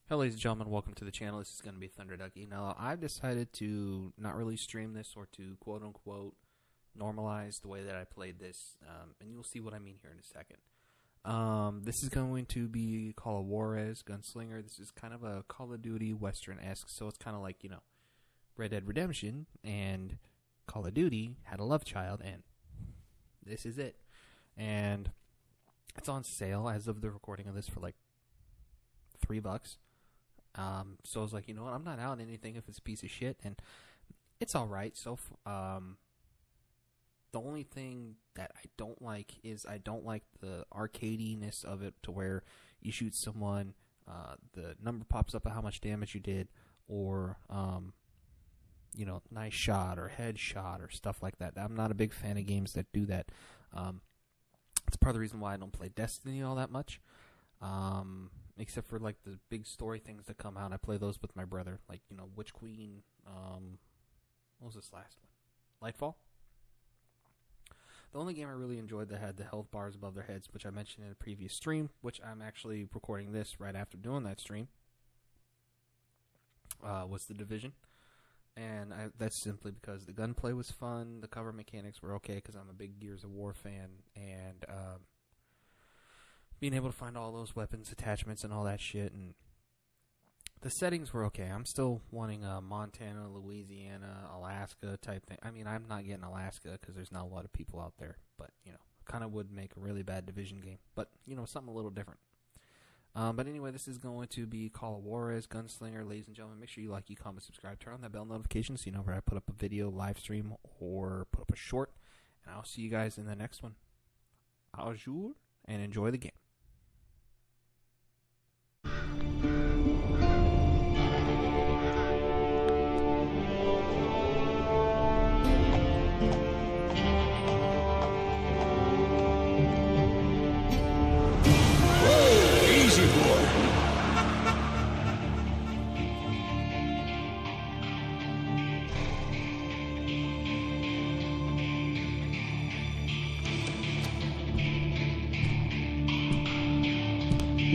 Hello ladies and gentlemen, welcome to the channel. This is going to be Thunder Ducky. Now, I've decided to not really stream this or to quote-unquote normalize the way that I played this, and you'll see what I mean here in a second. This is going to be Call of Juarez Gunslinger. This is kind of a Call of Duty Western-esque, so it's kind of like, you know, Red Dead Redemption and Call of Duty had a love child, and this is it. And it's on sale as of the recording of this for like $3. So I was like, you know what, I'm not out anything if it's a piece of shit, and it's alright. So, the only thing that I don't like is I don't like the arcadiness of it to where you shoot someone, the number pops up of how much damage you did, or, you know, nice shot or headshot or stuff like that. I'm not a big fan of games that do that. It's part of the reason why I don't play Destiny all that much. Except for like the big story things that come out, I play those with my brother. Like, you know, Witch Queen. What was this last one? Lightfall. The only game I really enjoyed that had the health bars above their heads, which I mentioned in a previous stream, which I'm actually recording this right after doing that stream, was The Division. And that's simply because the gunplay was fun, the cover mechanics were okay, because I'm a big Gears of War fan, and being able to find all those weapons, attachments, and all that shit, and the settings were okay. I'm still wanting a Montana, Louisiana, Alaska type thing. I mean, I'm not getting Alaska because there's not a lot of people out there, but, you know, kind of would make a really bad Division game. But, you know, something a little different. But anyway, this is going to be Call of Juarez Gunslinger. Ladies and gentlemen, make sure you like, you comment, subscribe, turn on that bell notification so you know where I put up a video, live stream, or put up a short. And I'll see you guys in the next one. Au jour, and enjoy the game.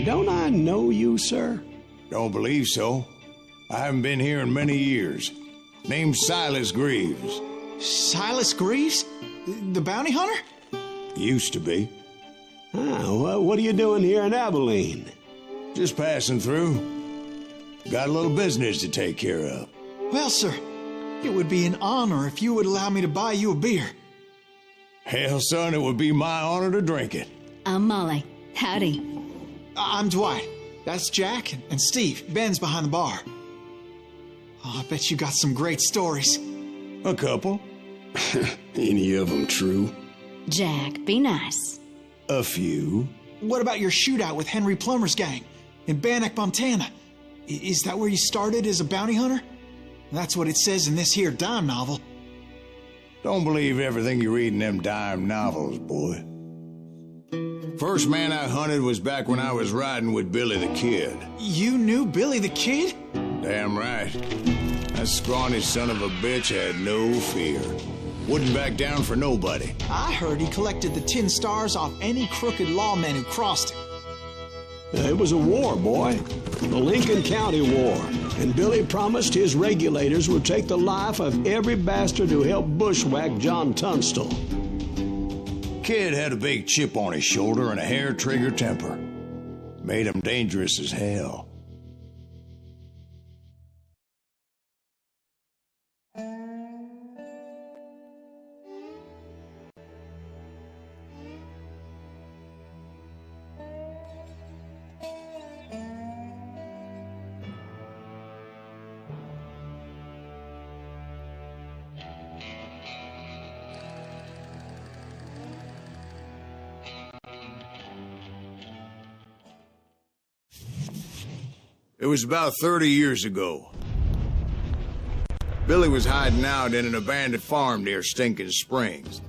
Don't I know you, sir? Don't believe so. I haven't been here in many years. Name's Silas Greaves. Silas Greaves? The bounty hunter? Used to be. Ah, what are you doing here in Abilene? Just passing through. Got a little business to take care of. Well, sir, it would be an honor if you would allow me to buy you a beer. Hell, son, it would be my honor to drink it. I'm Molly. Howdy. I'm Dwight. That's Jack and Steve. Ben's behind the bar. Oh, I bet you got some great stories. A couple. Any of them true? Jack, be nice. A few. What about your shootout with Henry Plummer's gang in Bannock, Montana? Is that where you started as a bounty hunter? That's what it says in this here dime novel. Don't believe everything you read in them dime novels, boy. First man I hunted was back when I was riding with Billy the Kid. You knew Billy the Kid? Damn right. That scrawny son of a bitch had no fear. Wouldn't back down for nobody. I heard he collected the 10 stars off any crooked lawman who crossed him. It was a war, boy. The Lincoln County War. And Billy promised his regulators would take the life of every bastard who helped bushwhack John Tunstall. Kid had a big chip on his shoulder and a hair-trigger temper. Made him dangerous as hell. It was about 30 years ago. Billy was hiding out in an abandoned farm near Stinking Springs.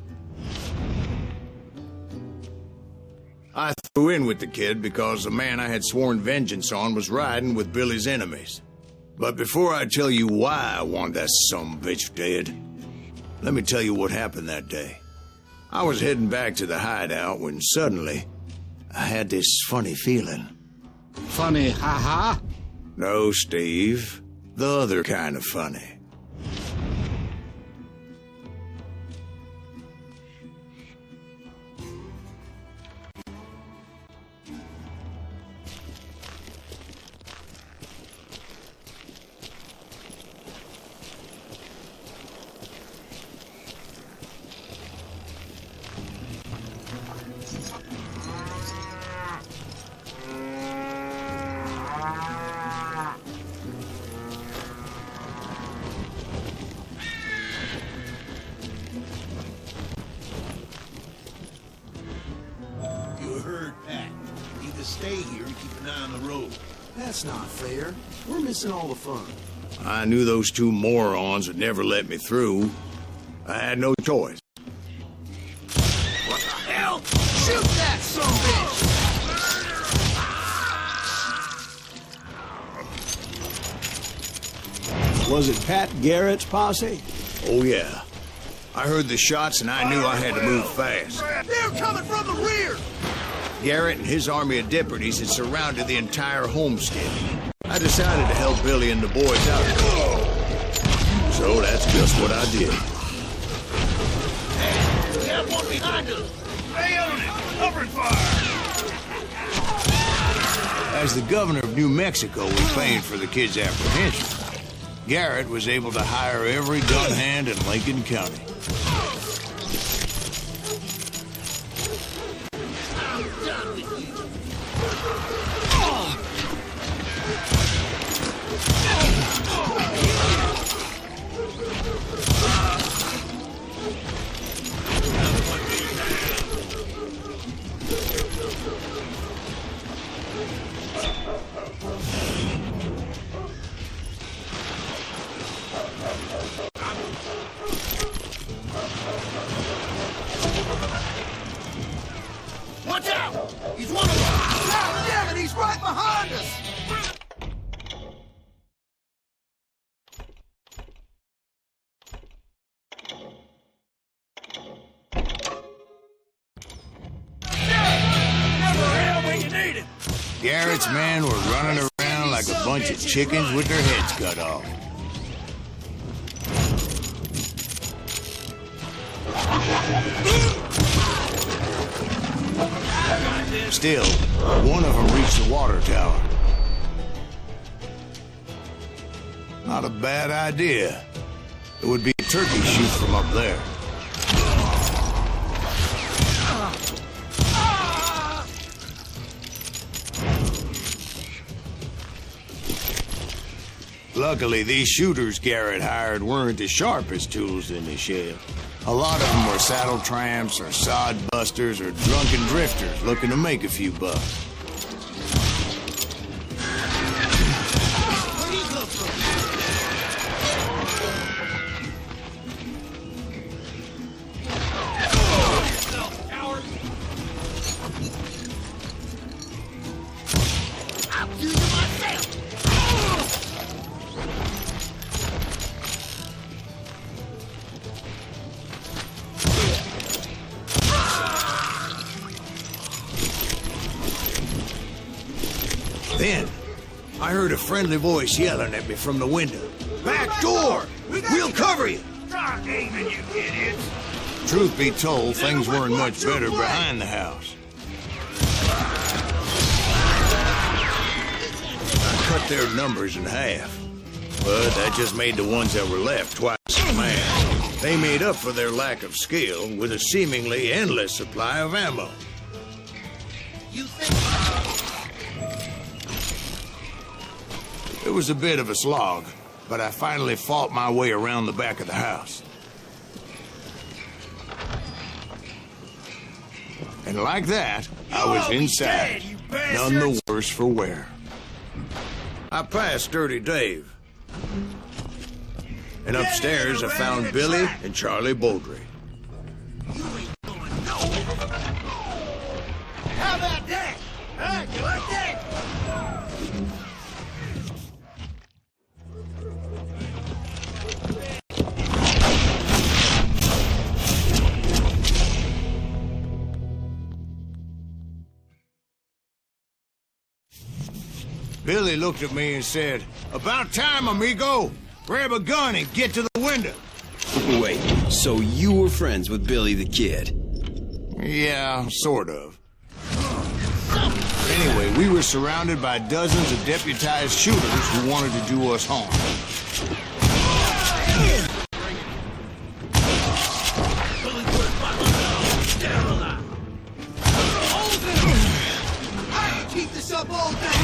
I threw in with the kid because the man I had sworn vengeance on was riding with Billy's enemies. But before I tell you why I want that sumbitch dead, let me tell you what happened that day. I was heading back to the hideout when suddenly I had this funny feeling. Funny, ha-ha? No, Steve. The other kind of funny. Stay here and keep an eye on the road. That's not fair. We're missing all the fun. I knew those two morons would never let me through. I had no choice. What the hell? Shoot that sumbitch! Was it Pat Garrett's posse? Oh, yeah. I heard the shots and I knew I had to move fast. They're coming from the rear! Garrett and his army of deputies had surrounded the entire homestead. I decided to help Billy and the boys out. So that's just what I did. Hey, we have one behind us! Stay on it! Cover fire! As the governor of New Mexico was paying for the kids' apprehension, Garrett was able to hire every gun hand in Lincoln County. Watch out! He's one of them! God damn it, he's right behind us! Garrett's men were running around like a bunch of chickens with their heads cut off. Still, one of them reached the water tower. Not a bad idea. It would be a turkey shoot from up there. Luckily, these shooters Garrett hired weren't the sharpest tools in the shed. A lot of them were saddle tramps or sod busters or drunken drifters looking to make a few bucks. Then, I heard a friendly voice yelling at me from the window. "Back door! We'll cover you!" Start aiming, you idiots! Truth be told, things weren't much better behind the house. I cut their numbers in half, but that just made the ones that were left twice as mad. They made up for their lack of skill with a seemingly endless supply of ammo. You think... It was a bit of a slog, but I finally fought my way around the back of the house. And like that, I was inside, none the worse for wear. I passed Dirty Dave. And upstairs, I found Billy and Charlie Beaudry. How about that? Huh? You like that? Billy looked at me and said, "About time, amigo. Grab a gun and get to the window." Wait, so you were friends with Billy the Kid? Yeah, sort of. Anyway, we were surrounded by dozens of deputized shooters who wanted to do us harm. Keep this up all day.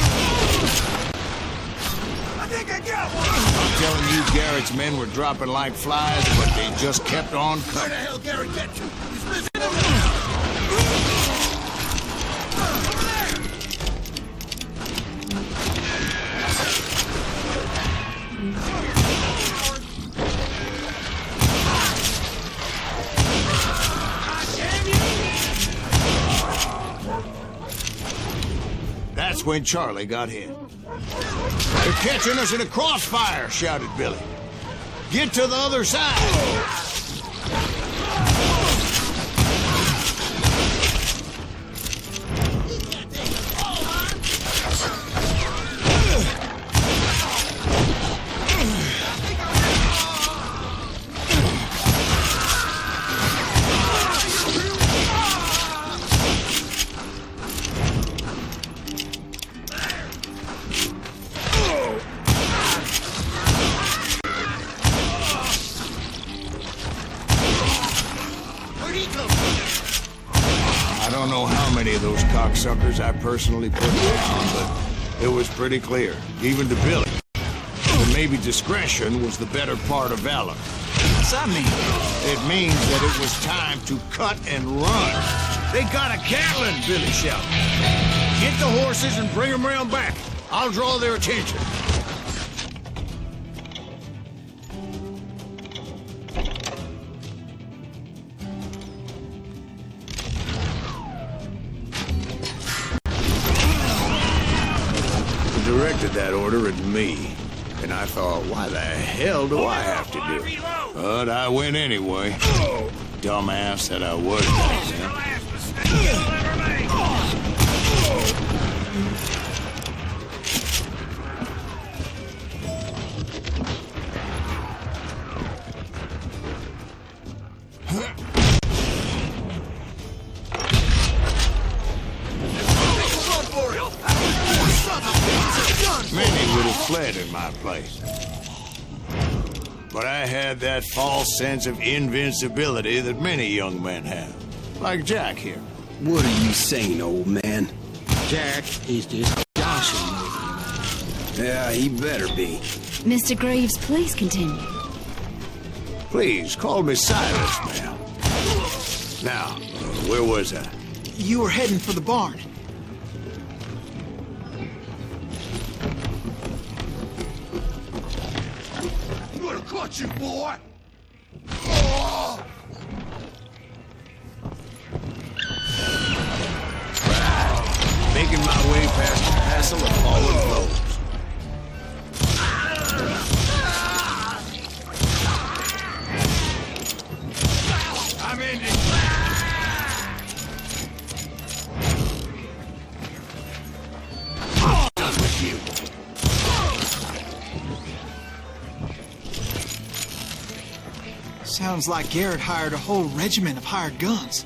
I think I got one. I'm telling you, Garrett's men were dropping like flies, but they just kept on Where cutting. the hell Garrett get to? He's missing him. That's when Charlie got hit. "They're catching us in a crossfire," shouted Billy. "Get to the other side." I don't know how many of those cocksuckers I personally put down, but it was pretty clear, even to Billy, that maybe discretion was the better part of valor. What's that mean? It means that it was time to cut and run. "They got a Catlin," Billy shouted. "Get the horses and bring them round back. I'll draw their attention." He directed that order at me, and I thought, why the hell do I have to do it? But I went anyway. Dumbass that I was back then. Many would have fled in my place. But I had that false sense of invincibility that many young men have. Like Jack here. What are you saying, old man? Jack is just joshing with you. Yeah, he better be. Mr. Graves, please continue. Please, call me Silas, ma'am. Now, where was I? You were heading for the barn. I'm gonna cut you, boy. Oh! Making my way past the castle of fallen foes. I'm ending. Done with you. Sounds like Garrett hired a whole regiment of hired guns.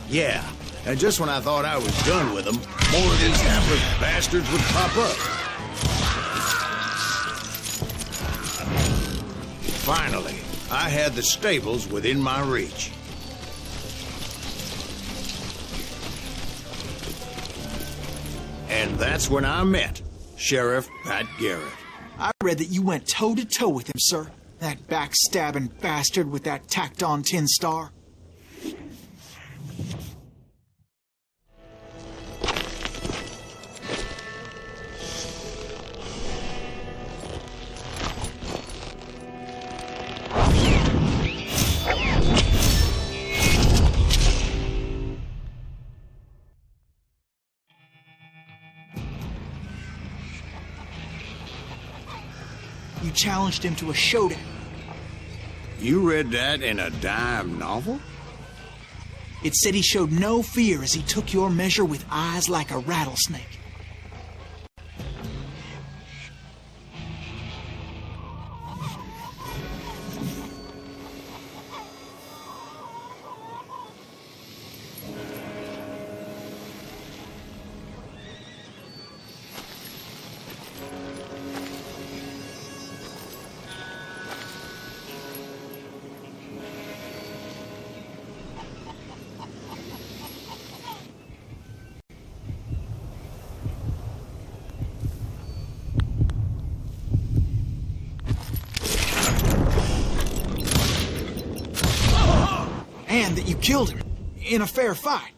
Yeah, and just when I thought I was done with them, more of these hapless bastards would pop up. Finally, I had the stables within my reach. And that's when I met Sheriff Pat Garrett. I read that you went toe-to-toe with him, sir. That backstabbing bastard with that tacked-on tin star. You challenged him to a showdown. You read that in a dime novel? It said he showed no fear as he took your measure with eyes like a rattlesnake. you killed him. In a fair fight.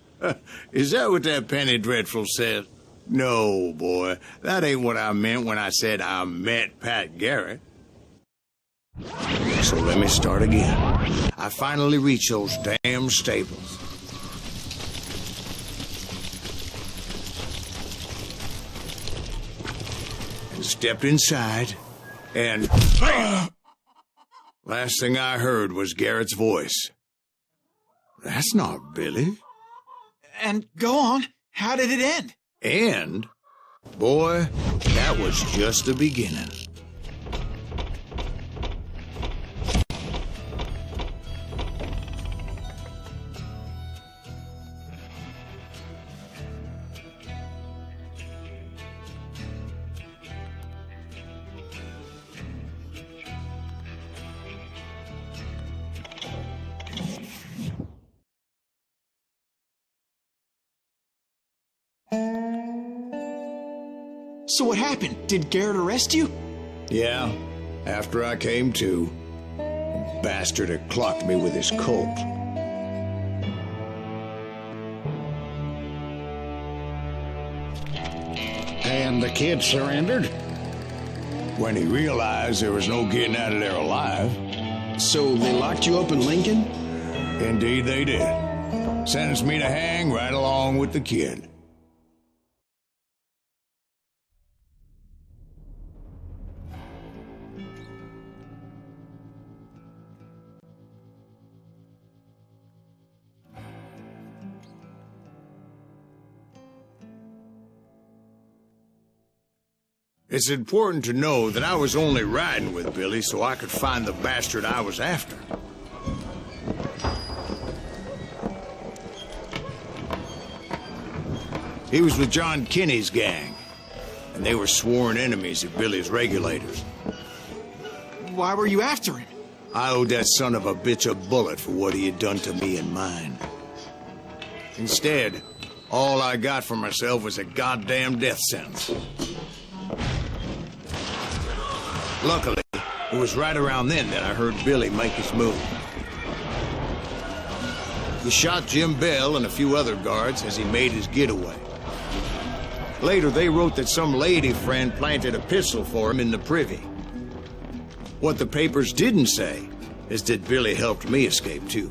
Is that what that Penny Dreadful said? No, boy. That ain't what I meant when I said I met Pat Garrett. So let me start again. I finally reached those damn stables. And stepped inside, and... last thing I heard was Garrett's voice. That's not Billy. And go on. How did it end? And, boy, that was just the beginning. So what happened? Did Garrett arrest you? Yeah, after I came to, the bastard had clocked me with his Colt. And the kid surrendered? When he realized there was no getting out of there alive. So they locked you up in Lincoln? Indeed they did. Sentenced me to hang right along with the kid. It's important to know that I was only riding with Billy so I could find the bastard I was after. He was with John Kinney's gang, and they were sworn enemies of Billy's regulators. Why were you after him? I owed that son of a bitch a bullet for what he had done to me and mine. Instead, all I got for myself was a goddamn death sentence. Luckily, it was right around then that I heard Billy make his move. He shot Jim Bell and a few other guards as he made his getaway. Later, they wrote that some lady friend planted a pistol for him in the privy. What the papers didn't say is that Billy helped me escape, too.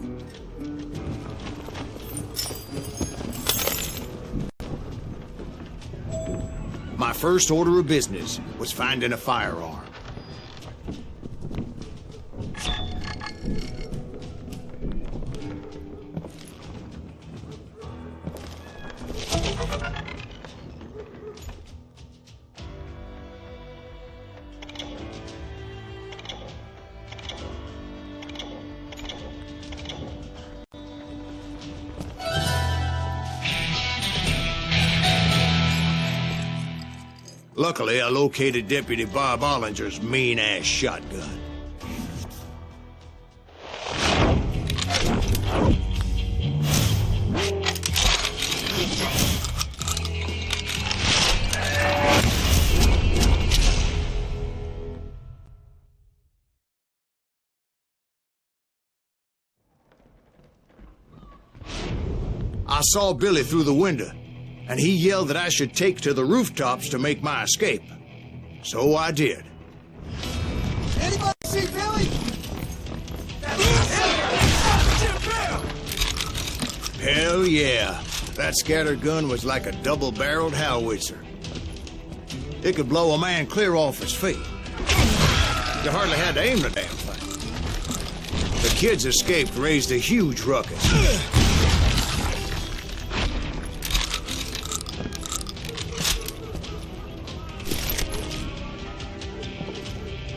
My first order of business was finding a firearm. Luckily, I located Deputy Bob Ollinger's mean-ass shotgun. I saw Billy through the window, and he yelled that I should take to the rooftops to make my escape. So I did. Anybody see Billy? Hell yeah. That scatter gun was like a double-barreled howitzer. It could blow a man clear off his feet. You hardly had to aim the damn thing. The kids escaped, raised a huge ruckus.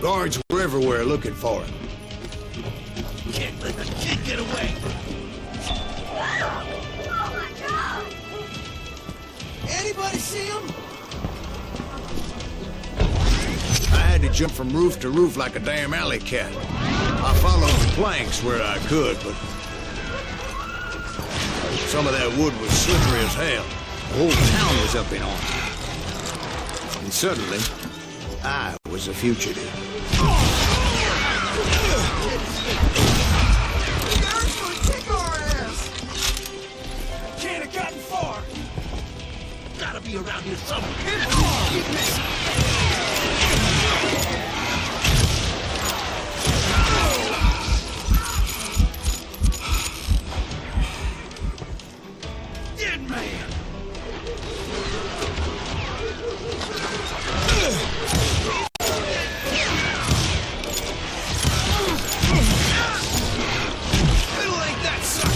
Guards were everywhere looking for him. Can't let the kid get away. Anybody see him? I had to jump from roof to roof like a damn alley cat. I followed the planks where I could, but some of that wood was slippery as hell. The whole town was up in arms. And suddenly, I was a fugitive. Garrett's gonna kick our ass! be around here somewhere. Dead man! Little ain't that sucker!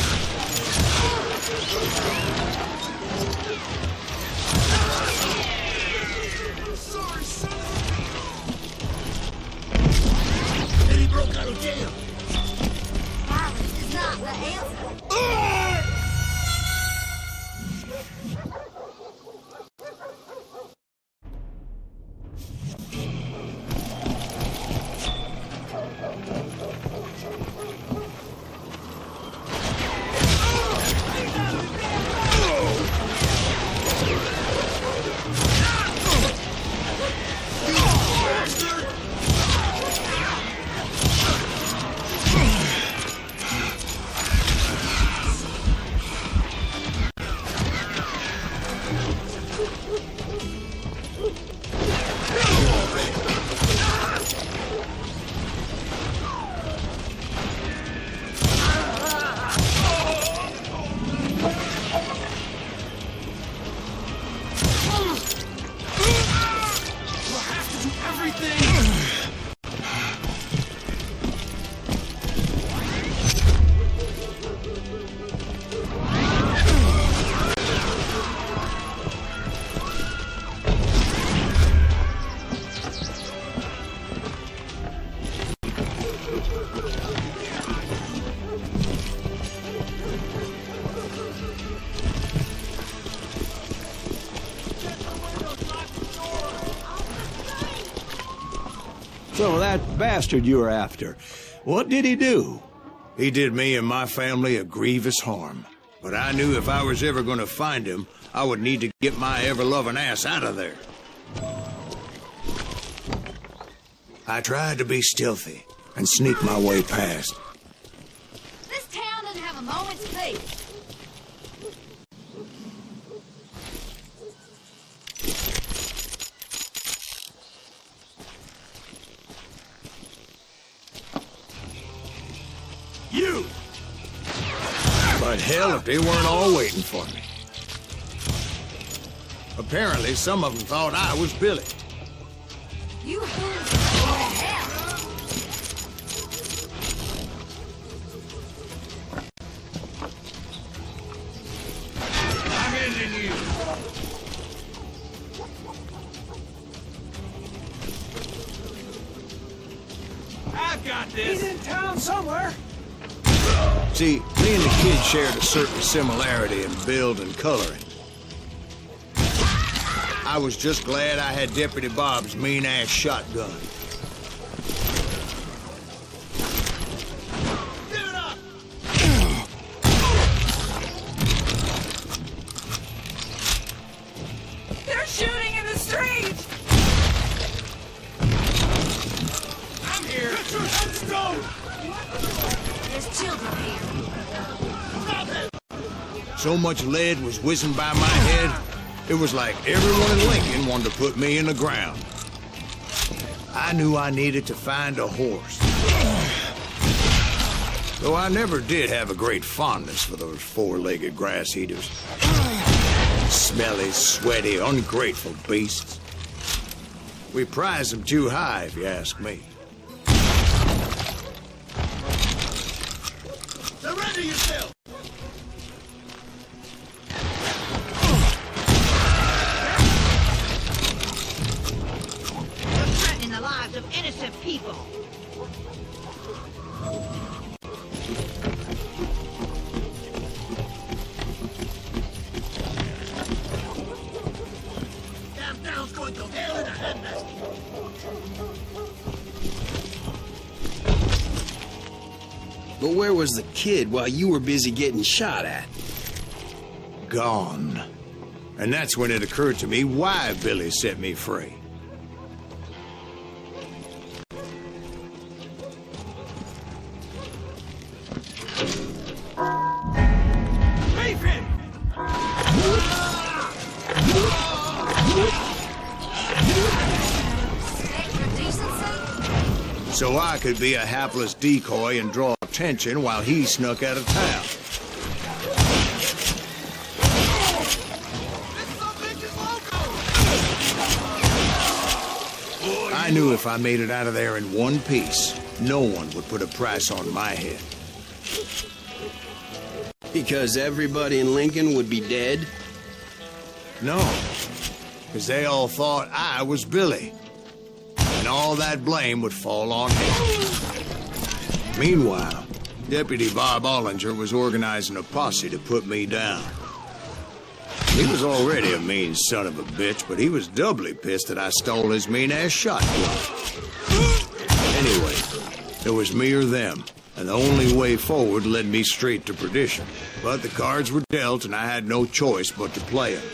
Sorry, son. And he broke out of jail. Violence is not the answer. So that bastard you were after, what did he do? He did me and my family a grievous harm. But I knew if I was ever going to find him, I would need to get my ever-loving ass out of there. I tried to be stealthy and sneak my way past. This town doesn't have a moment's peace. You! But hell, if they weren't all waiting for me. Apparently, some of them thought I was Billy. You fools are going to hell. I'm ending you. I've got this. He's in town somewhere. See, me and the kid shared a certain similarity in build and coloring. I was just glad I had Deputy Bob's mean-ass shotgun. Give it up! They're shooting in the street! I'm here. Let's go! There's children here. So much lead was whizzing by my head, it was like everyone in Lincoln wanted to put me in the ground. I knew I needed to find a horse. Though I never did have a great fondness for those four-legged grass eaters. Smelly, sweaty, ungrateful beasts. We prize them too high, if you ask me. Surrender yourself! You're threatening the lives of innocent people. Damn town's going to hell in a handbasket. But where was the kid while you were busy getting shot at? Gone. And that's when it occurred to me why Billy set me free. Leave him! so I could be a hapless decoy and draw attention while he snuck out of town. I knew if I made it out of there in one piece, no one would put a price on my head. Because everybody in Lincoln would be dead? No, because they all thought I was Billy, and all that blame would fall on him. Meanwhile, Deputy Bob Ollinger was organizing a posse to put me down. He was already a mean son of a bitch, but he was doubly pissed that I stole his mean-ass shotgun. Anyway, it was me or them, and the only way forward led me straight to perdition. But the cards were dealt, and I had no choice but to play them.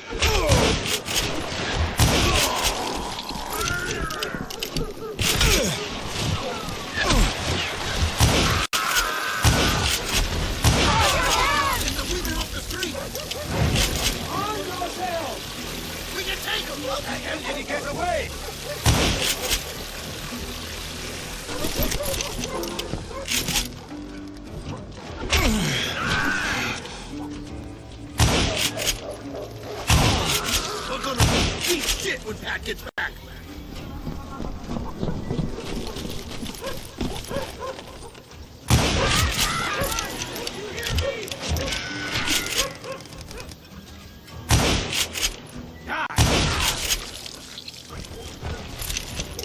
When Pat gets back.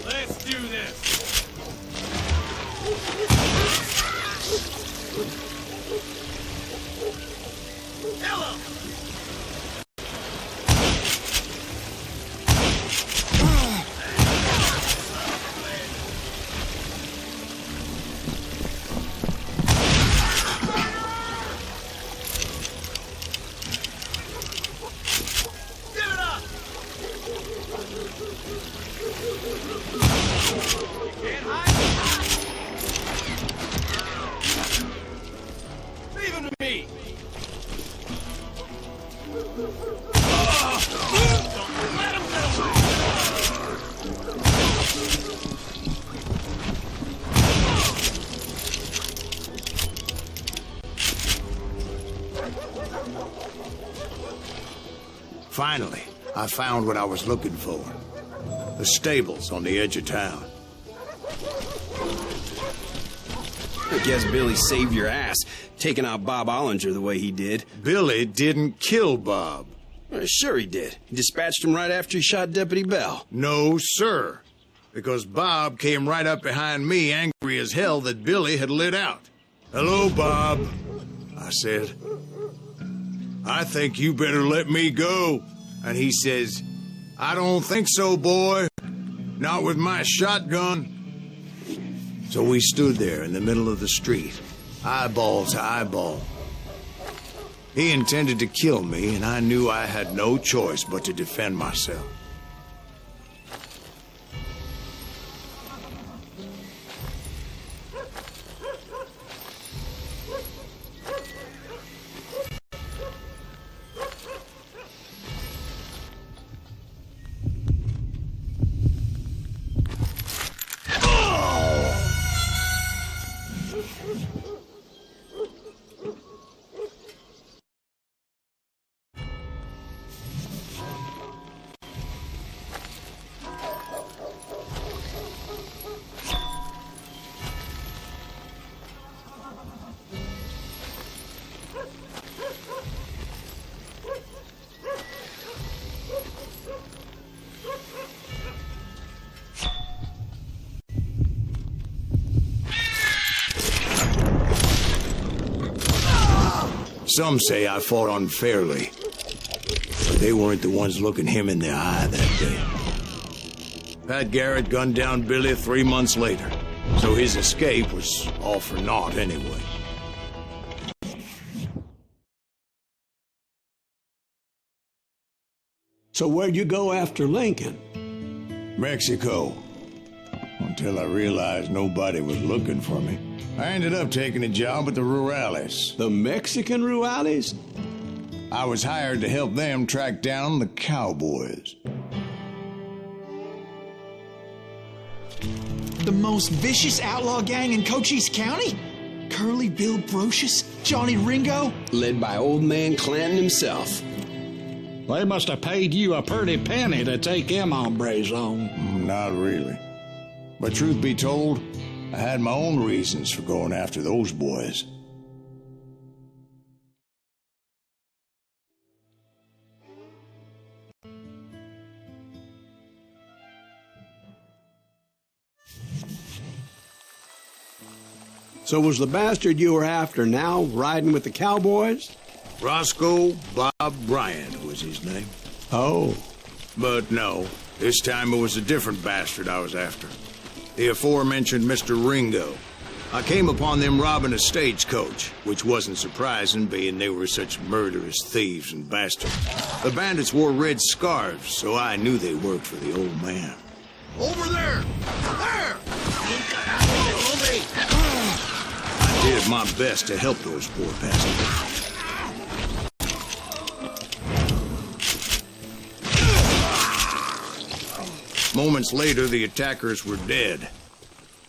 Let's do this. Hello. Finally, I found what I was looking for. The stables on the edge of town. I guess Billy saved your ass, taking out Bob Ollinger the way he did. Billy didn't kill Bob. Sure he did. He dispatched him right after he shot Deputy Bell. No, sir. Because Bob came right up behind me, angry as hell that Billy had lit out. "Hello, Bob," I said. "I think you better let me go." And he says, "I don't think so, boy. Not with my shotgun." So we stood there in the middle of the street, eyeball to eyeball. He intended to kill me, and I knew I had no choice but to defend myself. Some say I fought unfairly, but they weren't the ones looking him in the eye that day. Pat Garrett gunned down Billy 3 months later, so his escape was all for naught anyway. So where'd you go after Lincoln? Mexico. Until I realized nobody was looking for me. I ended up taking a job at the Rurales. The Mexican Rurales? I was hired to help them track down the cowboys. The most vicious outlaw gang in Cochise County? Curly Bill Brocious? Johnny Ringo? Led by old man Clanton himself. They must have paid you a pretty penny to take them hombres on. Not really. But truth be told, I had my own reasons for going after those boys. So was the bastard you were after now riding with the cowboys? Roscoe Bob Bryant was his name. Oh. But no, this time it was a different bastard I was after. The aforementioned Mr. Ringo. I came upon them robbing a stagecoach, which wasn't surprising, being they were such murderous thieves and bastards. The bandits wore red scarves, so I knew they worked for the old man. Over there! There! I did my best to help those poor bastards. Moments later, the attackers were dead,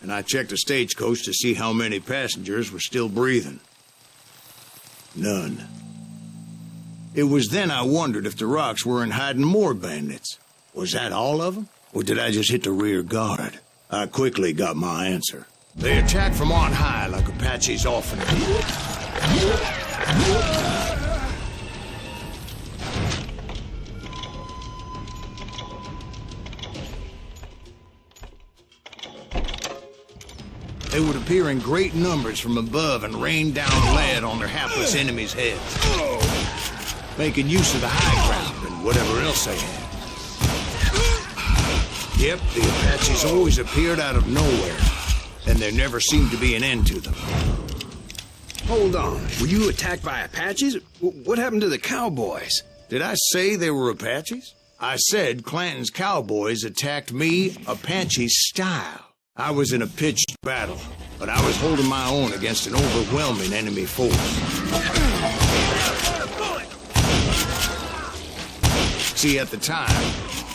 and I checked the stagecoach to see how many passengers were still breathing. None. It was then I wondered if the rocks weren't hiding more bandits. Was that all of them? Or did I just hit the rear guard? I quickly got my answer. They attacked from on high like Apaches often do. They would appear in great numbers from above and rain down lead on their hapless enemies' heads, making use of the high ground and whatever else they had. Yep, the Apaches always appeared out of nowhere, and there never seemed to be an end to them. Hold on. Were you attacked by Apaches? What happened to the cowboys? Did I say they were Apaches? I said Clanton's cowboys attacked me Apache style. I was in a pitched battle, but I was holding my own against an overwhelming enemy force. See, at the time,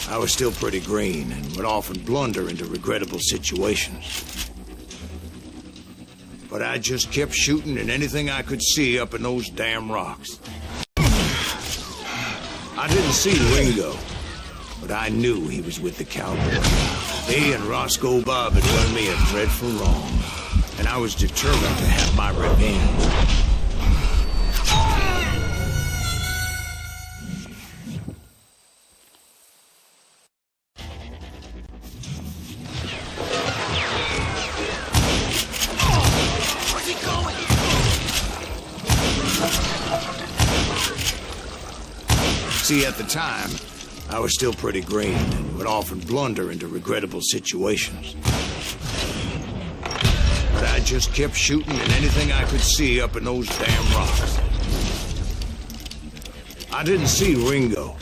I was still pretty green and would often blunder into regrettable situations. But I just kept shooting at anything I could see up in those damn rocks. I didn't see Ringo, but I knew he was with the cowboys. He and Roscoe Bob had done me a dreadful wrong, and I was determined to have my revenge. See, at the time, I was still pretty green and would often blunder into regrettable situations. But I just kept shooting at anything I could see up in those damn rocks. I didn't see Ringo,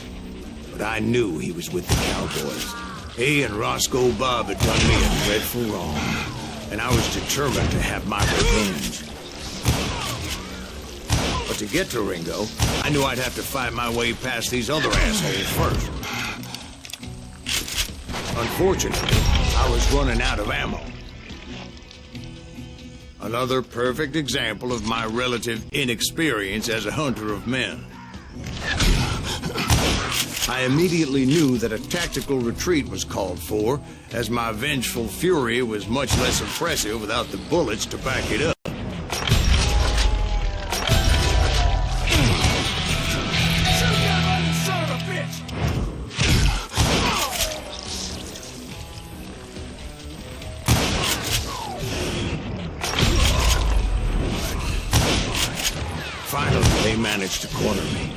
but I knew he was with the cowboys. He and Roscoe Bob had done me a dreadful wrong, and I was determined to have my revenge. But to get to Ringo, I knew I'd have to fight my way past these other assholes first. Unfortunately, I was running out of ammo. Another perfect example of my relative inexperience as a hunter of men. I immediately knew that a tactical retreat was called for, as my vengeful fury was much less impressive without the bullets to back it up. Finally, they managed to corner me.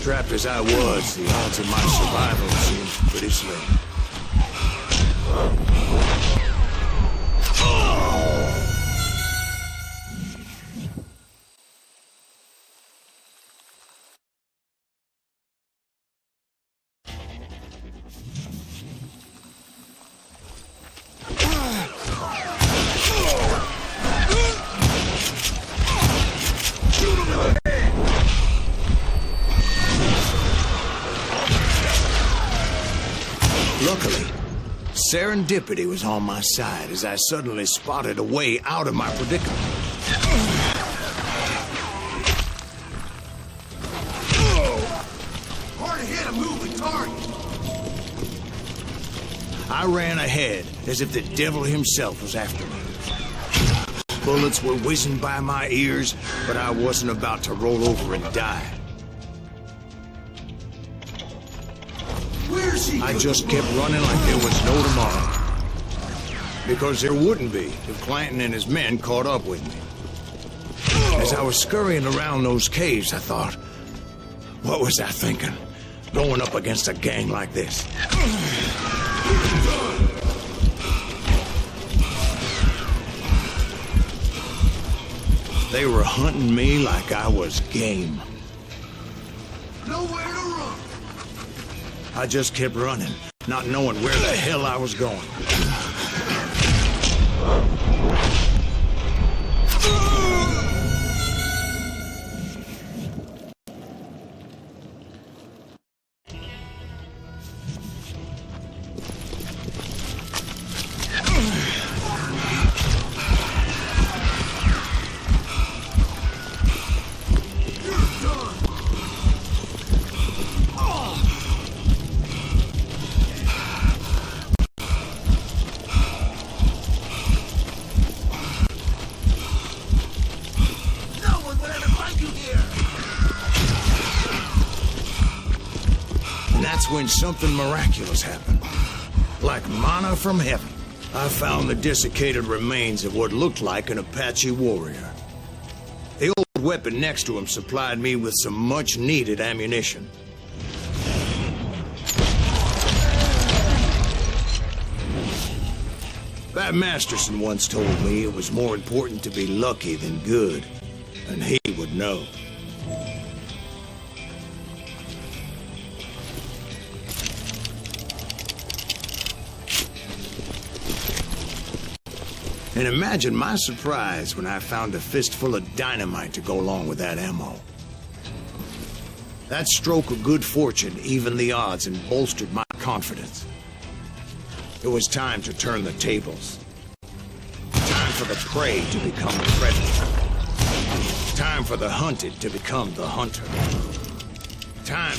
Trapped as I was, the odds of my survival seemed pretty slim. Luckily, Serendipity was on my side as I suddenly spotted a way out of my predicament. Hard to hit a moving target. I ran ahead as if the devil himself was after me. Bullets were whizzing by my ears, but I wasn't about to roll over and die. Where's he? I just kept running like there was no tomorrow. Because there wouldn't be if Clanton and his men caught up with me. As I was scurrying around those caves, I thought, what was I thinking? Going up against a gang like this. They were hunting me like I was game. Nowhere to run. I just kept running, not knowing where the hell I was going. That's when something miraculous happened. Like manna from heaven. I found the desiccated remains of what looked like an Apache warrior. The old weapon next to him supplied me with some much-needed ammunition. Bat Masterson once told me it was more important to be lucky than good, and he would know. And imagine my surprise when I found a fistful of dynamite to go along with that ammo. That stroke of good fortune evened the odds and bolstered my confidence. It was time to turn the tables. Time for the prey to become the predator. Time for the hunted to become the hunter. Time...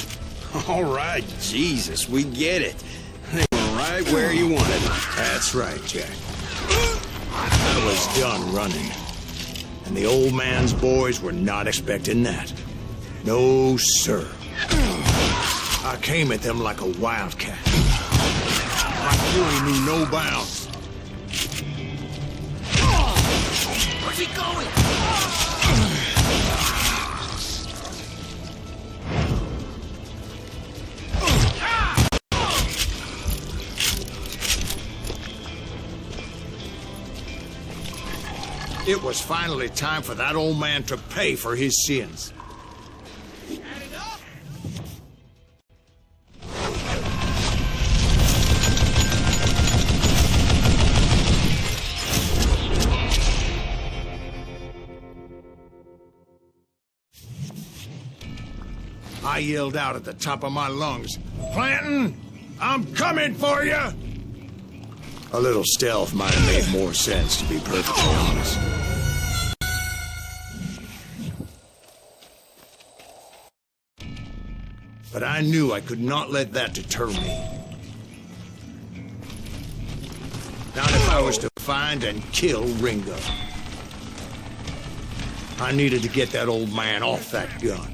All right, Jesus, we get it. They were right where you wanted them. That's right, Jack. I was done running. And the old man's boys were not expecting that. No, sir. I came at them like a wildcat. My fury knew no bounds. Where's he going? It was finally time for that old man to pay for his sins. I yelled out at the top of my lungs, "Clanton, I'm coming for you!" A little stealth might have made more sense, to be perfectly honest. But I knew I could not let that deter me. Not if I was to find and kill Ringo. I needed to get that old man off that gun.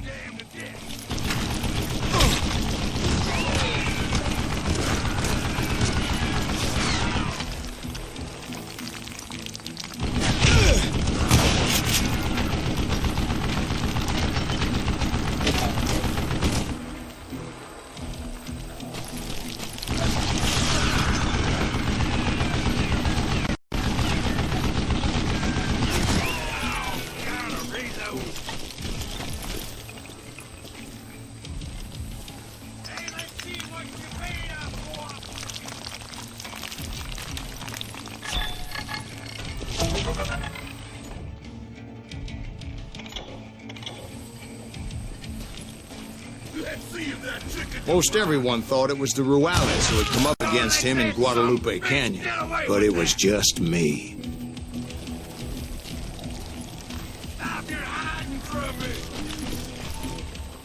Most everyone thought it was the Ruales who had come up against him in Guadalupe Canyon, but it was just me. Stop your hiding from me!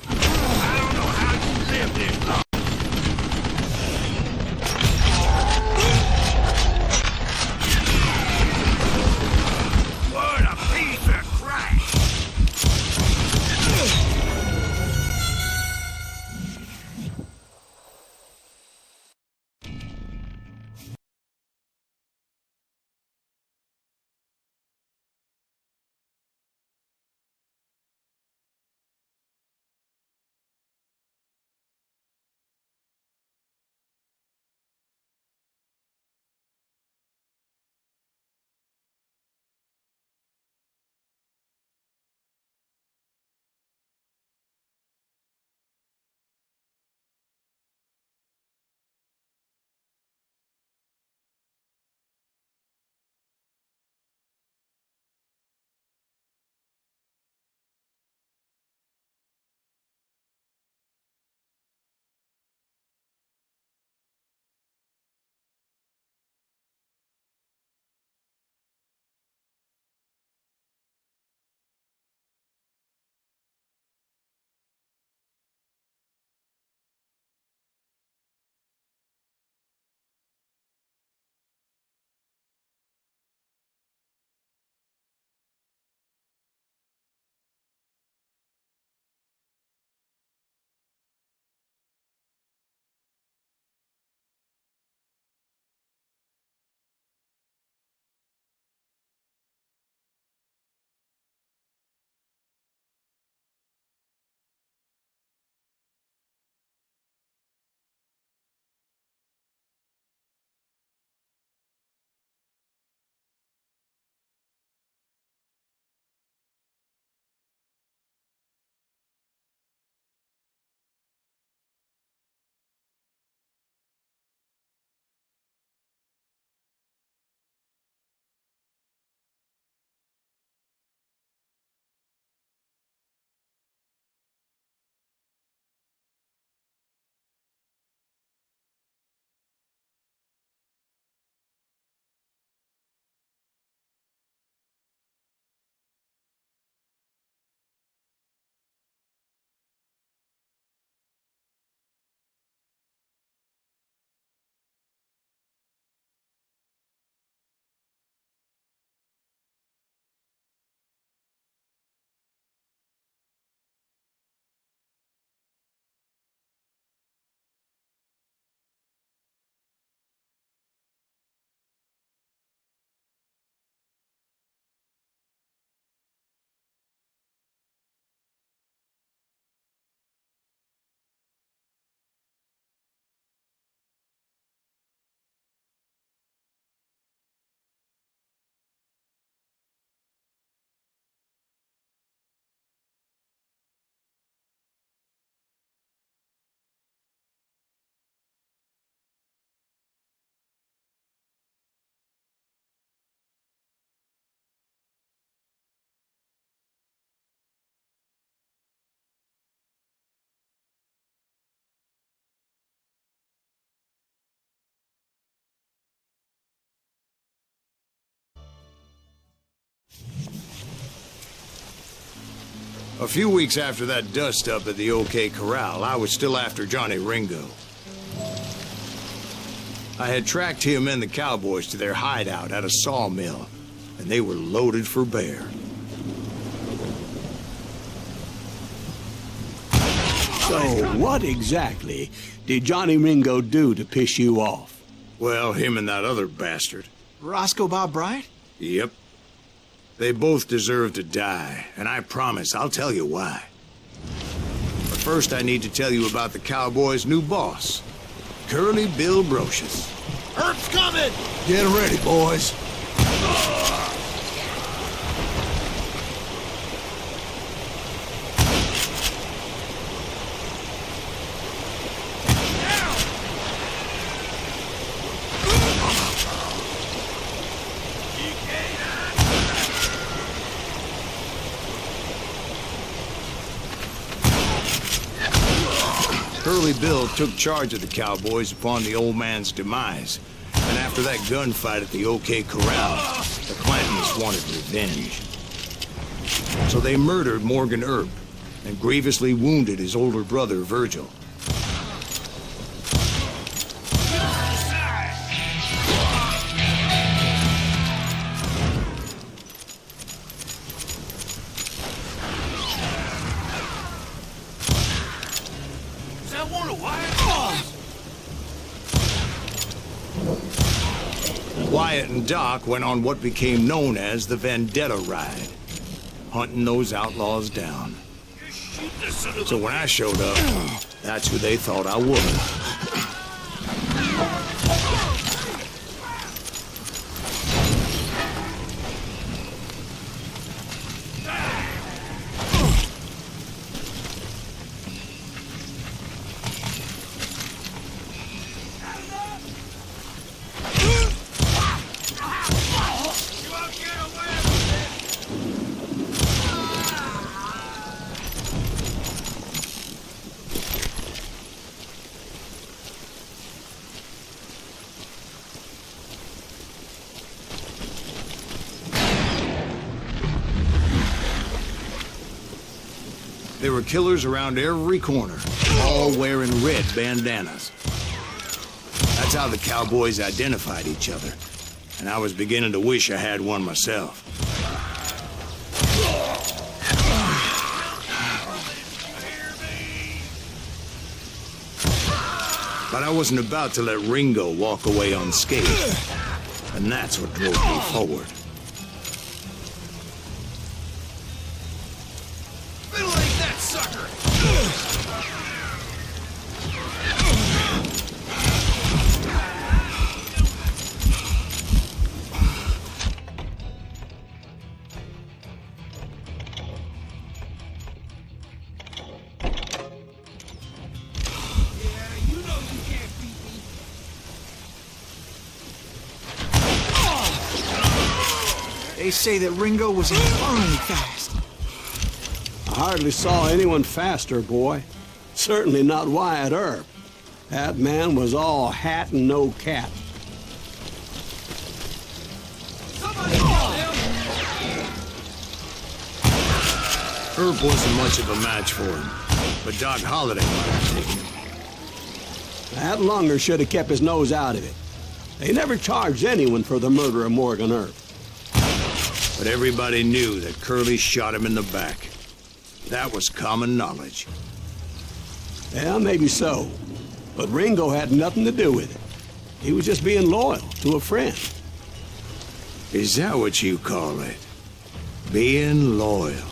I don't know how you live this long. What a piece of crap! A few weeks after that dust-up at the OK Corral, I was still after Johnny Ringo. I had tracked him and the cowboys to their hideout at a sawmill, and they were loaded for bear. So, what exactly did Johnny Ringo do to piss you off? Well, him and that other bastard. Roscoe Bob Bryant? Yep. They both deserve to die, and I promise I'll tell you why. But first I need to tell you about the Cowboys' new boss, Curly Bill Brocious. Earth's coming! Get ready, boys. Curly Bill took charge of the cowboys upon the old man's demise. And after that gunfight at the OK Corral, the Clantons wanted revenge. So they murdered Morgan Earp and grievously wounded his older brother, Virgil. Wyatt and Doc went on what became known as the Vendetta Ride, hunting those outlaws down. So when I showed up, that's who they thought I was. There were killers around every corner, all wearing red bandanas. That's how the cowboys identified each other, and I was beginning to wish I had one myself. But I wasn't about to let Ringo walk away unscathed, and that's what drove me forward. They say that Ringo was infernally fast. I hardly saw anyone faster, boy. Certainly not Wyatt Earp. That man was all hat and no cap. Earp wasn't much of a match for him, but Doc Holliday might have taken him. That lunger should have kept his nose out of it. They never charged anyone for the murder of Morgan Earp. But everybody knew that Curly shot him in the back. That was common knowledge. Yeah, maybe so. But Ringo had nothing to do with it. He was just being loyal to a friend. Is that what you call it? Being loyal?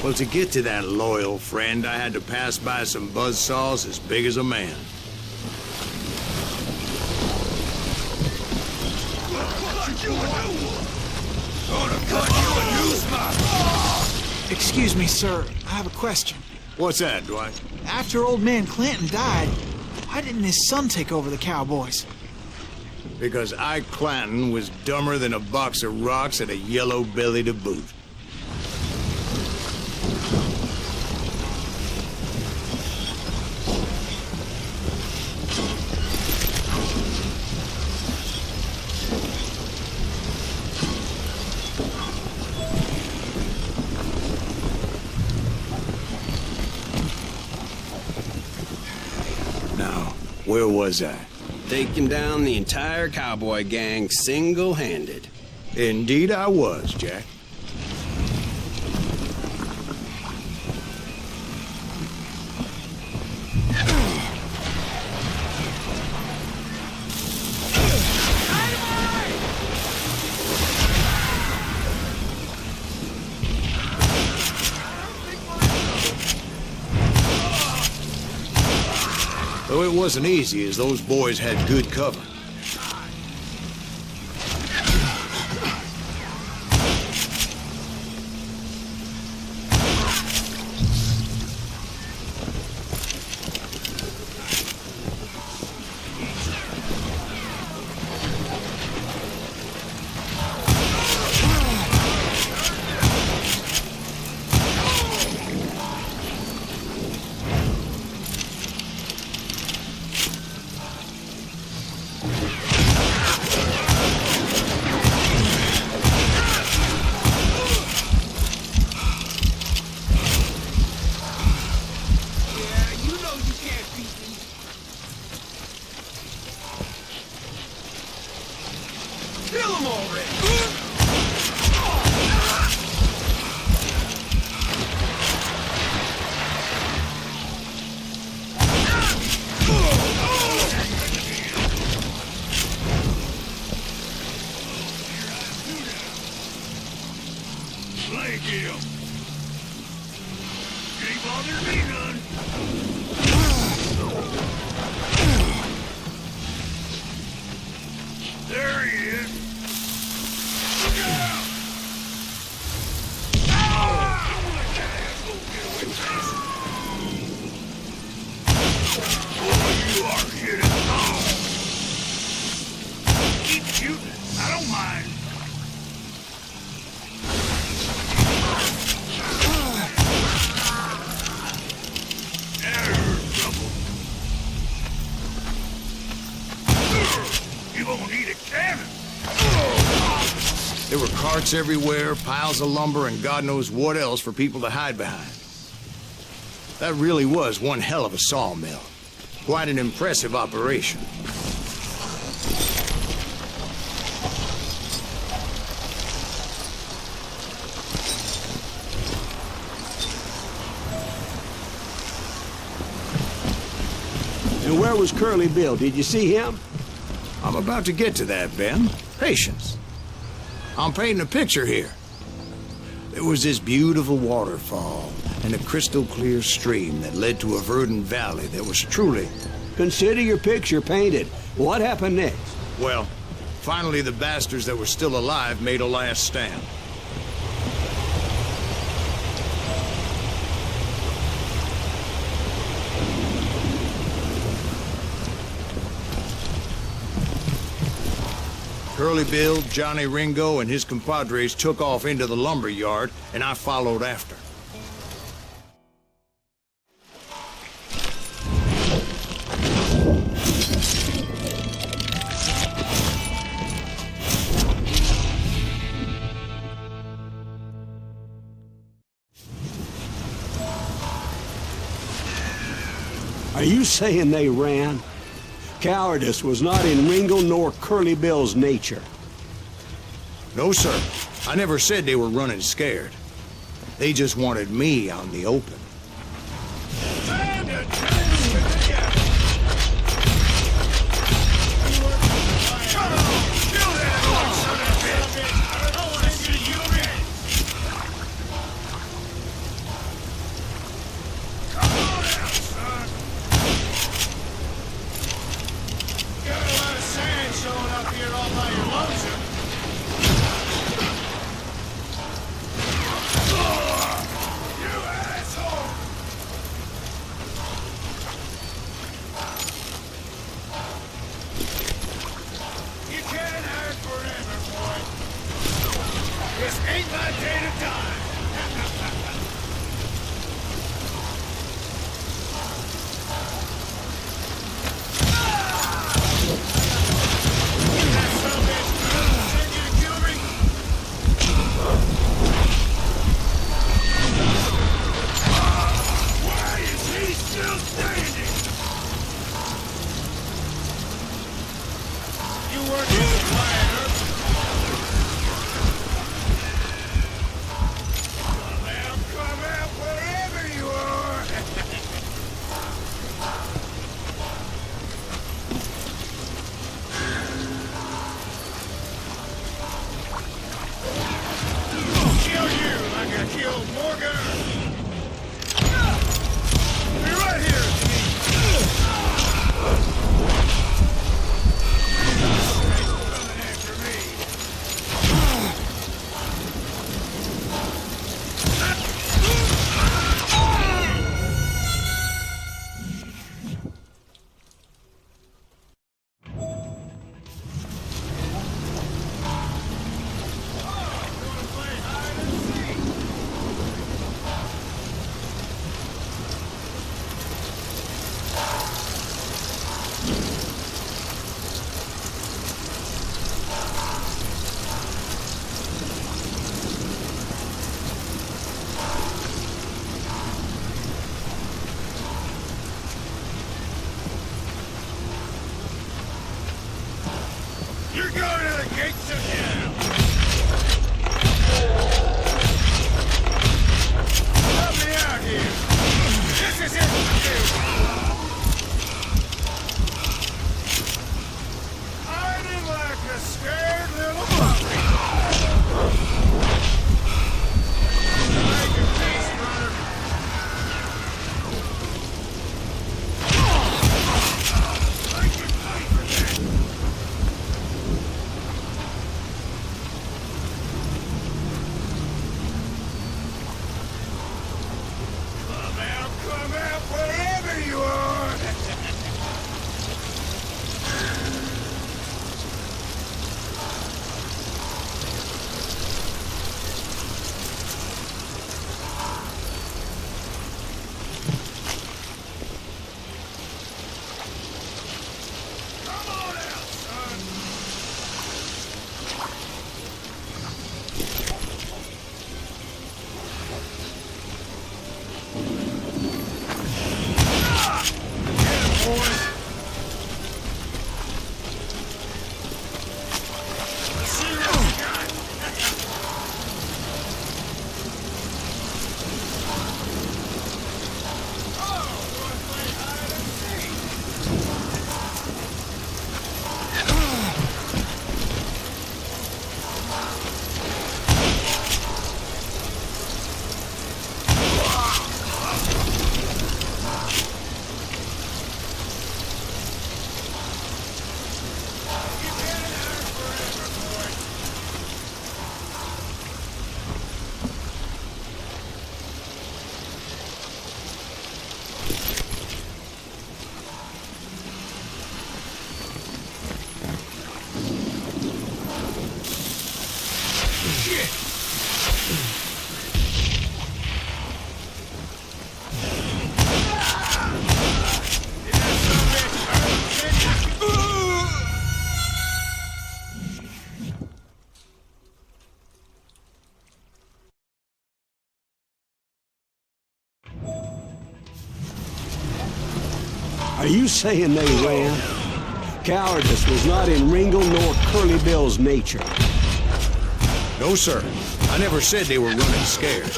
Well, to get to that loyal friend, I had to pass by some buzzsaws as big as a man. Excuse me, sir. I have a question. What's that, Dwight? After old man Clanton died, why didn't his son take over the cowboys? Because Ike Clanton was dumber than a box of rocks and a yellow belly to boot. Where was I? Taking down the entire cowboy gang single-handed. Indeed I was, Jack. Though it wasn't easy, as those boys had good cover. Kill him already! Flank him. Ain't bothering me none. There he is. Look out! Boy, you are hitting hard. Keep shooting. I don't mind. There were carts everywhere, piles of lumber, and God knows what else for people to hide behind. That really was one hell of a sawmill. Quite an impressive operation. And where was Curly Bill? Did you see him? I'm about to get to that, Ben. Patience. I'm painting a picture here. There was this beautiful waterfall and a crystal clear stream that led to a verdant valley that was truly... Consider your picture painted. What happened next? Well, finally the bastards that were still alive made a last stand. Curly Bill, Johnny Ringo, and his compadres took off into the lumber yard, and I followed after. Are you saying they ran? Cowardice was not in Ringo nor Curly Bill's nature. No, sir. I never said they were running scared. They just wanted me out in the open. You're going to the gates of hell! Help me out here! This is it for you! Hiding like a scared little puppy! Make your peace, brother! Come out wherever you are! Come on out, son! Are you saying they ran? Cowardice was not in Ringo nor Curly Bill's nature. No, sir. I never said they were running scared.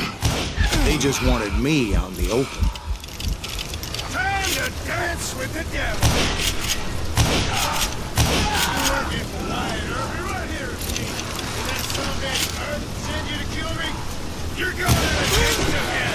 They just wanted me out in the open. Time to dance with the devil! You're working for Wyatt Irby right here, Steve. Did that sumbitch Earth send you to kill me? You're going to the gates of hell!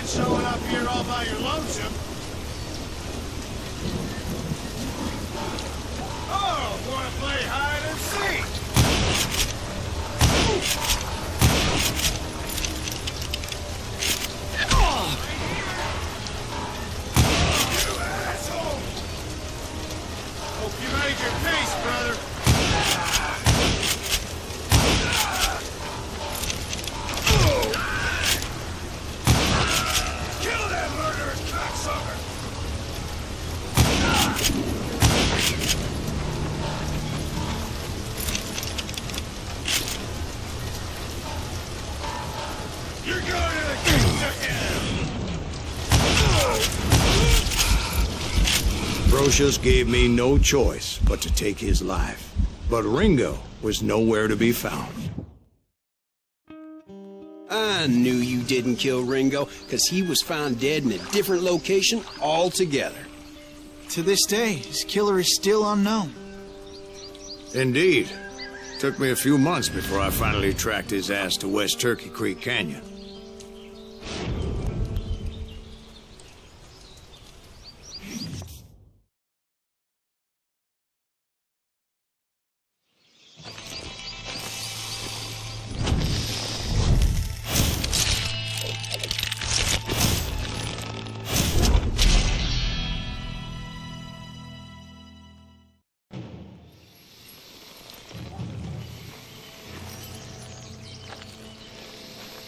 Showing up here all by your lonesome. Oh, wanna play hide and seek? You asshole! Hope you made your peace, brother. You're going to the gates of hell! Brocius gave me no choice but to take his life. But Ringo was nowhere to be found. I knew you didn't kill Ringo, because he was found dead in a different location altogether. To this day, his killer is still unknown. Indeed. Took me a few months before I finally tracked his ass to West Turkey Creek Canyon.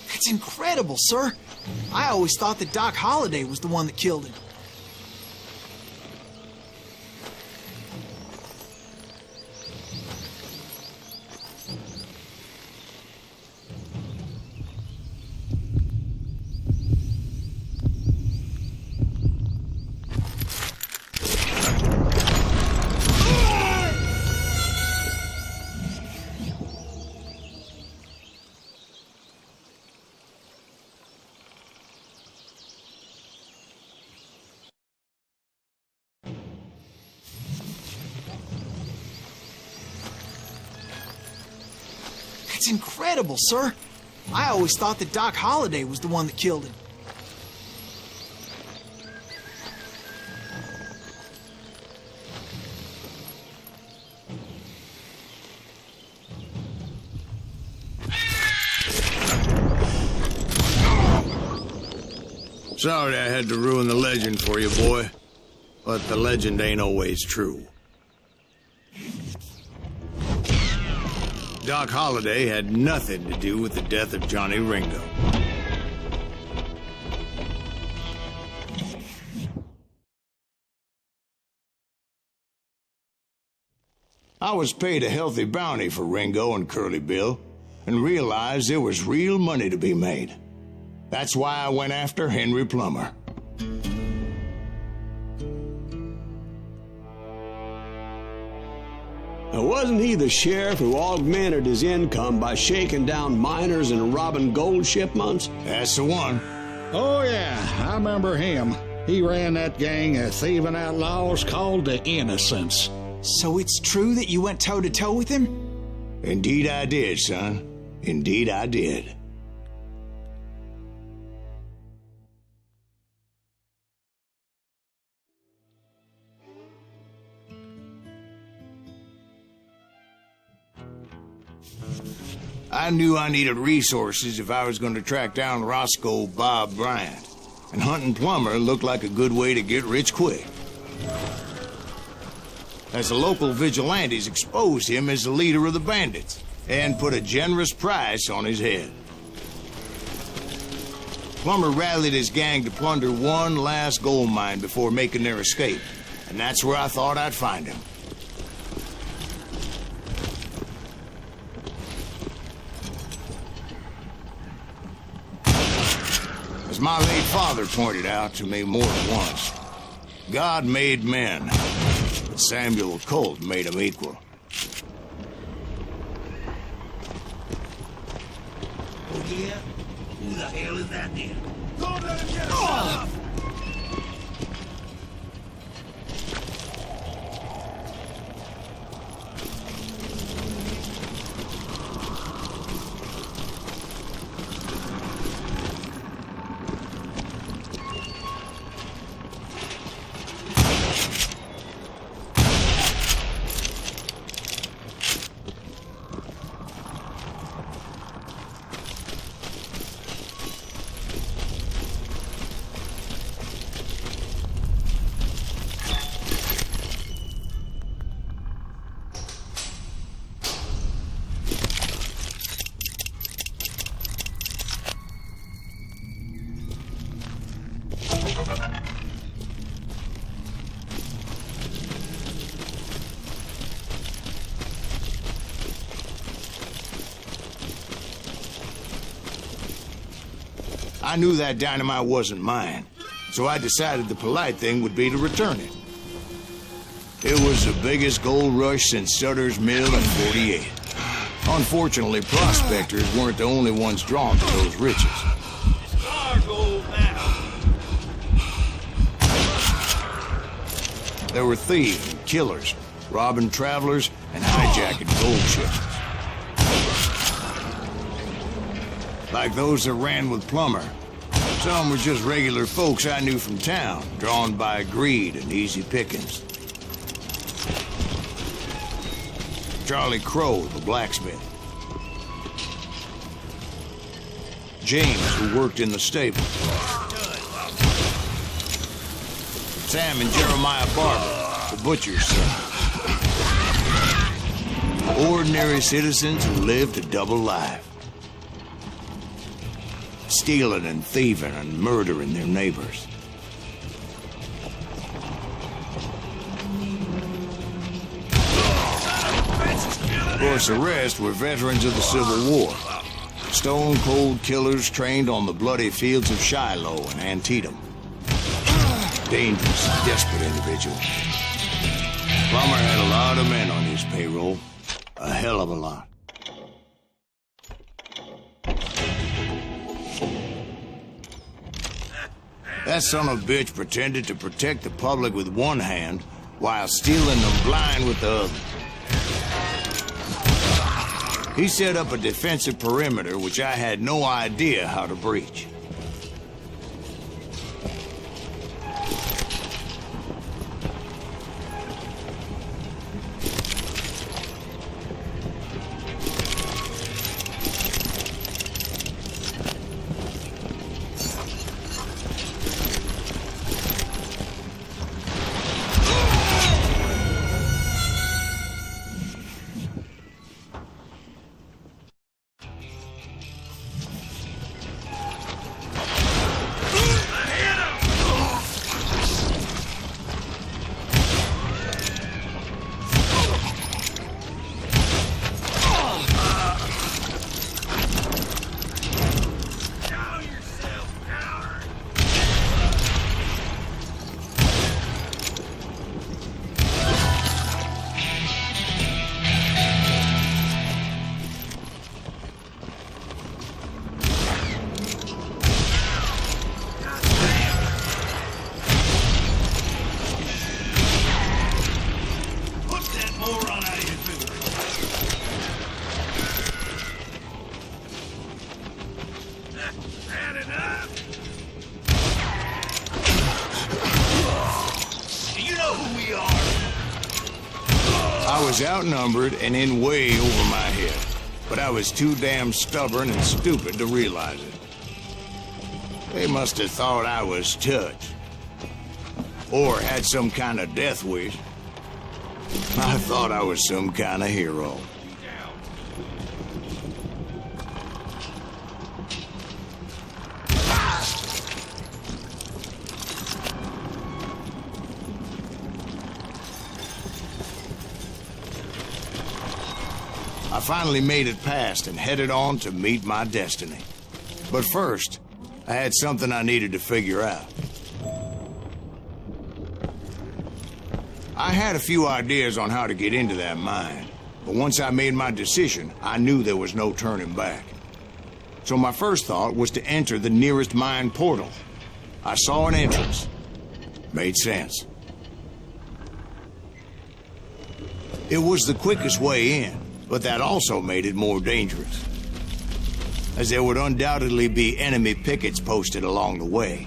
That's incredible, sir. I always thought that Doc Holliday was the one that killed him. That's incredible, sir. I always thought that Doc Holliday was the one that killed him. Sorry I had to ruin the legend for you, boy. But the legend ain't always true. Doc Holliday had nothing to do with the death of Johnny Ringo. I was paid a healthy bounty for Ringo and Curly Bill, and realized there was real money to be made. That's why I went after Henry Plummer. Now, wasn't he the sheriff who augmented his income by shaking down miners and robbing gold shipments? That's the one. Oh, yeah, I remember him. He ran that gang of thieving outlaws called the Innocents. So it's true that you went toe-to-toe with him? Indeed I did, son. Indeed I did. I knew I needed resources if I was going to track down Roscoe Bob Bryant, and hunting Plummer looked like a good way to get rich quick. As the local vigilantes exposed him as the leader of the bandits, and put a generous price on his head. Plummer rallied his gang to plunder one last gold mine before making their escape, and that's where I thought I'd find him. As my late father pointed out to me more than once, God made men, but Samuel Colt made them equal. Oh, yeah? Who the hell is that then? Don't let him get Oh! I knew that dynamite wasn't mine, so I decided the polite thing would be to return it. It was the biggest gold rush since Sutter's Mill in '48. Unfortunately, prospectors weren't the only ones drawn to those riches. It's our gold now. There were thieves and killers, robbing travelers and hijacking gold ships. like those that ran with Plummer. Some were just regular folks I knew from town, drawn by greed and easy pickings. Charlie Crow, the blacksmith. James, who worked in the stable. Sam and Jeremiah Barber, the butcher's son. Ordinary citizens who lived a double life. Stealing and thieving and murdering their neighbors. Of course, the rest were veterans of the Civil War. Stone-cold killers trained on the bloody fields of Shiloh and Antietam. Dangerous, desperate individuals. Plummer had a lot of men on his payroll. A hell of a lot. That son of a bitch pretended to protect the public with one hand while stealing them blind with the other. He set up a defensive perimeter which I had no idea how to breach. I was outnumbered and in way over my head, but I was too damn stubborn and stupid to realize it. They must have thought I was touched, or had some kind of death wish. I thought I was some kind of hero. I finally made it past and headed on to meet my destiny. But first, I had something I needed to figure out. I had a few ideas on how to get into that mine, but once I made my decision, I knew there was no turning back. So my first thought was to enter the nearest mine portal. I saw an entrance. Made sense. It was the quickest way in, but that also made it more dangerous, as there would undoubtedly be enemy pickets posted along the way.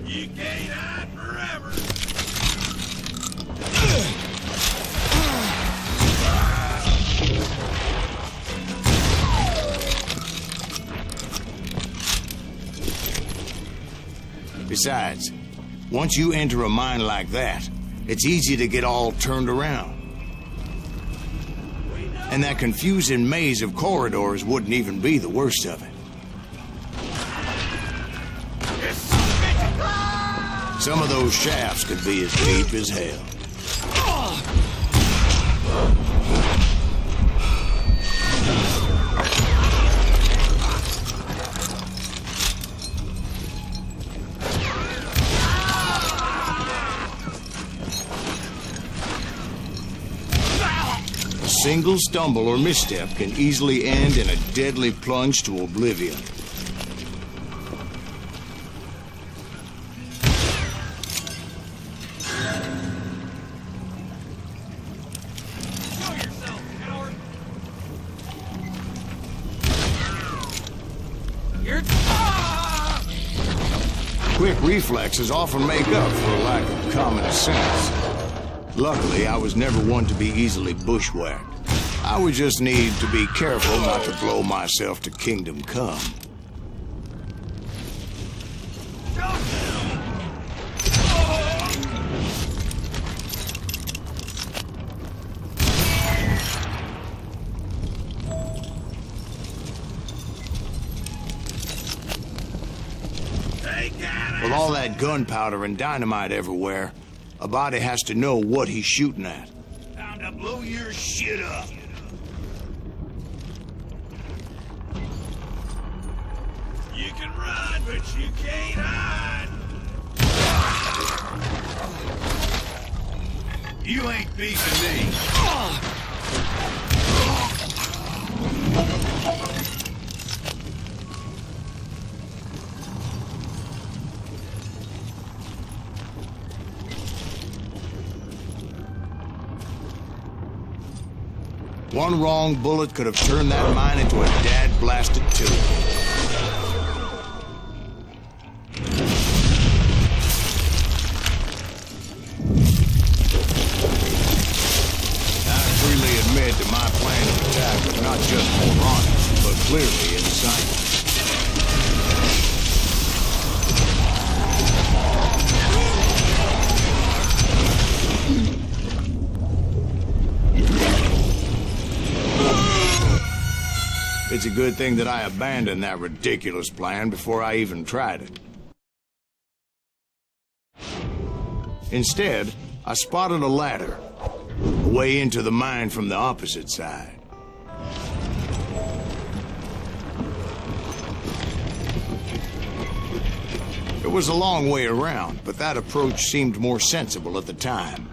You can't hide forever. Besides, once you enter a mine like that, it's easy to get all turned around. And that confusing maze of corridors wouldn't even be the worst of it. Some of those shafts could be as deep as hell. A single stumble or misstep can easily end in a deadly plunge to oblivion. Quick reflexes often make up for a lack of common sense. Luckily, I was never one to be easily bushwhacked. I would just need to be careful not to blow myself to kingdom come. With all that gunpowder and dynamite everywhere, a body has to know what he's shooting at. Time to blow your shit up. You can run, but you can't hide. You ain't beating me. One wrong bullet could have turned that mine into a dad-blasted tube. I freely admit that my plan of attack was not just moronic, but clearly insane. It's a good thing that I abandoned that ridiculous plan before I even tried it. Instead, I spotted a ladder, a way into the mine from the opposite side. It was a long way around, but that approach seemed more sensible at the time.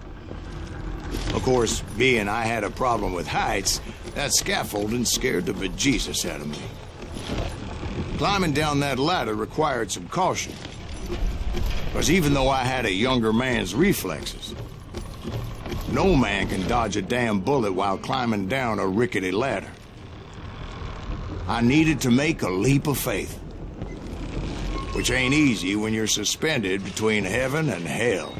Of course, being I had a problem with heights, that scaffolding scared the bejesus out of me. Climbing down that ladder required some caution, because even though I had a younger man's reflexes, no man can dodge a damn bullet while climbing down a rickety ladder. I needed to make a leap of faith, which ain't easy when you're suspended between heaven and hell.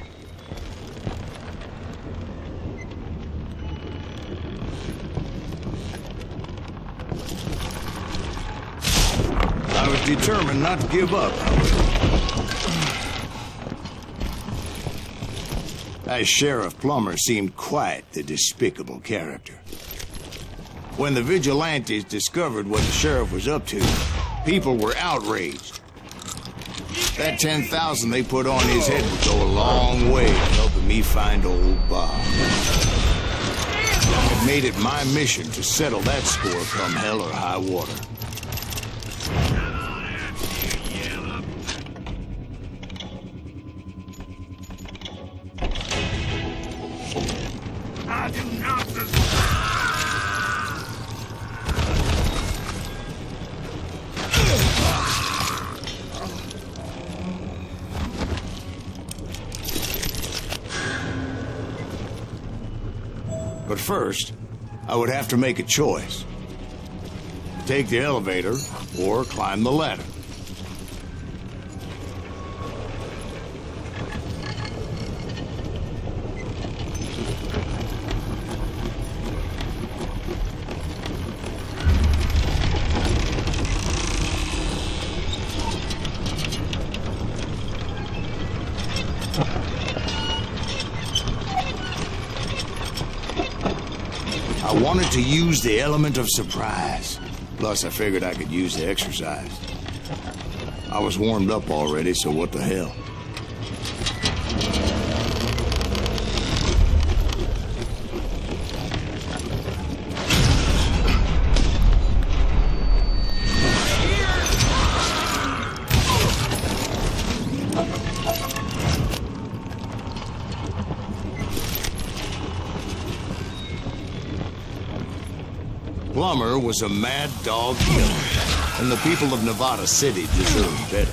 I was determined not to give up, however. That Sheriff Plummer seemed quite the despicable character. When the vigilantes discovered what the sheriff was up to, people were outraged. That 10,000 they put on his head would go a long way to helping me find old Bob. It made it my mission to settle that score come hell or high water. I do not But first, I would have to make a choice. Take the elevator or climb the ladder. I wanted to use the element of surprise. Plus, I figured I could use the exercise. I was warmed up already, so what the hell? Plummer was a mad dog killer, and the people of Nevada City deserved better.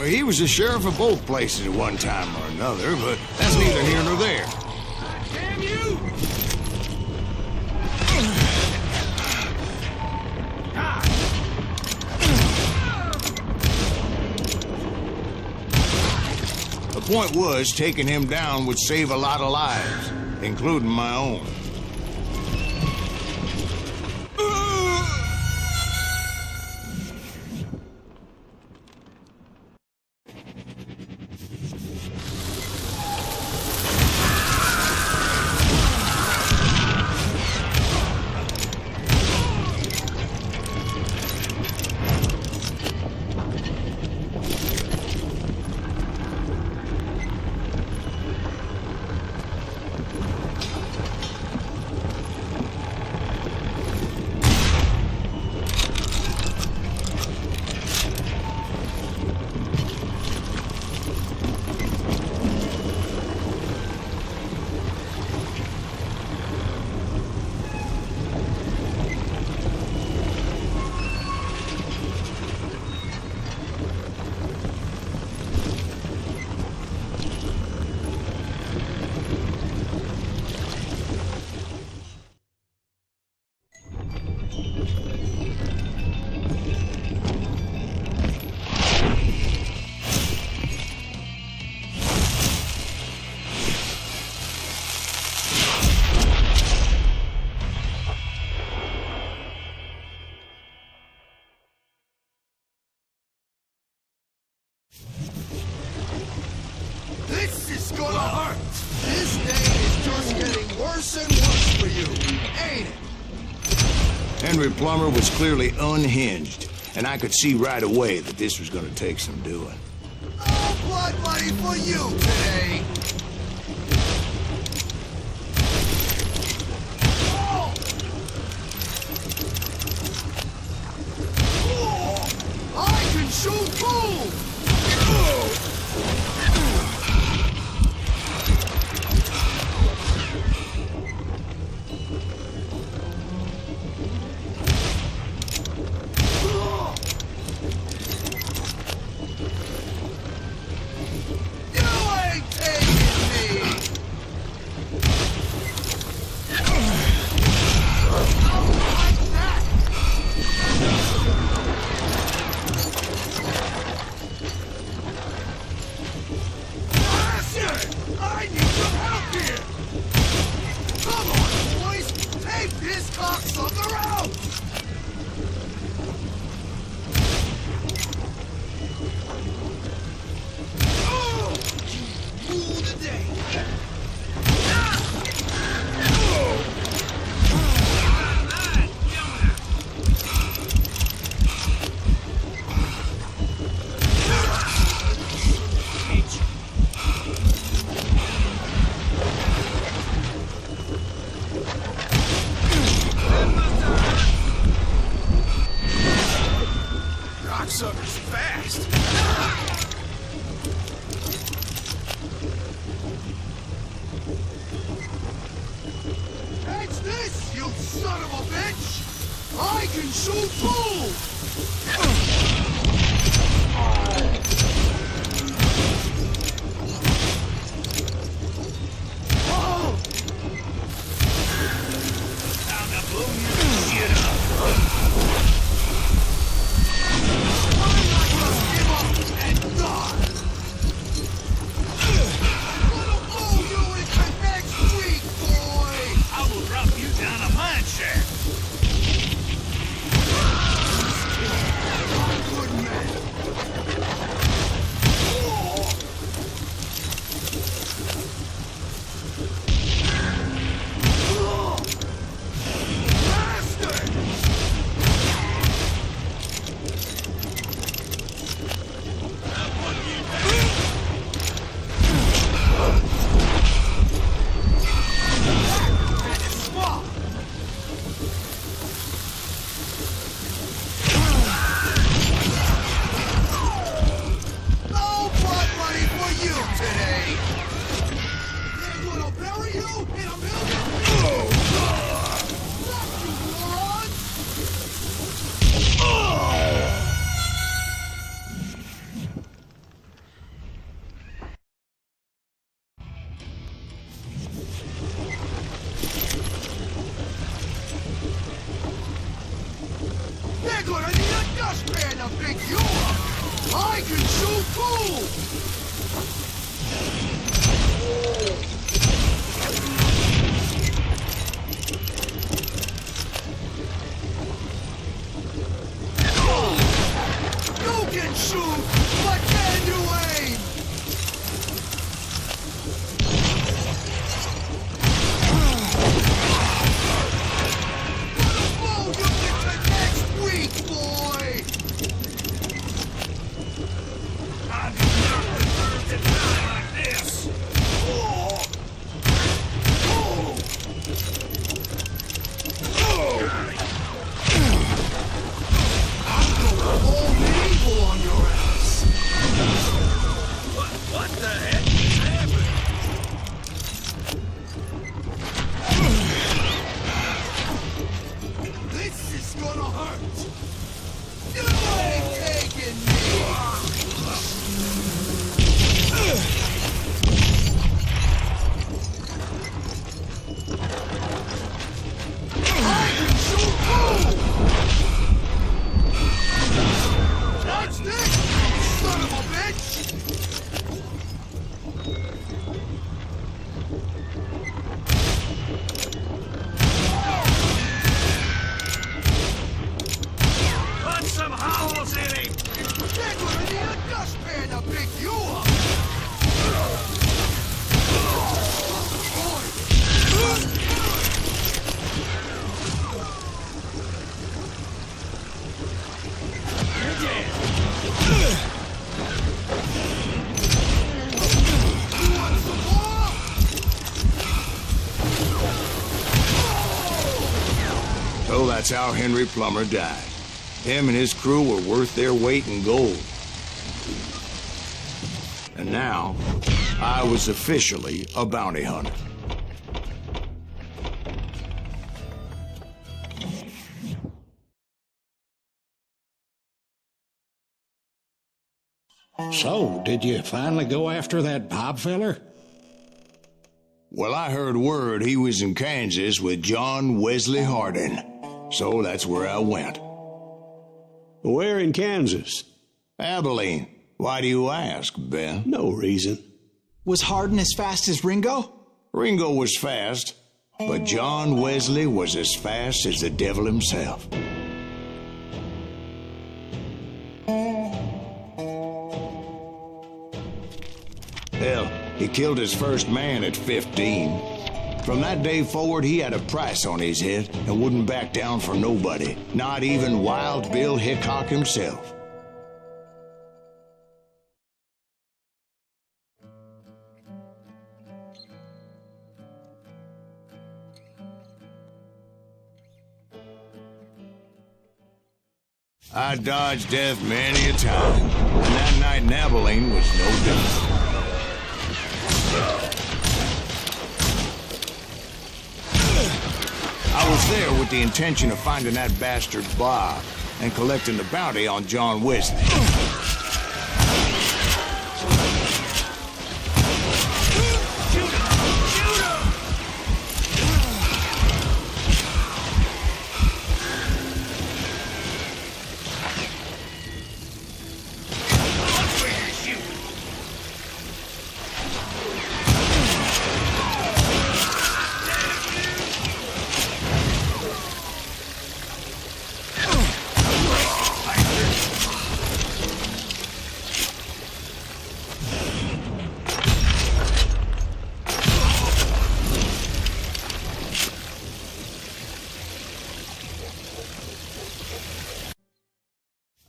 He was the sheriff of both places at one time or another, but that's neither here nor there. Damn you! The point was, taking him down would save a lot of lives, including my own. This is gonna hurt! This day is just getting worse and worse for you, ain't it? Henry Plummer was clearly unhinged, and I could see right away that this was gonna take some doing. No blood money for you today! I can shoot too! I need some help here! Come on, boys! Take this cocksucker out! Oh! Rule the day! Cocksucker's fast! Catch this, you son of a bitch! I can shoot too! Time to blow your shit up! I'm not gonna give up and die! I'm gonna blow you into next week, boy! I will drop you down a mine shaft! I can shoot too! You can shoot, but can you aim? Oh, you get the next week, boy! I do not deserve to die like this! Oh. Oh. Oh. All evil on your ass! What the heck is happening? This is gonna hurt! You ain't taking me! I can shoot too! What's this, son of a bitch? Put some holes in him! They're gonna need a dustpan to pick you up! You're dead! You want some more? So that's how Henry Plummer died. Him and his crew were worth their weight in gold. And now, I was officially a bounty hunter. So, did you finally go after that Bob feller? Well, I heard word he was in Kansas with John Wesley Hardin. So that's where I went. Where in Kansas? Abilene. Why do you ask, Ben? No reason. Was Hardin as fast as Ringo? Ringo was fast, but John Wesley was as fast as the devil himself. Hell, he killed his first man at 15. From that day forward, he had a price on his head and wouldn't back down for nobody, not even Wild Bill Hickok himself. I dodged death many a time, and that night in Abilene was no different. I was there with the intention of finding that bastard Bob and collecting the bounty on John Wesley.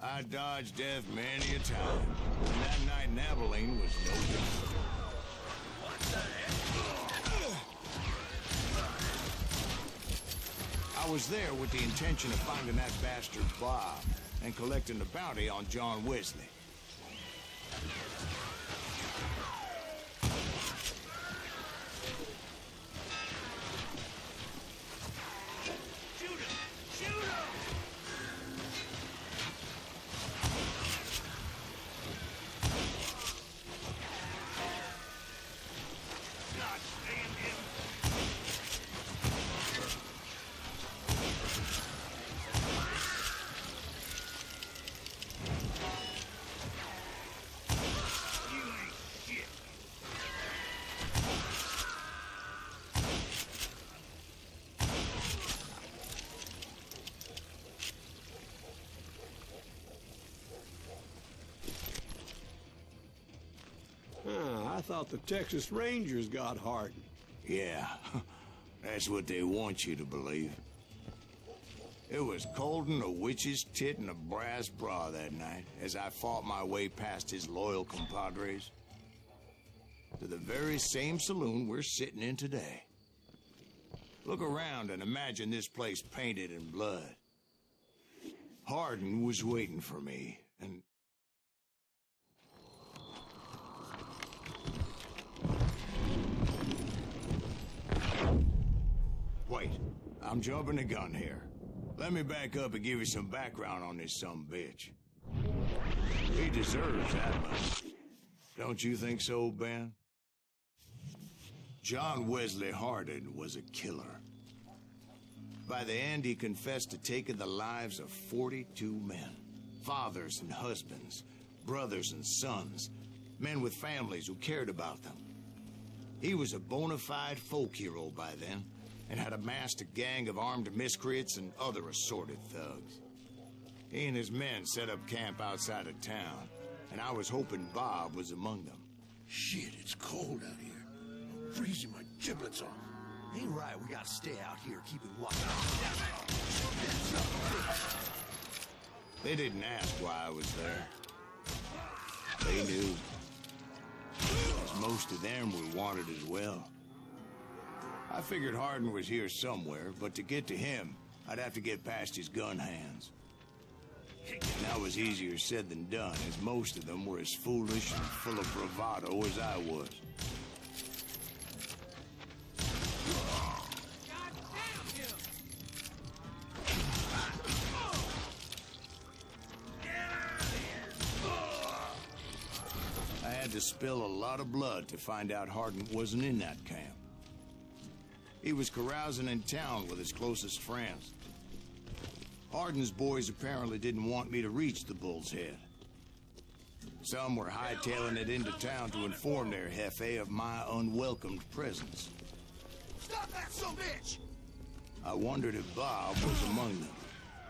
I dodged death many a time, and that night in Abilene was no different. What the heck? I was there with the intention of finding that bastard Bob and collecting the bounty on John Wesley. I thought the Texas Rangers got Hardin. Yeah, that's what they want you to believe. It was cold in a witch's tit and a brass bra that night as I fought my way past his loyal compadres to the very same saloon we're sitting in today. Look around and imagine this place painted in blood. Hardin was waiting for me, and... Wait, I'm jumping the gun here. Let me back up and give you some background on this sumbitch. He deserves that much. Don't you think so, Ben? John Wesley Hardin was a killer. By the end, he confessed to taking the lives of 42 men. Fathers and husbands, brothers and sons, men with families who cared about them. He was a bona fide folk hero by then, and had amassed a gang of armed miscreants and other assorted thugs. He and his men set up camp outside of town, and I was hoping Bob was among them. Shit, it's cold out here. I'm freezing my giblets off. Ain't right, we gotta stay out here, keep it watch. They didn't ask why I was there. They knew. Most of them were wanted as well. I figured Hardin was here somewhere, but to get to him, I'd have to get past his gun hands. And that was easier said than done, as most of them were as foolish and full of bravado as I was. I had to spill a lot of blood to find out Hardin wasn't in that camp. He was carousing in town with his closest friends. Hardin's boys apparently didn't want me to reach the Bull's Head. Some were hightailing it into town to inform their jefe of my unwelcomed presence. Stop that sumbitch! I wondered if Bob was among them.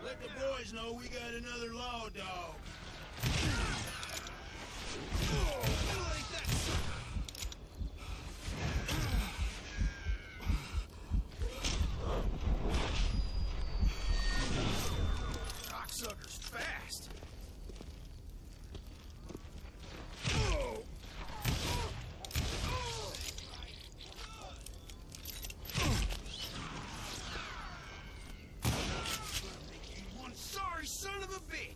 Let the boys know we got another law dog. Cocksucker's fast. One sorry son of a bitch.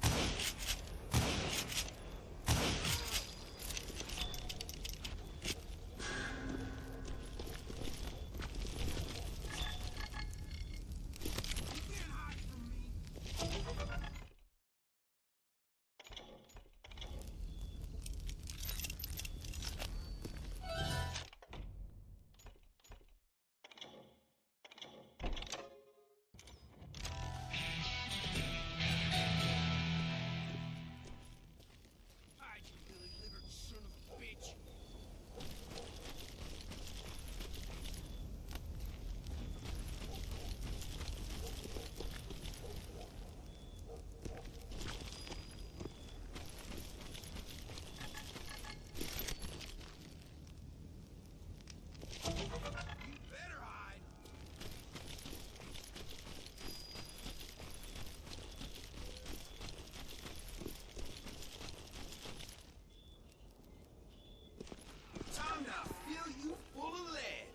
Time to fill you full of lead.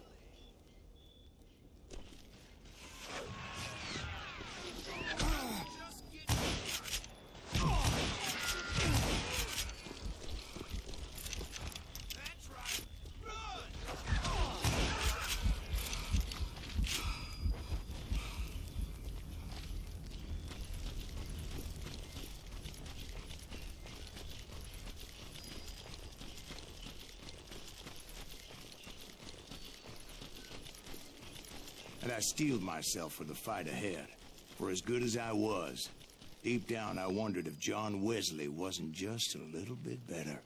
Just get That's right. Run! And I steeled myself for the fight ahead. For as good as I was, deep down I wondered if John Wesley wasn't just a little bit better.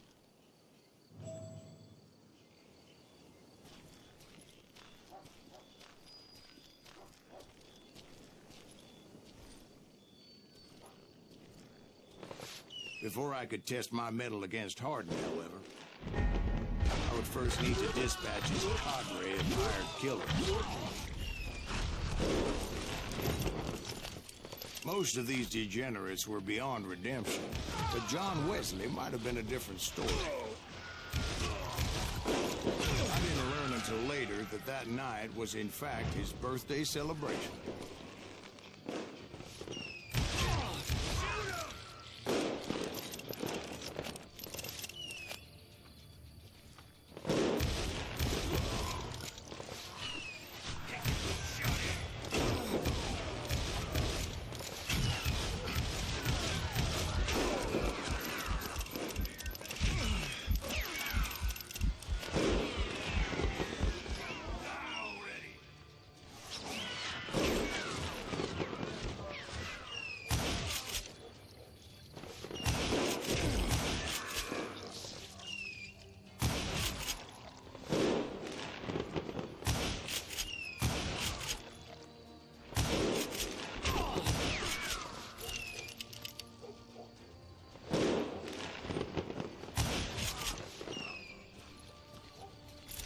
Before I could test my mettle against Hardin, however, I would first need to dispatch his cadre of hired killers. Most of these degenerates were beyond redemption, but John Wesley might have been a different story. I didn't learn until later that that night was in fact his birthday celebration.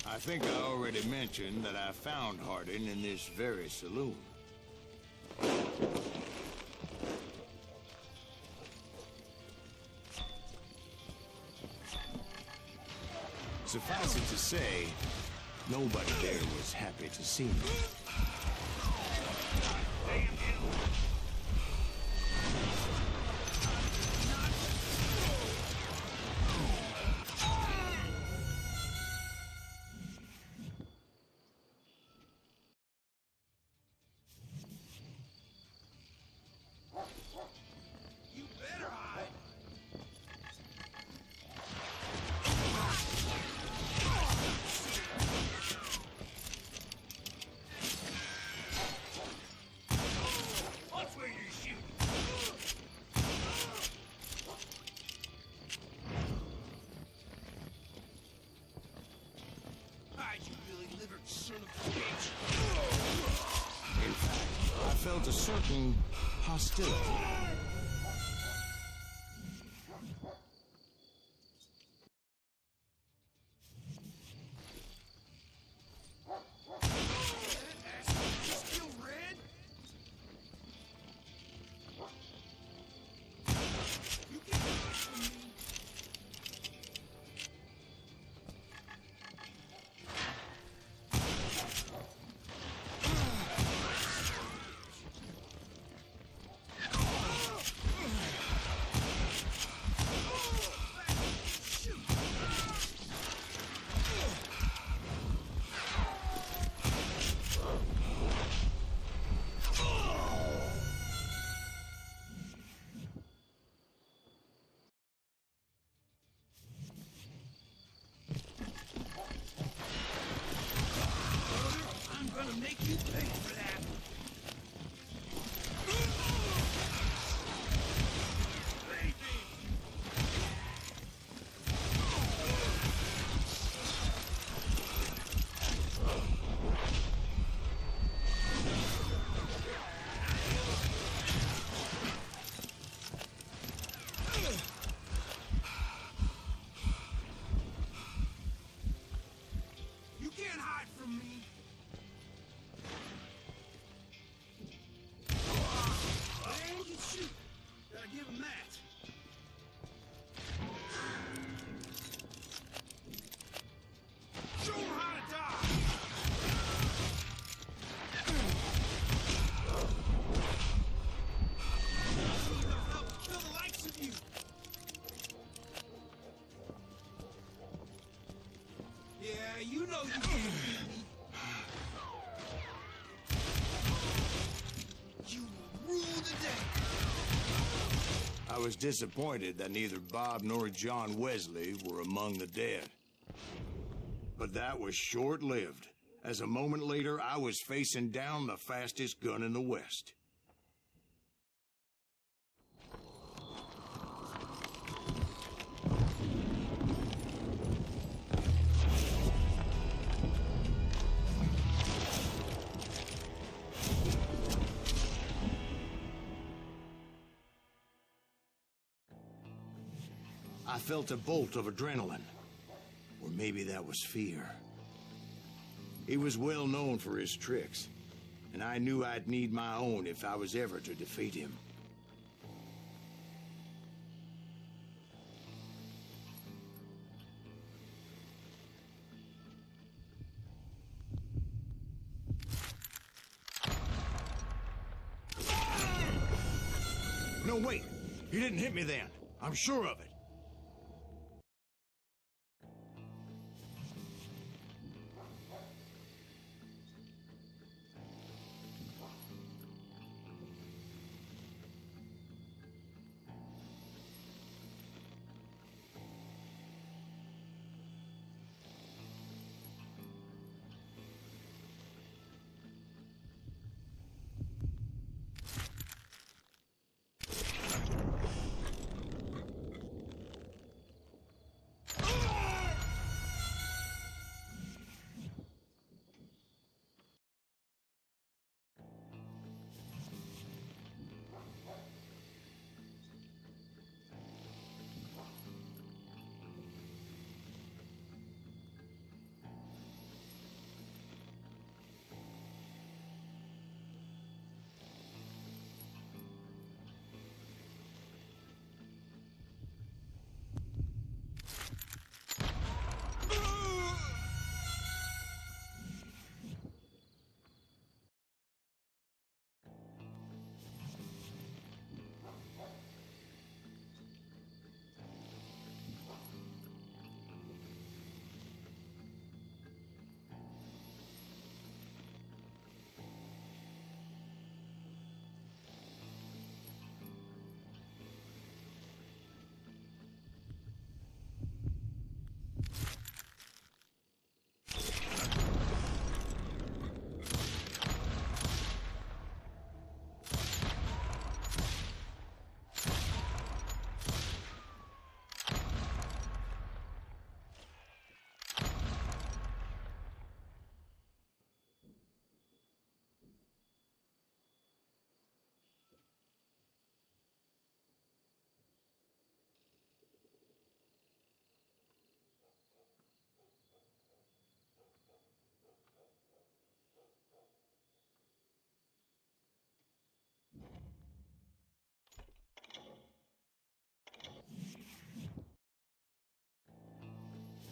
I think I already mentioned that I found Hardin in this very saloon. Suffice it to say, nobody there was happy to see me. In fact, I felt a certain hostility. Make you pay for that. You can't hide from me. Shoot! Gotta give him that. Show him how to die! Kill the likes of you! Yeah, you know you can't beat me. You will rule the day! I was disappointed that neither Bob nor John Wesley were among the dead. But that was short-lived, as a moment later I was facing down the fastest gun in the West. I felt a bolt of adrenaline. Or maybe that was fear. He was well known for his tricks, and I knew I'd need my own if I was ever to defeat him. No, wait! He didn't hit me then. I'm sure of it.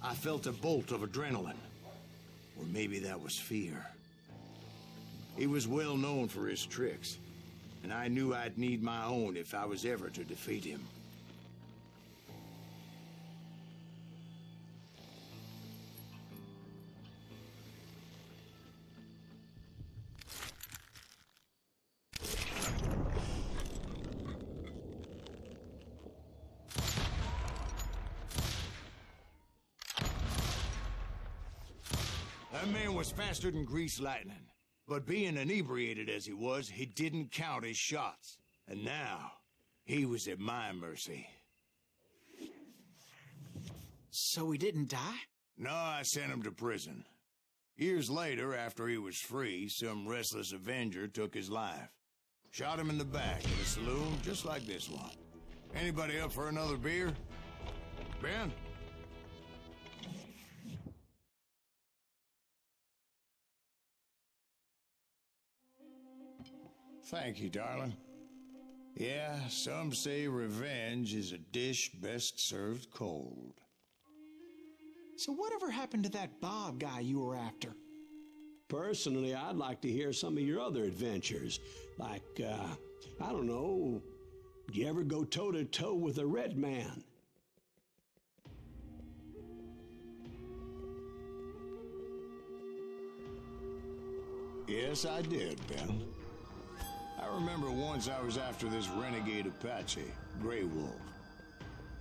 I felt a bolt of adrenaline. Or maybe that was fear. He was well known for his tricks, and I knew I'd need my own if I was ever to defeat him. That man was faster than greased lightning. But being inebriated as he was, he didn't count his shots. And now, he was at my mercy. So he didn't die? No, I sent him to prison. Years later, after he was free, some restless Avenger took his life. Shot him in the back in a saloon just like this one. Anybody up for another beer? Ben? Thank you, darling. Yeah, some say revenge is a dish best served cold. So whatever happened to that Bob guy you were after? Personally, I'd like to hear some of your other adventures. Like, I don't know, did you ever go toe-to-toe with a red man? Yes, I did, Ben. I remember once I was after this renegade Apache, Grey Wolf.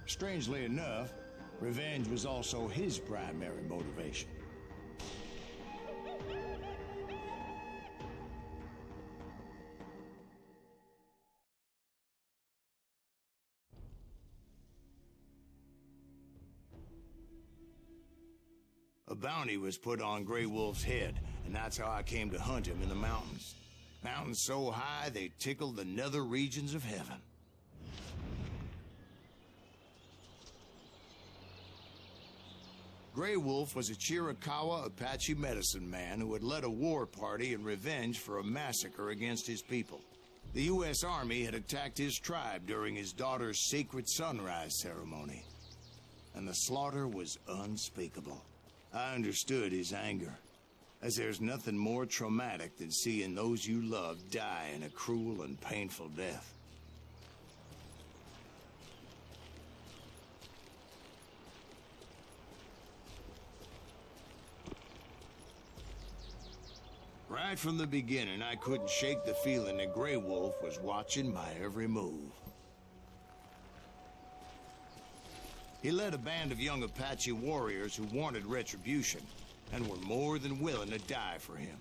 Strangely enough, revenge was also his primary motivation. A bounty was put on Grey Wolf's head, and that's how I came to hunt him in the mountains. Mountains so high they tickled the nether regions of heaven. Grey Wolf was a Chiricahua Apache medicine man who had led a war party in revenge for a massacre against his people. The U.S. Army had attacked his tribe during his daughter's sacred sunrise ceremony, and the slaughter was unspeakable. I understood his anger, as there's nothing more traumatic than seeing those you love die in a cruel and painful death. Right from the beginning, I couldn't shake the feeling that Grey Wolf was watching my every move. He led a band of young Apache warriors who wanted retribution and were more than willing to die for him.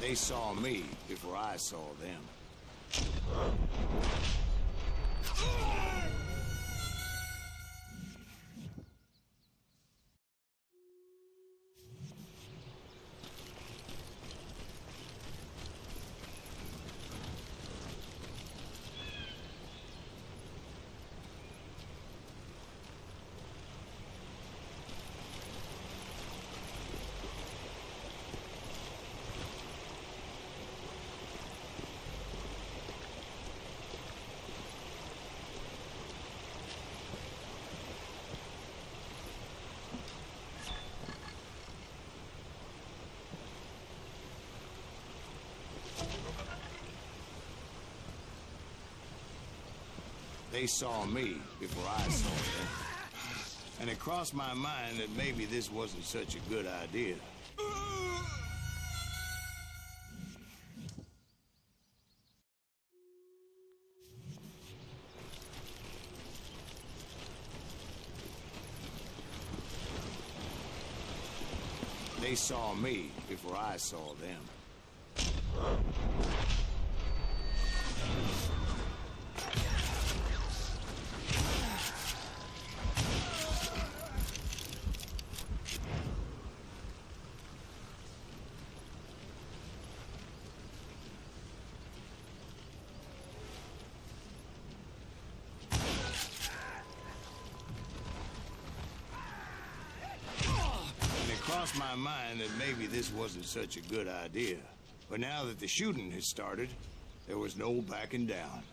They saw me before I saw them. They saw me before I saw them. And it crossed my mind that maybe this wasn't such a good idea. They saw me before I saw them. Crossed my mind that maybe this wasn't such a good idea. But now that the shooting had started, there was no backing down.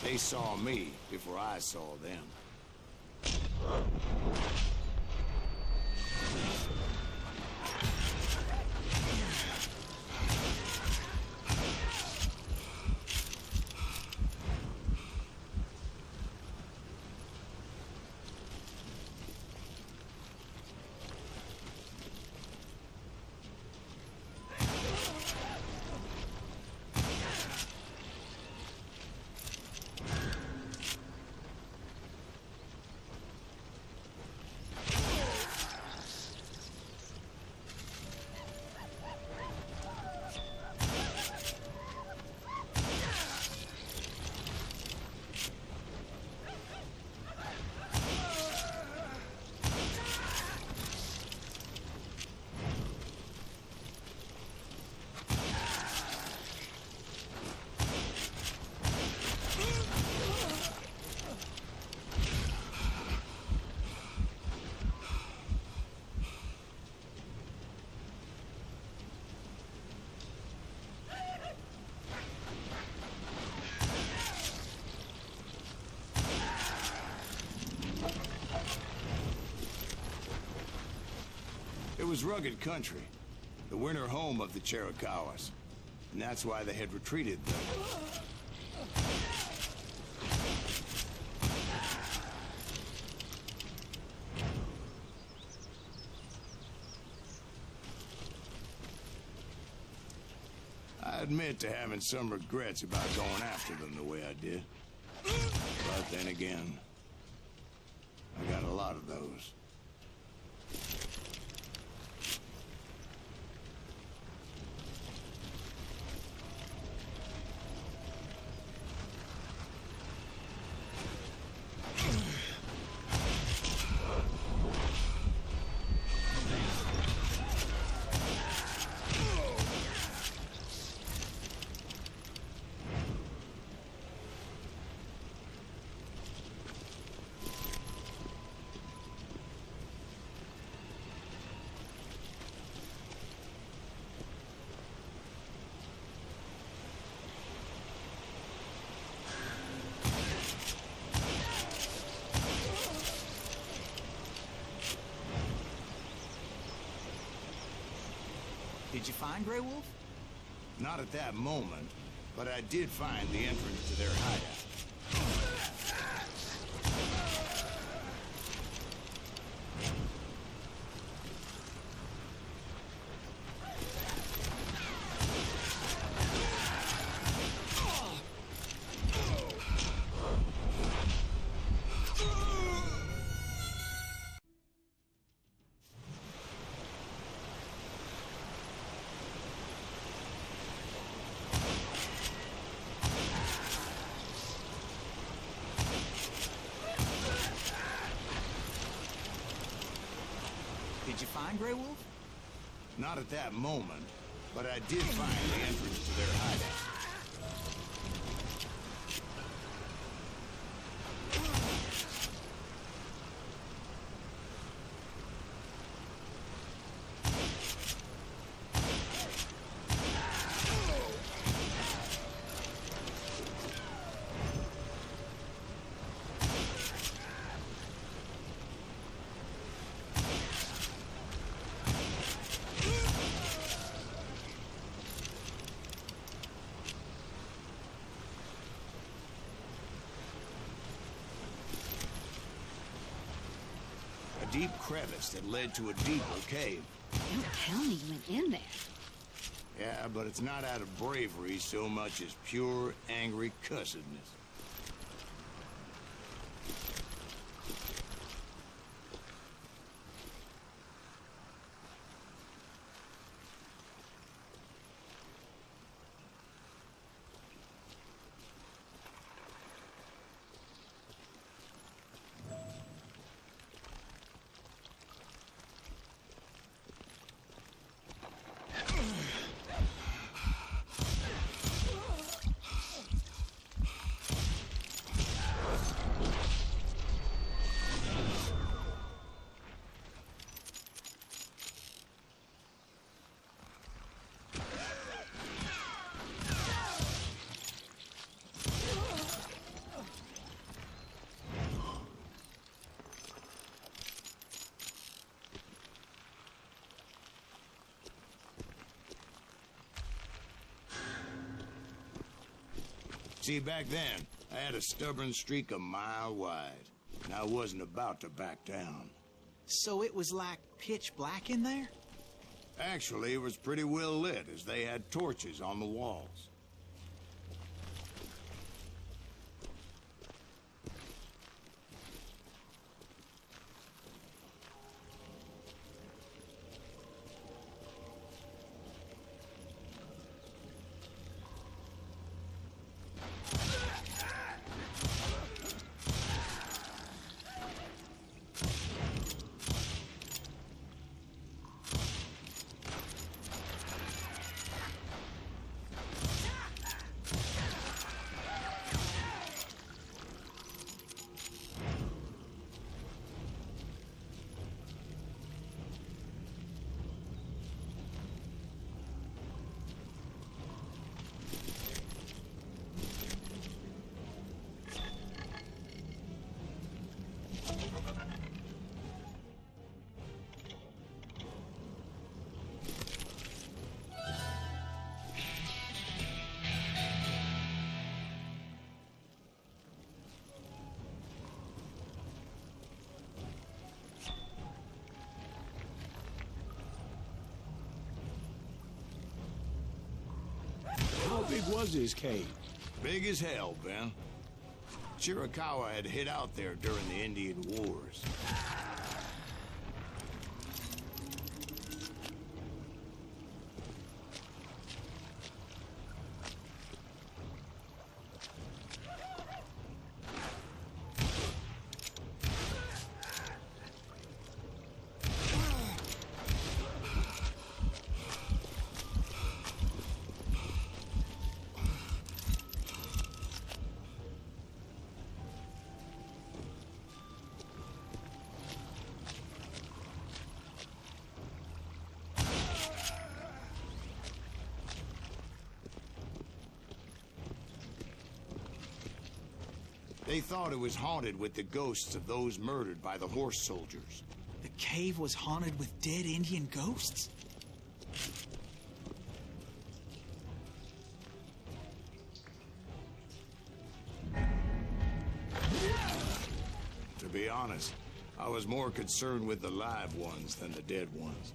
They saw me before I saw them. was rugged country, the winter home of the Chiricahuas, and that's why they had retreated there. I admit to having some regrets about going after them the way I did. But then again, I got a lot of those. Did you find Grey Wolf? Not at that moment, but I did find the entrance to their hideout. Did you find Grey Wolf? Not at that moment, but I did find the entrance to their hideout. A deep crevice that led to a deeper cave. Don't tell me you went in there. Yeah, but it's not out of bravery so much as pure, angry cussedness. See, back then, I had a stubborn streak a mile wide, and I wasn't about to back down. So it was like pitch black in there? Actually, it was pretty well lit, as they had torches on the walls. was his cave? Big as hell, Ben. Chiricahua had hid out there during the Indian Wars. They thought it was haunted with the ghosts of those murdered by the horse soldiers. The cave was haunted with dead Indian ghosts? To be honest, I was more concerned with the live ones than the dead ones.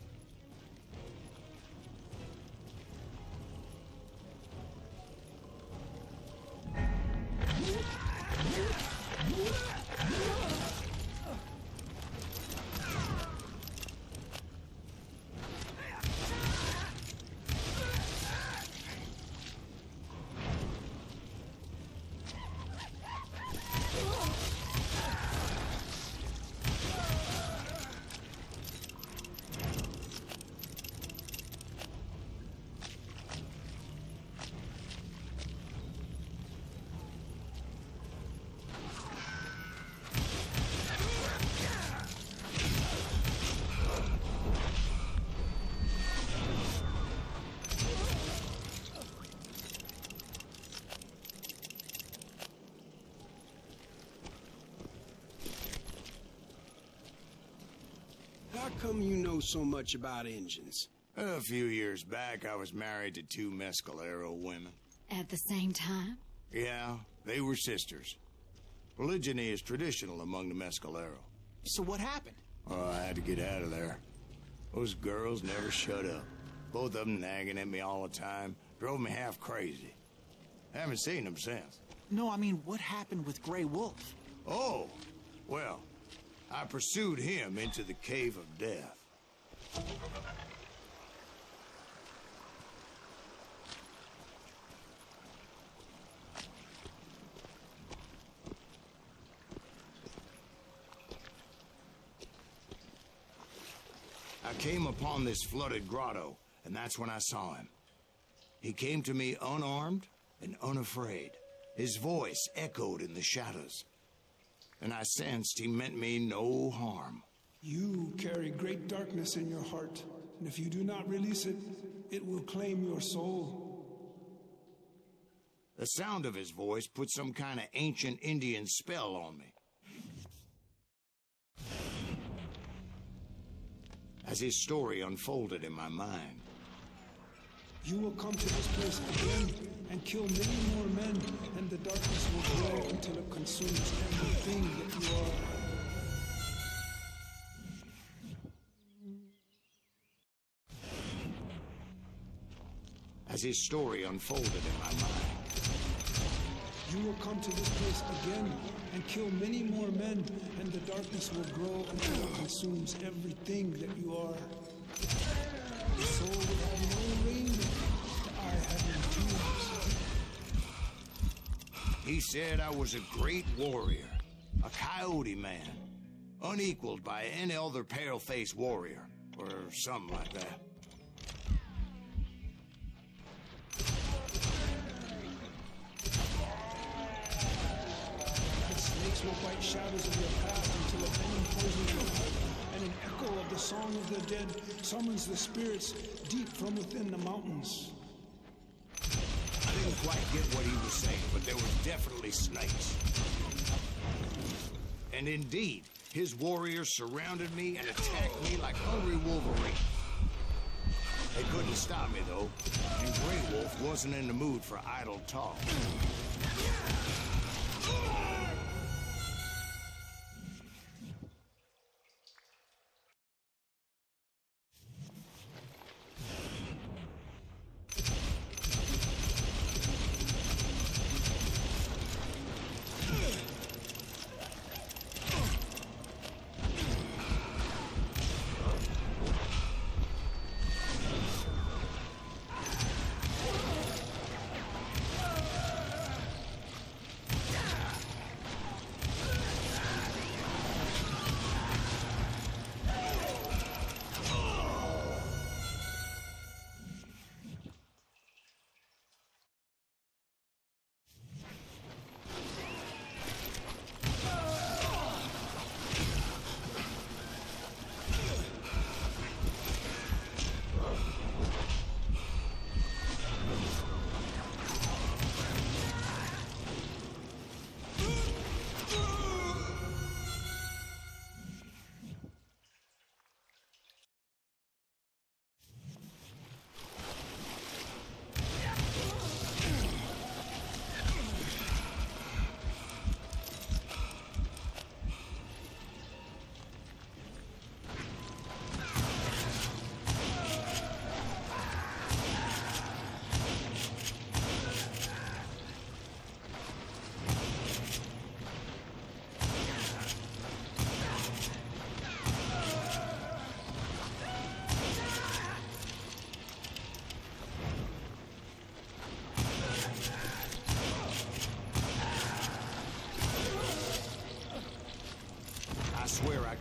How come you know so much about engines? A few years back, I was married to 2 Mescalero women. At the same time? Yeah, they were sisters. Polygyny is traditional among the Mescalero. So what happened? Oh, I had to get out of there. Those girls never shut up. Both of them nagging at me all the time. Drove me half crazy. Haven't seen them since. No, I mean, what happened with Grey Wolf? Oh, well, I pursued him into the Cave of Death. I came upon this flooded grotto, and that's when I saw him. He came to me unarmed and unafraid. His voice echoed in the shadows, and I sensed he meant me no harm. You carry great darkness in your heart, and if you do not release it, it will claim your soul. The sound of his voice put some kind of ancient Indian spell on me. As his story unfolded in my mind, you will come to this place again and kill many more men, and the darkness will grow until it consumes everything that you are. as his story unfolded in my mind. You will come to this place again and kill many more men, and the darkness will grow until it consumes everything that you are. The soul will have no raiment, the eye having tears. He said I was a great warrior, a coyote man, unequaled by any other pale-faced warrior, or something like that. Snakes will bite shadows of your path until a venom poisons your heart, and an echo of the song of the dead summons the spirits deep from within the mountains. I didn't quite get what he was saying, but there was definitely snakes. And indeed, his warriors surrounded me and attacked me like hungry wolverines. They couldn't stop me, though, and Grey Wolf wasn't in the mood for idle talk.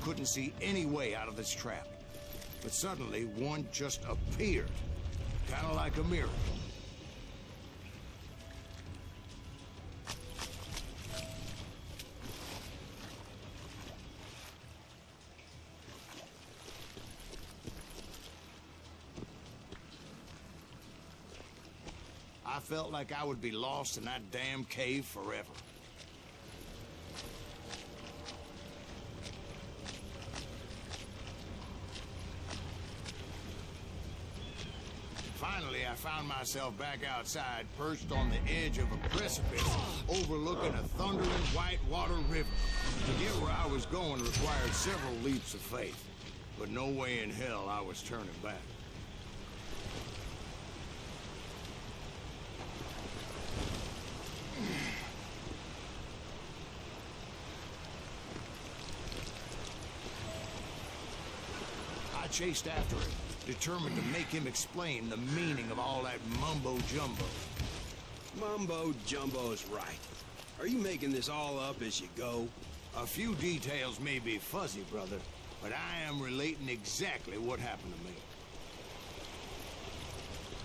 couldn't see any way out of this trap. But suddenly, one just appeared. Kind of like a miracle. I felt like I would be lost in that damn cave forever. Finally, I found myself back outside, perched on the edge of a precipice, overlooking a thundering whitewater river. To get where I was going required several leaps of faith, but no way in hell I was turning back. I chased after him, determined to make him explain the meaning of all that mumbo-jumbo. Mumbo-jumbo is right. Are you making this all up as you go? A few details may be fuzzy, brother, but I am relating exactly what happened to me.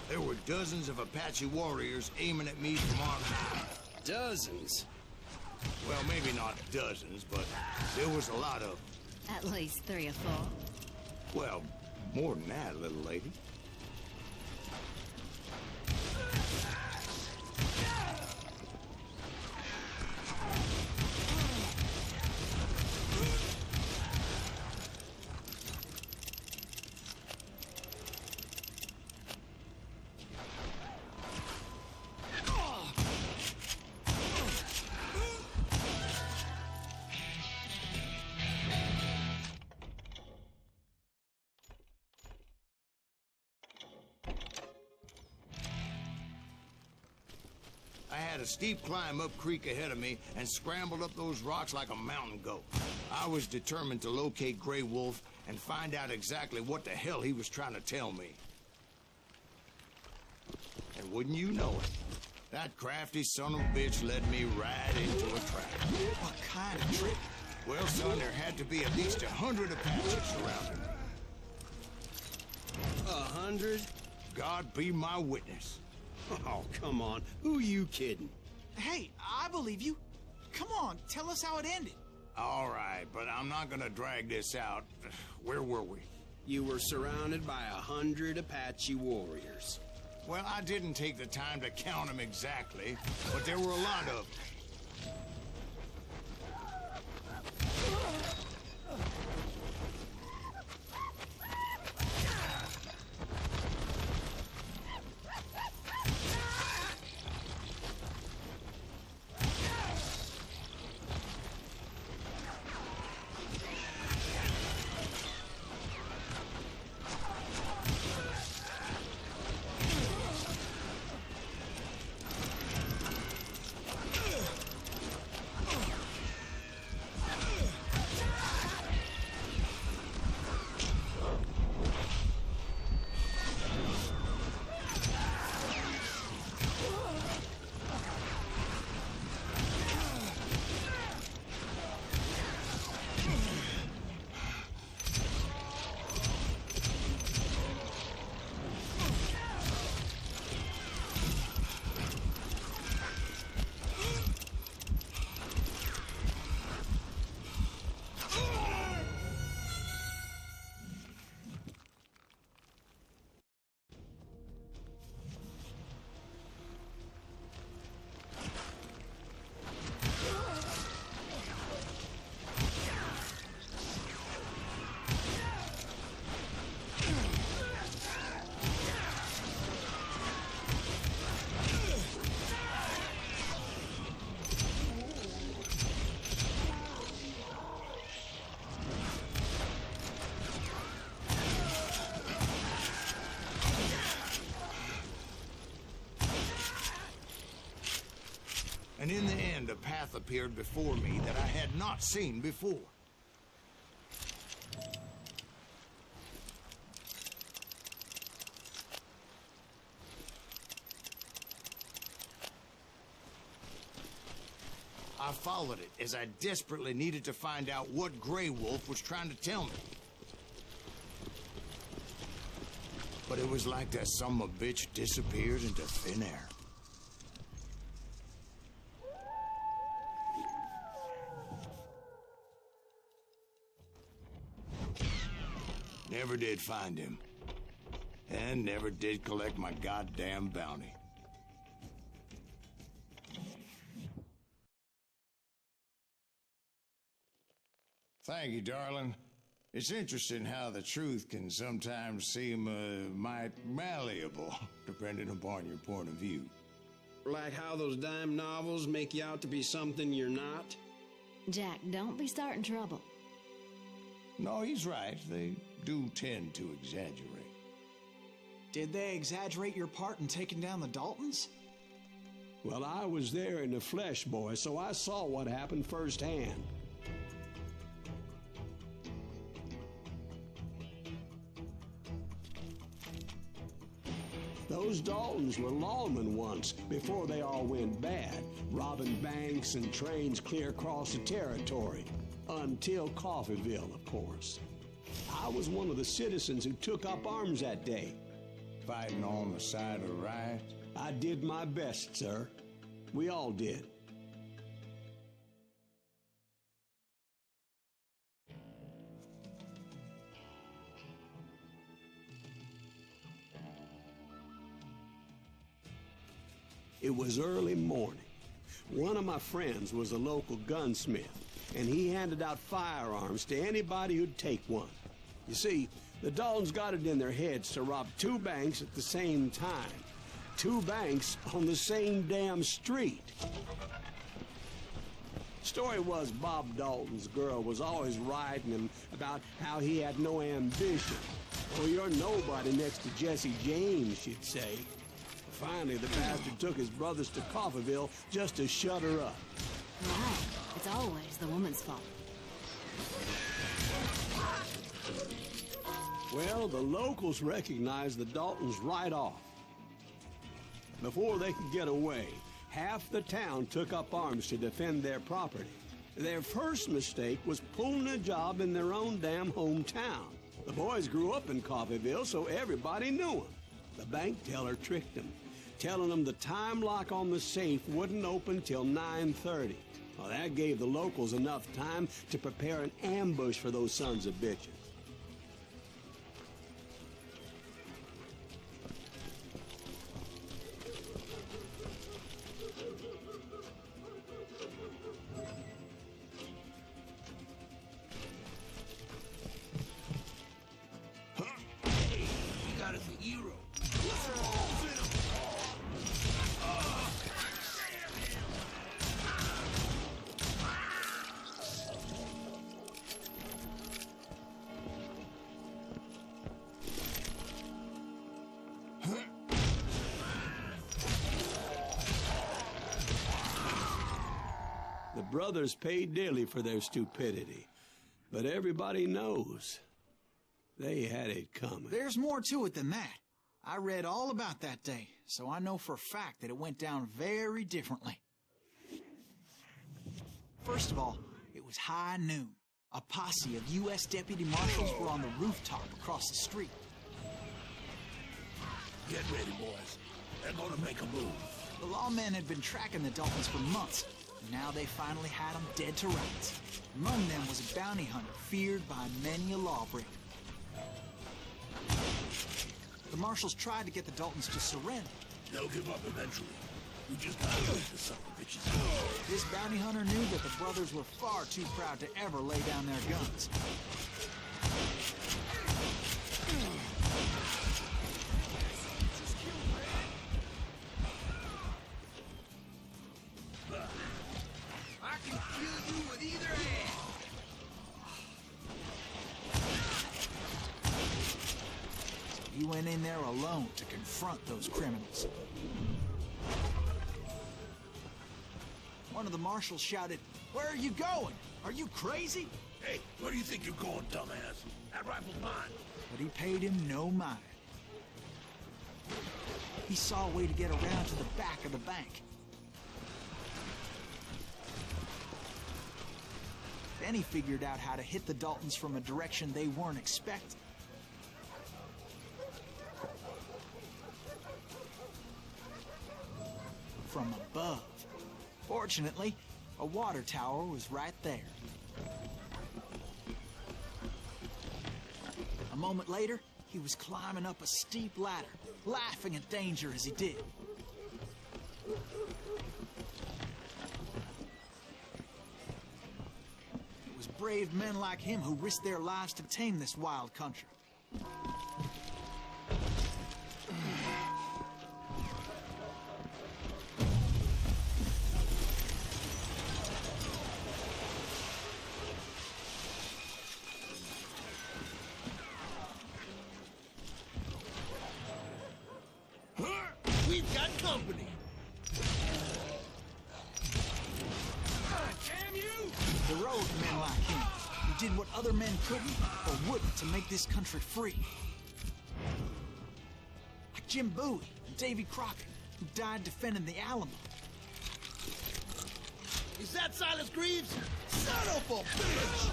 There were dozens of Apache warriors aiming at me from on high. Dozens? Well, maybe not dozens, but there was a lot of them. At least 3 or 4. Well, more than that, little lady. I had a steep climb up creek ahead of me and scrambled up those rocks like a mountain goat. I was determined to locate Grey Wolf and find out exactly what the hell he was trying to tell me. And wouldn't you know it, that crafty son of a bitch led me right into a trap. What kind of trick? Well, son, there had to be at least 100 Apaches surrounding me. 100? God be my witness. Oh, come on. Who are you kidding? Hey, I believe you. Come on, tell us how it ended. All right, but I'm not gonna drag this out. Where were we? You were surrounded by 100 Apache warriors. Well, I didn't take the time to count them exactly, but there were a lot of them. And in the end, a path appeared before me that I had not seen before. I followed it as I desperately needed to find out what Grey Wolf was trying to tell me. But it was like that son of a bitch disappeared into thin air. Never did find him. And never did collect my goddamn bounty. Thank you, darling. It's interesting how the truth can sometimes seem might malleable, depending upon your point of view. Like how those dime novels make you out to be something you're not? Jack, don't be starting trouble. No, he's right. They do tend to exaggerate. Did they exaggerate your part in taking down the Daltons? Well, I was there in the flesh, boy, so I saw what happened firsthand. Those Daltons were lawmen once, before they all went bad, robbing banks and trains clear across the territory. Until Coffeeville, of course. I was one of the citizens who took up arms that day. Fighting on the side of right? I did my best, sir. We all did. It was early morning. One of my friends was a local gunsmith, and he handed out firearms to anybody who'd take one. You see, the Daltons got it in their heads to rob 2 banks at the same time. 2 banks on the same damn street. Story was Bob Dalton's girl was always writing him about how he had no ambition. Oh, you're nobody next to Jesse James, she'd say. Finally, the bastard took his brothers to Coffeeville just to shut her up. Right. It's always the woman's fault. Well, the locals recognized the Daltons right off. Before they could get away, half the town took up arms to defend their property. Their first mistake was pulling a job in their own damn hometown. The boys grew up in Coffeeville, so everybody knew them. The bank teller tricked them, telling them the time lock on the safe wouldn't open till 9:30. Well, that gave the locals enough time to prepare an ambush for those sons of bitches. You got us a hero. The brothers paid dearly for their stupidity, but everybody knows they had it coming. There's more to it than that. I read all about that day, so I know for a fact that it went down very differently. First of all, it was high noon. A posse of U.S. deputy marshals were on the rooftop across the street. Get ready, boys. They're gonna make a move. The lawmen had been tracking the Daltons for months, and now they finally had them dead to rights. Among them was a bounty hunter feared by many a lawbreaker. The marshals tried to get the Daltons to surrender. They'll give up eventually. We just gotta let the son of bitches. This bounty hunter knew that the brothers were far too proud to ever lay down their guns. I can kill you with either hand. He went in there alone to confront those criminals. One of the marshals shouted, "Where are you going? Are you crazy?" Hey, where do you think you're going, dumbass? That rifle's mine. But he paid him no mind. He saw a way to get around to the back of the bank. Then he figured out how to hit the Daltons from a direction they weren't expecting. From above. Fortunately, a water tower was right there. A moment later, he was climbing up a steep ladder, laughing at danger as he did. It was brave men like him who risked their lives to tame this wild country. We've got company. Damn you! Heroic men like him, who did what other men couldn't or wouldn't to make this country free. Like Jim Bowie and Davy Crockett, who died defending the Alamo. Is that Silas Greaves? Son of a bitch!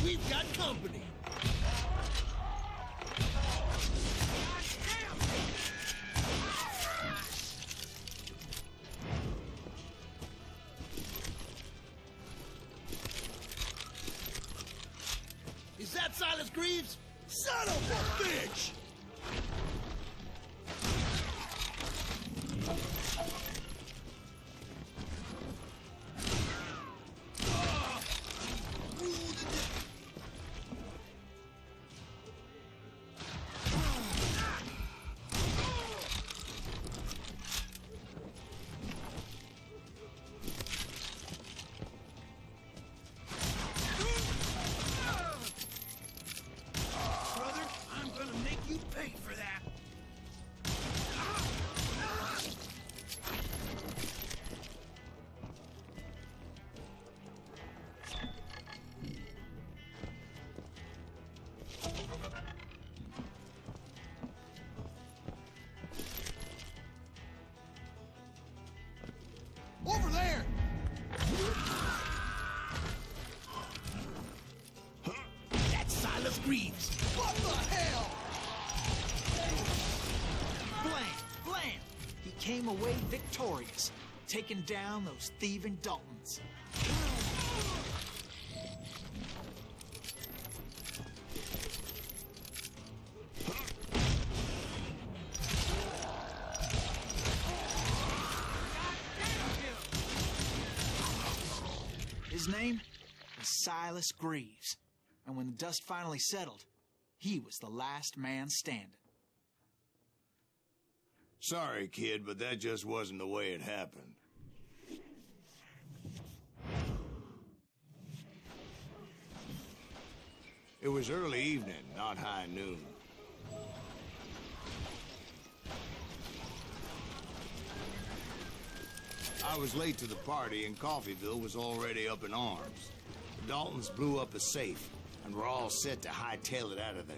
We've got company. Is that Silas Greaves? Son of a bitch! Over there! That's Silas Greaves! What the hell? Blam! Blam! He came away victorious, taking down those thieving Daltons. His name was Silas Greaves, and when the dust finally settled, he was the last man standing. Sorry, kid, but that just wasn't the way it happened. It was early evening, not high noon. I was late to the party, and Coffeyville was already up in arms. The Daltons blew up a safe, and were all set to hightail it out of there.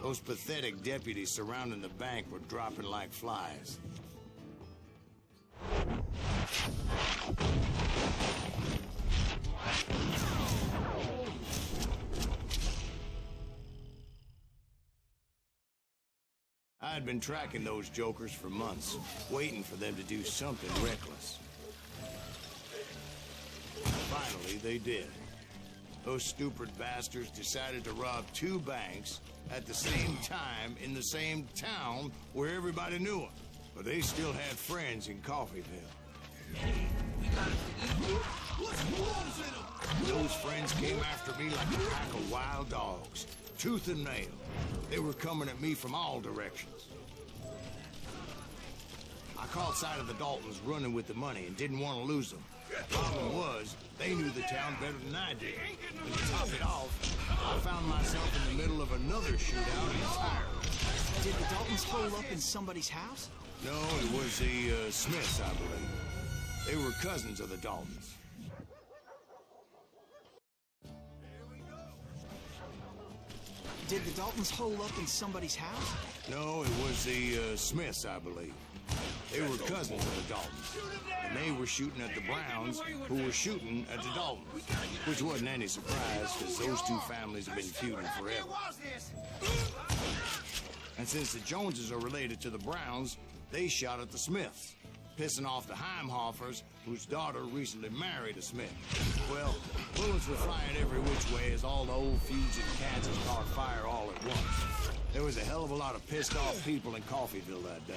Those pathetic deputies surrounding the bank were dropping like flies. I had been tracking those jokers for months, waiting for them to do something reckless. Finally, they did. Those stupid bastards decided to rob 2 banks at the same time in the same town where everybody knew them. But they still had friends in Coffeyville. Those friends came after me like a pack of wild dogs, tooth and nail. They were coming at me from all directions. I caught sight of the Daltons running with the money and didn't want to lose them. Problem was, they knew the town better than I did. And to top it off, I found myself in the middle of another shootout entirely. Did the Daltons hole up in somebody's house? No, it was the Smiths, I believe. They were cousins of the Daltons. Did the Daltons hole up in somebody's house? No, it was the Smiths, I believe. They were cousins of the Daltons, and they were shooting at the Browns, who were shooting at the Daltons, which wasn't any surprise, because those two families have been feuding forever. And since the Joneses are related to the Browns, they shot at the Smiths, pissing off the Heimhoffers, whose daughter recently married a Smith. Well, bullets were flying every which way as all the old feuds in Kansas caught fire all at once. There was a hell of a lot of pissed off people in Coffeyville that day.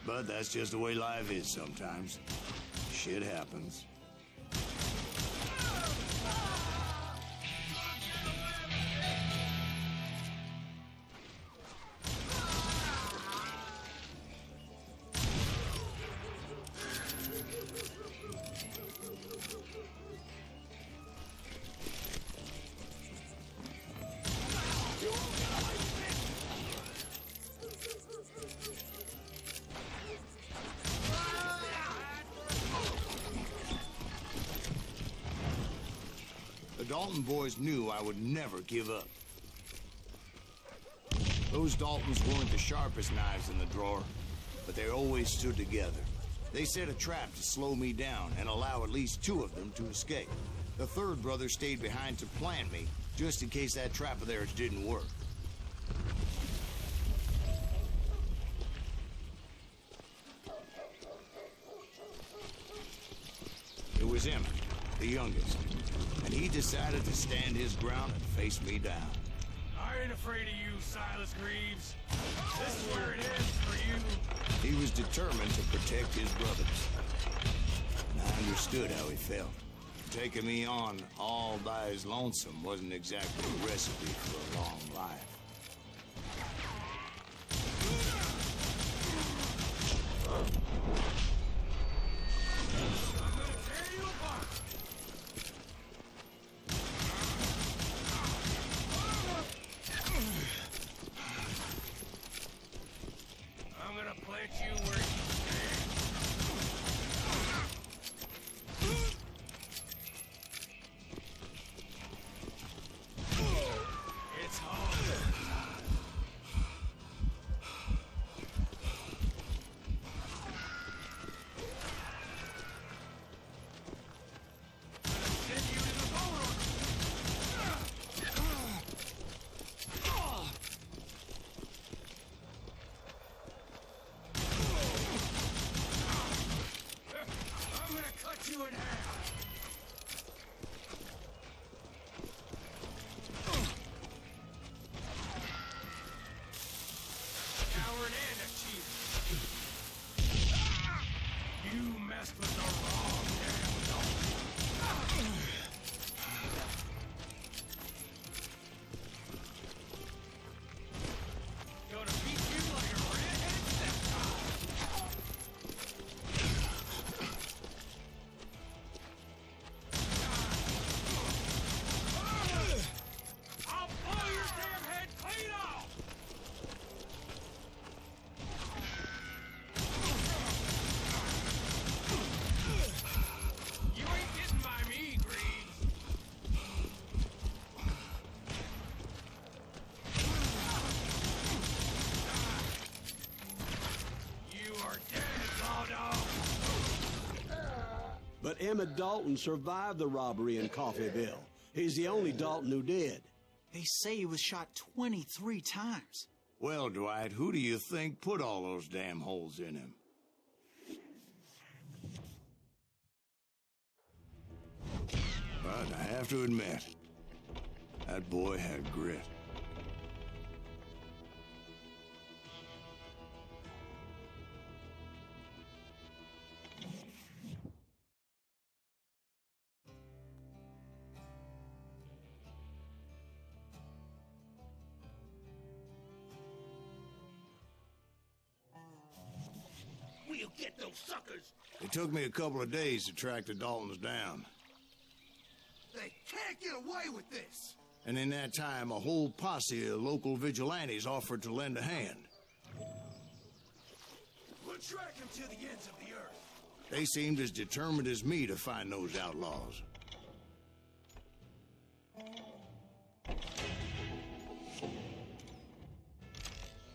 But that's just the way life is sometimes. Shit happens. The Dalton boys knew I would never give up. Those Daltons weren't the sharpest knives in the drawer, but they always stood together. They set a trap to slow me down and allow at least two of them to escape. The third brother stayed behind to plant me, just in case that trap of theirs didn't work. It was Emmett, the youngest, and he decided to stand his ground and face me down. I ain't afraid of you, Silas Greaves. This is where it ends for you. He was determined to protect his brothers. And I understood how he felt. Taking me on all by his lonesome wasn't exactly a recipe for a long life. I'm gonna plant you where you stand. It's hard. Send you to the boat. I'm gonna cut you in half. Coward and a cheater. You messed with the wrong damn dog. Gonna beat you like a redhead stepchild. I'll blow your damn head clean off! You ain't getting by me, Greaves. You are dead, Clawdog. But Emmett Dalton survived the robbery in Coffeyville. He's the only Dalton who did. They say he was shot 23 times. Well, Dwight, who do you think put all those damn holes in him? But I have to admit, that boy had grit. We'll get those suckers. It took me a couple of days to track the Daltons down. They can't get away with this! And in that time, a whole posse of local vigilantes offered to lend a hand. We'll track them to the ends of the earth. They seemed as determined as me to find those outlaws.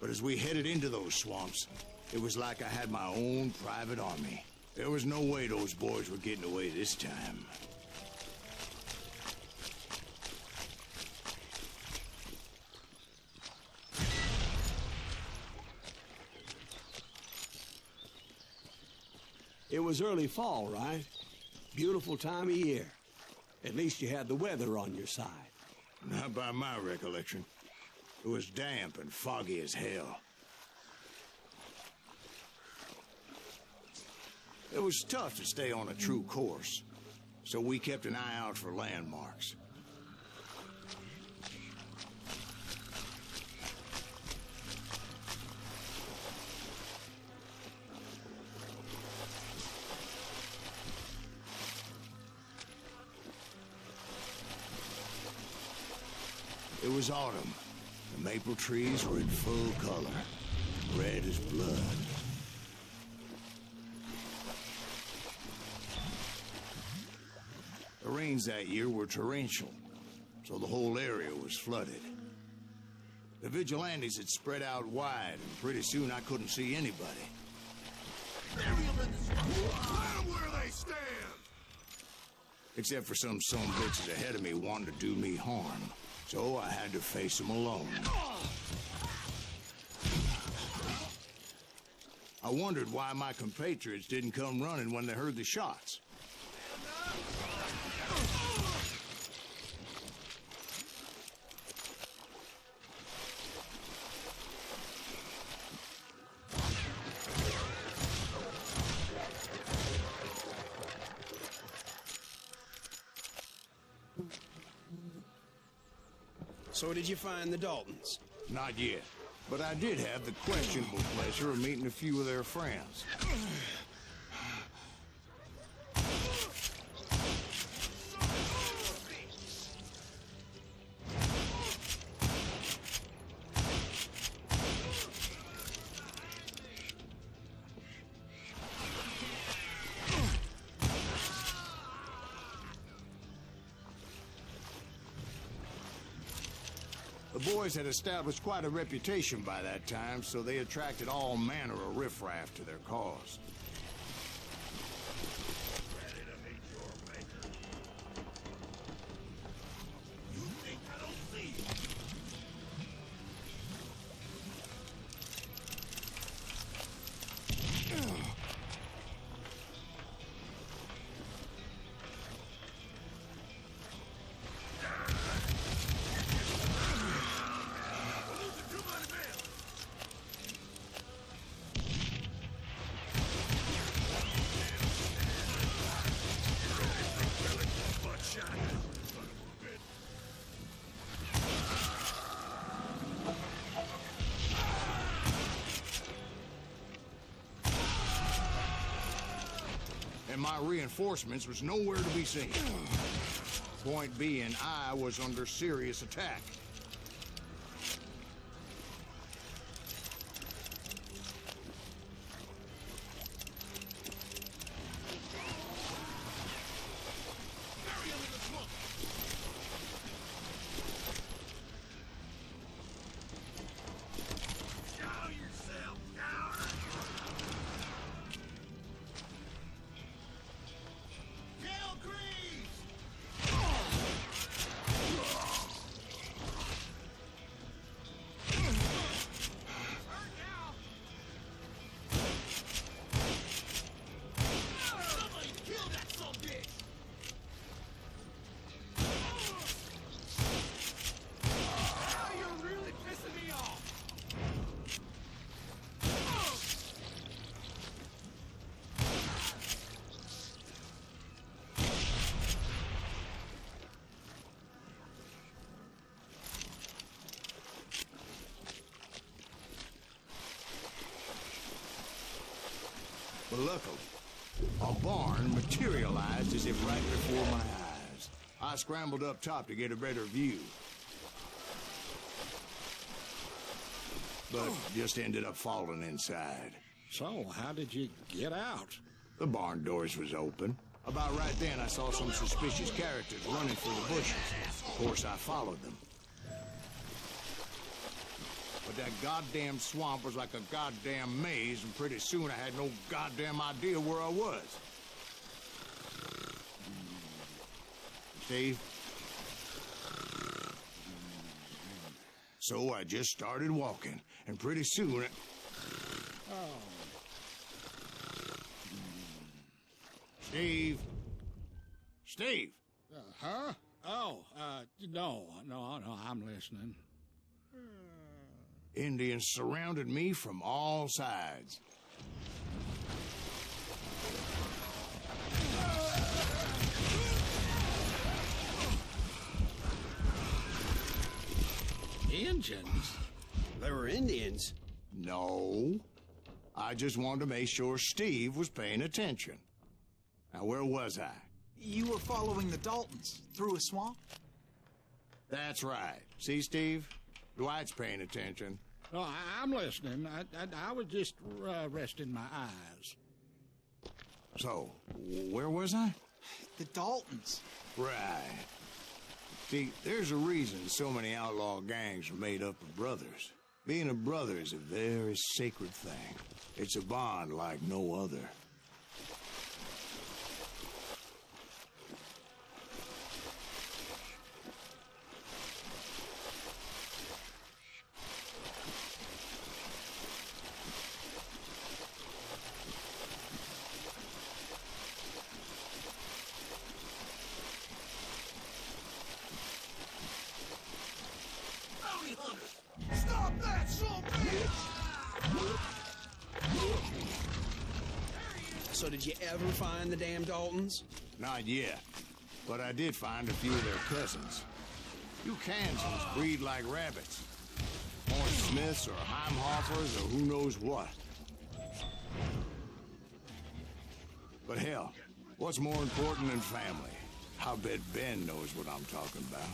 But as we headed into those swamps, it was like I had my own private army. There was no way those boys were getting away this time. It was early fall, right? Beautiful time of year. At least you had the weather on your side. Not by my recollection. It was damp and foggy as hell. It was tough to stay on a true course, so we kept an eye out for landmarks. It was autumn. The maple trees were in full color, red as blood. The rains that year were torrential, so the whole area was flooded. The vigilantes had spread out wide, and pretty soon I couldn't see anybody. Bury them in the swamp. Let them where they stand. Except for some bitches ahead of me wanting to do me harm. So I had to face them alone. I wondered why my compatriots didn't come running when they heard the shots. So did you find the Daltons? Not yet, but I did have the questionable pleasure of meeting a few of their friends. The boys had established quite a reputation by that time, so they attracted all manner of riffraff to their cause. Ready to meet your maker? You think I don't see you? And my reinforcements was nowhere to be seen. Point being, I was under serious attack. But luckily, a barn materialized as if right before my eyes. I scrambled up top to get a better view, but just ended up falling inside. So, how did you get out? The barn doors was open. About right then, I saw some suspicious characters running for the bushes. Of course, I followed them. But that goddamn swamp was like a goddamn maze, and pretty soon I had no goddamn idea where I was. Steve? So I just started walking, and pretty soon Steve? Steve? Huh? Oh, no, I'm listening. Indians surrounded me from all sides. Indians? They were Indians. No. I just wanted to make sure Steve was paying attention. Now, where was I? You were following the Daltons through a swamp? That's right. See, Steve? Dwight's paying attention. No, I'm listening. I was just resting my eyes. So, where was I? The Daltons. Right. See, there's a reason so many outlaw gangs are made up of brothers. Being a brother is a very sacred thing. It's a bond like no other. Stop that, son bitch! So did you ever find the damn Daltons? Not yet. But I did find a few of their cousins. You Kansans breed like rabbits. Horn Smiths or Heimhoffers or who knows what. But hell, what's more important than family? I bet Ben knows what I'm talking about.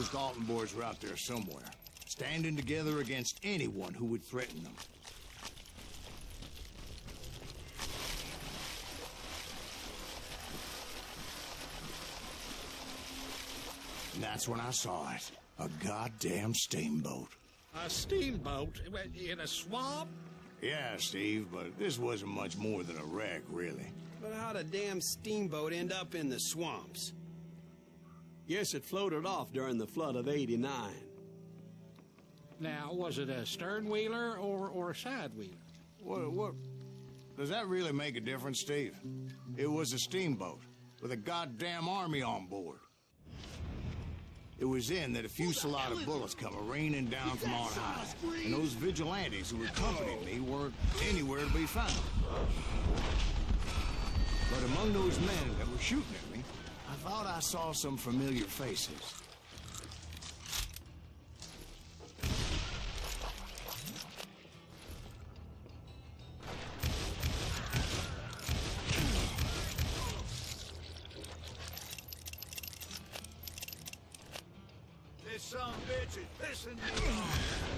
those Dalton boys were out there somewhere, standing together against anyone who would threaten them. And that's when I saw it. A goddamn steamboat. A steamboat in a swamp? Yeah, Steve, but this wasn't much more than a wreck, really. But how'd a damn steamboat end up in the swamps? Yes, it floated off during the flood of '89. Now, was it a stern wheeler or a side wheeler? What? Does that really make a difference, Steve? It was a steamboat with a goddamn army on board. It was then that a fusillade of bullets come raining down from on high, and those vigilantes who accompanied me weren't anywhere to be found. But among those men that were shooting at me, I thought I saw some familiar faces. This son of a bitch is pissing me off.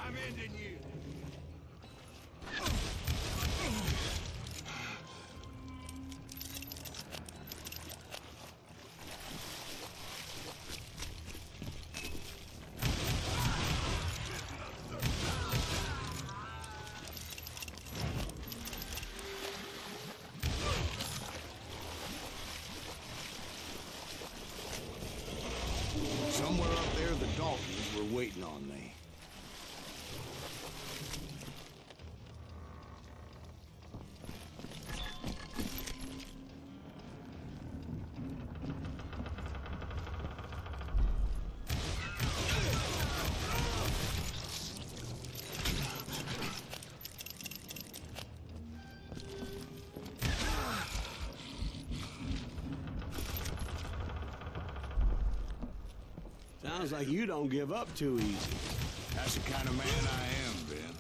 I'm ending you. Somewhere up there, the Daltons were waiting on me. Sounds like you don't give up too easy. That's the kind of man I am, Ben.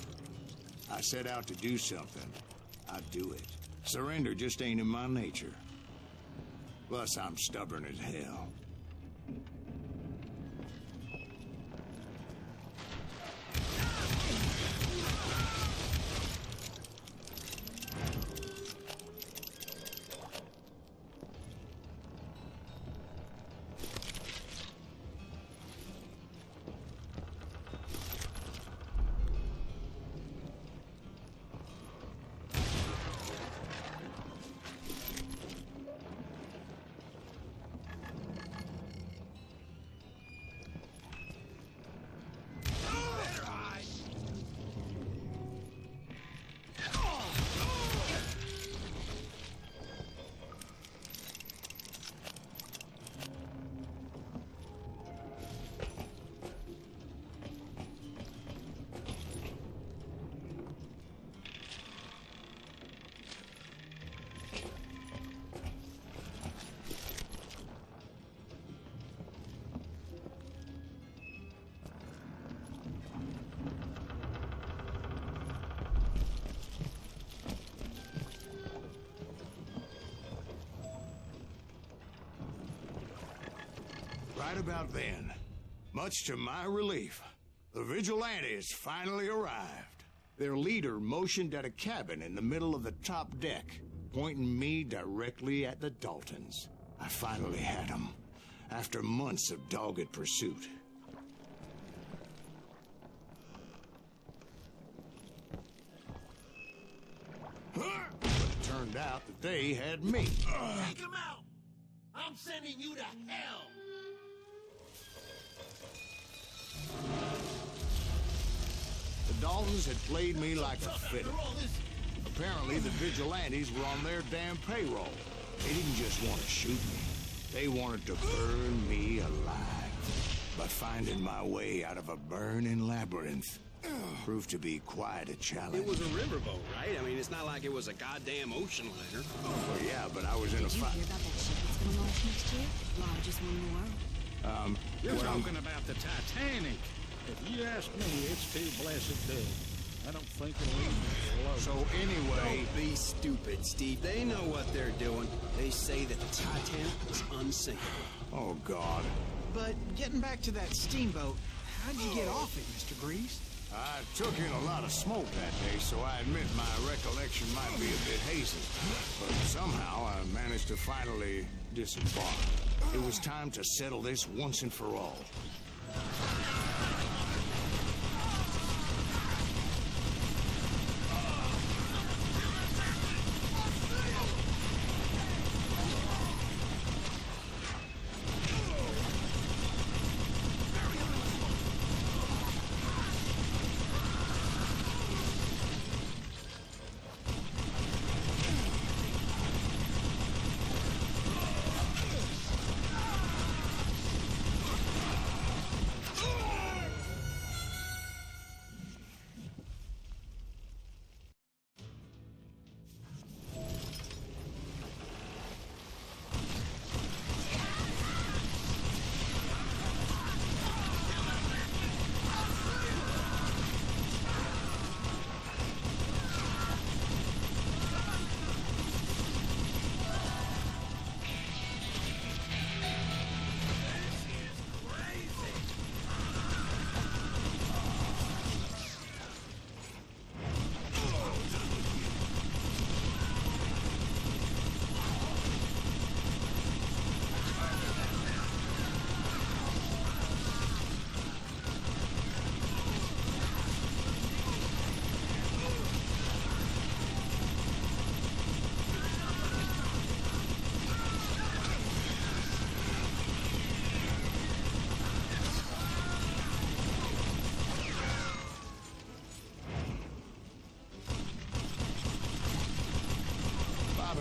I set out to do something. I do it. Surrender just ain't in my nature. Plus, I'm stubborn as hell. Right about then, much to my relief, the vigilantes finally arrived. Their leader motioned at a cabin in the middle of the top deck, pointing me directly at the Daltons. I finally had them, after months of dogged pursuit. But it turned out that they had me. Take him out! I'm sending you to hell! The Daltons had played me like a fiddle. Apparently, the vigilantes were on their damn payroll. They didn't just want to shoot me. They wanted to burn me alive. But finding my way out of a burning labyrinth proved to be quite a challenge. It was a riverboat, right? I mean, it's not like it was a goddamn ocean liner. Well, yeah, but I was in a fight. Did you hear about that ship that's gonna launch next year? Largest one in the world. You're talking about the Titanic. If you ask me, it's too blessed big. I don't think it'll even float. So anyway... Don't be stupid, Steve. They know what they're doing. They say that the Titanic was unsinkable. Oh, God. But getting back to that steamboat, how'd you get off it, Mr. Greaves? I took in a lot of smoke that day, so I admit my recollection might be a bit hazy. But somehow I managed to finally disembark. It was time to settle this once and for all.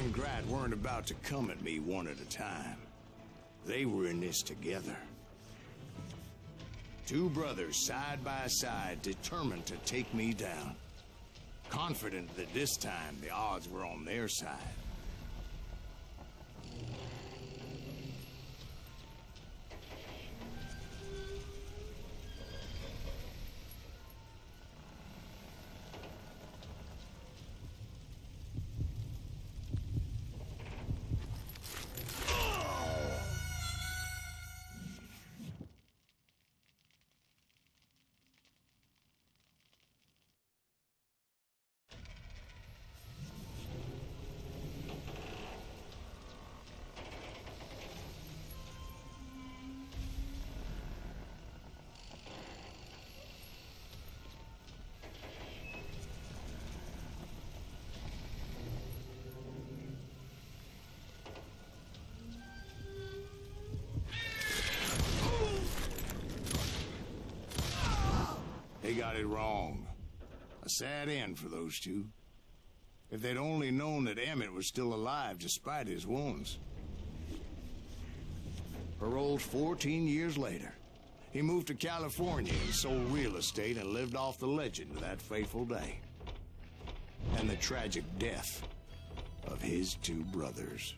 and Grat weren't about to come at me one at a time. They were in this together. Two brothers side by side, determined to take me down. Confident that this time the odds were on their side. They got it wrong. A sad end for those two. If they'd only known that Emmett was still alive despite his wounds. Paroled 14 years later, he moved to California and sold real estate and lived off the legend of that fateful day. And the tragic death of his two brothers.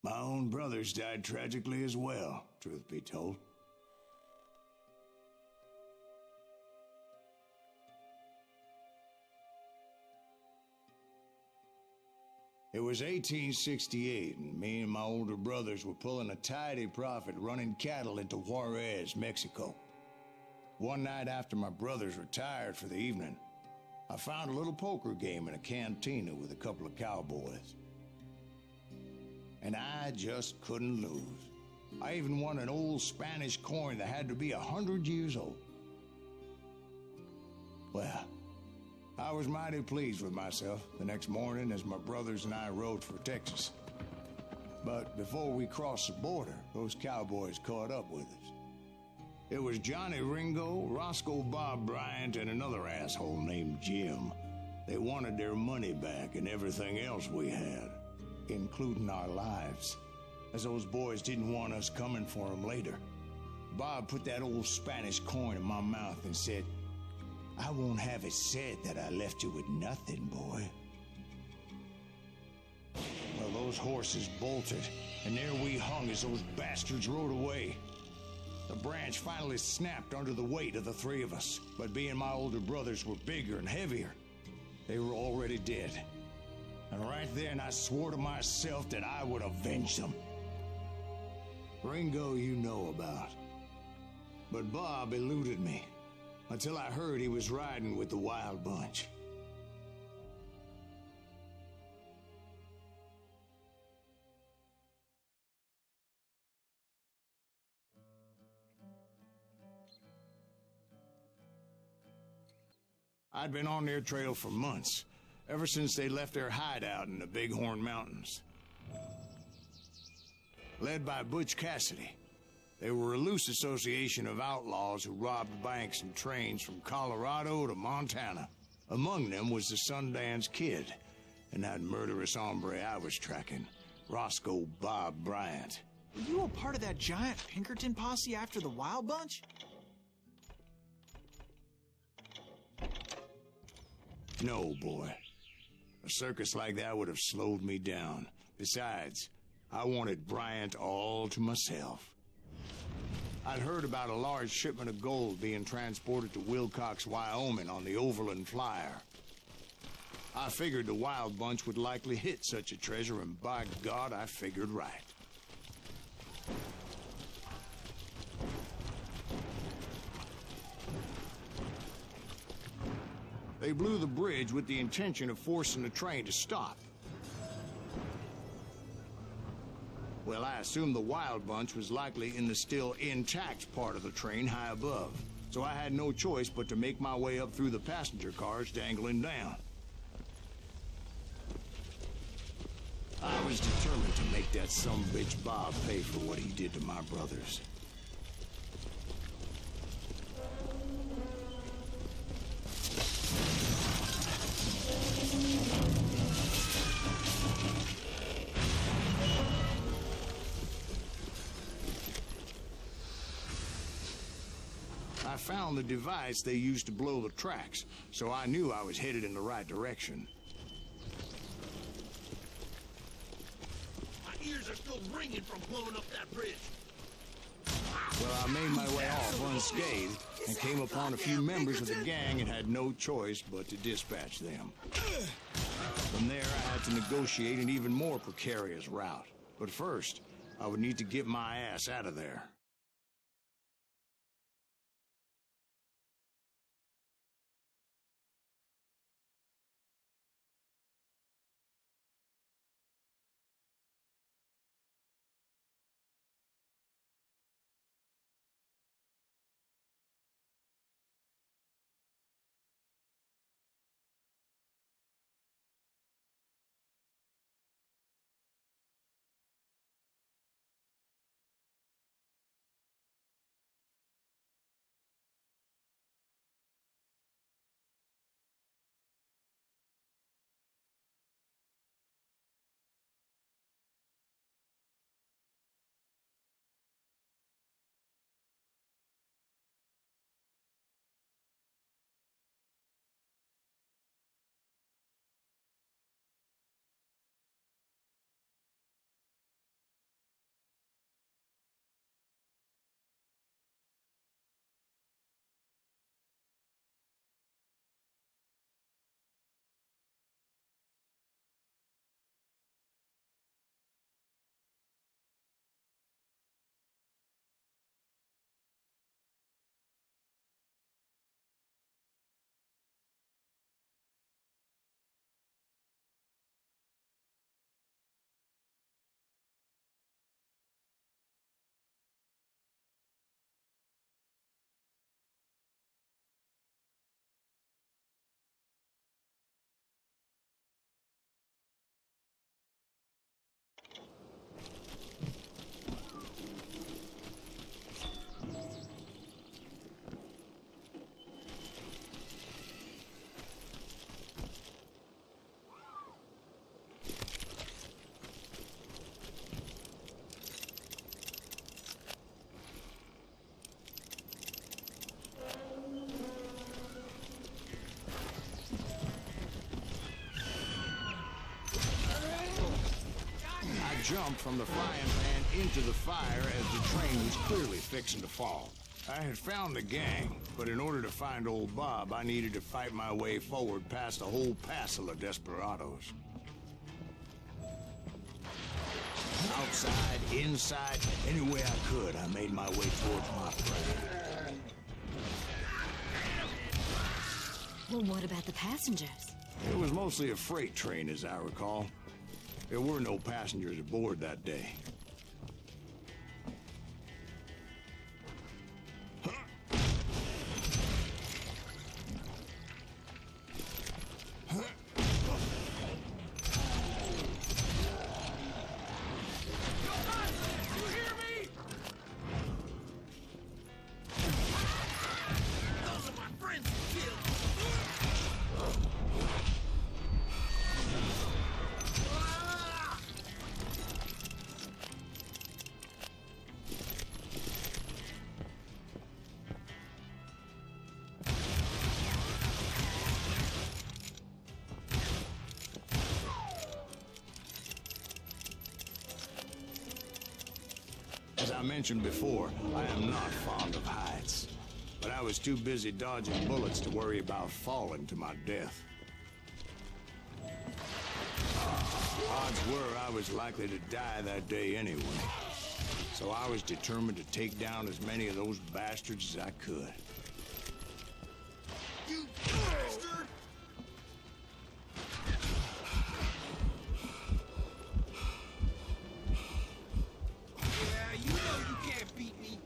My own brothers died tragically as well, truth be told. It was 1868, and me and my older brothers were pulling a tidy profit running cattle into Juarez, Mexico. One night after my brothers retired for the evening, I found a little poker game in a cantina with a couple of cowboys. And I just couldn't lose. I even won an old Spanish coin that had to be 100 years old. Well, I was mighty pleased with myself the next morning as my brothers and I rode for Texas. But before we crossed the border, those cowboys caught up with us. It was Johnny Ringo, Roscoe Bob Bryant, and another asshole named Jim. They wanted their money back and everything else we had, including our lives, as those boys didn't want us coming for them later. Bob put that old Spanish coin in my mouth and said, "I won't have it said that I left you with nothing, boy." Well, those horses bolted, and there we hung as those bastards rode away. The branch finally snapped under the weight of the three of us, but being my older brothers were bigger and heavier, they were already dead. And right then I swore to myself that I would avenge them. Ringo you know about. But Bob eluded me, until I heard he was riding with the Wild Bunch. I'd been on their trail for months, ever since they left their hideout in the Bighorn Mountains. Led by Butch Cassidy, they were a loose association of outlaws who robbed banks and trains from Colorado to Montana. Among them was the Sundance Kid, and that murderous hombre I was tracking, Roscoe Bob Bryant. Were you a part of that giant Pinkerton posse after the Wild Bunch? No, boy. A circus like that would have slowed me down. Besides, I wanted Bryant all to myself. I'd heard about a large shipment of gold being transported to Wilcox, Wyoming on the Overland Flyer. I figured the Wild Bunch would likely hit such a treasure, and by God, I figured right. They blew the bridge with the intention of forcing the train to stop. Well, I assumed the Wild Bunch was likely in the still intact part of the train high above, so I had no choice but to make my way up through the passenger cars dangling down. I was determined to make that sumbitch Bob pay for what he did to my brothers. I found the device they used to blow the tracks, so I knew I was headed in the right direction. My ears are still ringing from blowing up that bridge. Well, I made my way off unscathed and came upon a few members of the gang and had no choice but to dispatch them. From there, I had to negotiate an even more precarious route. But first, I would need to get my ass out of there. jumped from the frying pan into the fire as the train was clearly fixing to fall. I had found the gang, but in order to find old Bob, I needed to fight my way forward past a whole passel of desperados. Outside, inside, any way I could, I made my way towards my prey. Well, what about the passengers? It was mostly a freight train, as I recall. There were no passengers aboard that day. As I mentioned before, I am not fond of heights. But I was too busy dodging bullets to worry about falling to my death. Odds were I was likely to die that day anyway. So I was determined to take down as many of those bastards as I could. You bastard! Yeah, you know you can't beat me.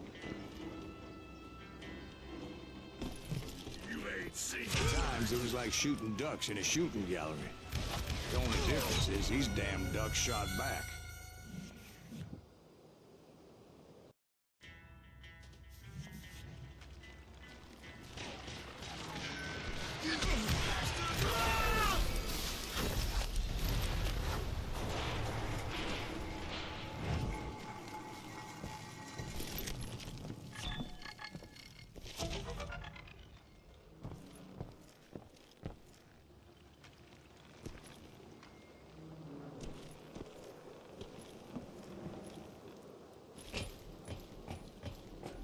You ain't seen At times, it was like shooting ducks in a shooting gallery. The only difference is these damn ducks shot back.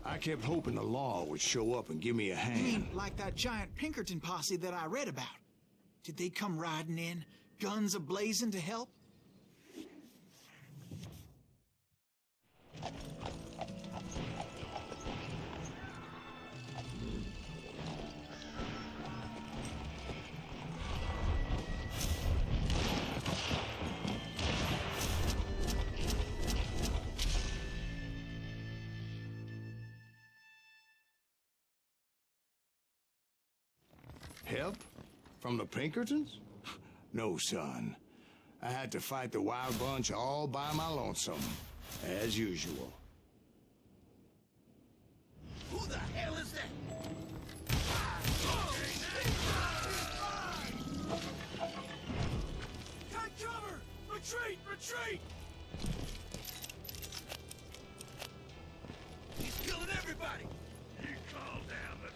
I kept hoping the law would show up and give me a You hand. mean like that giant Pinkerton posse that I read about? Did they come riding in, guns a-blazing to help? Help? From the Pinkertons? No, son. I had to fight the Wild Bunch all by my lonesome, as usual. Who the hell is that? Take cover! Retreat! Retreat! He's killing everybody! You calm down, the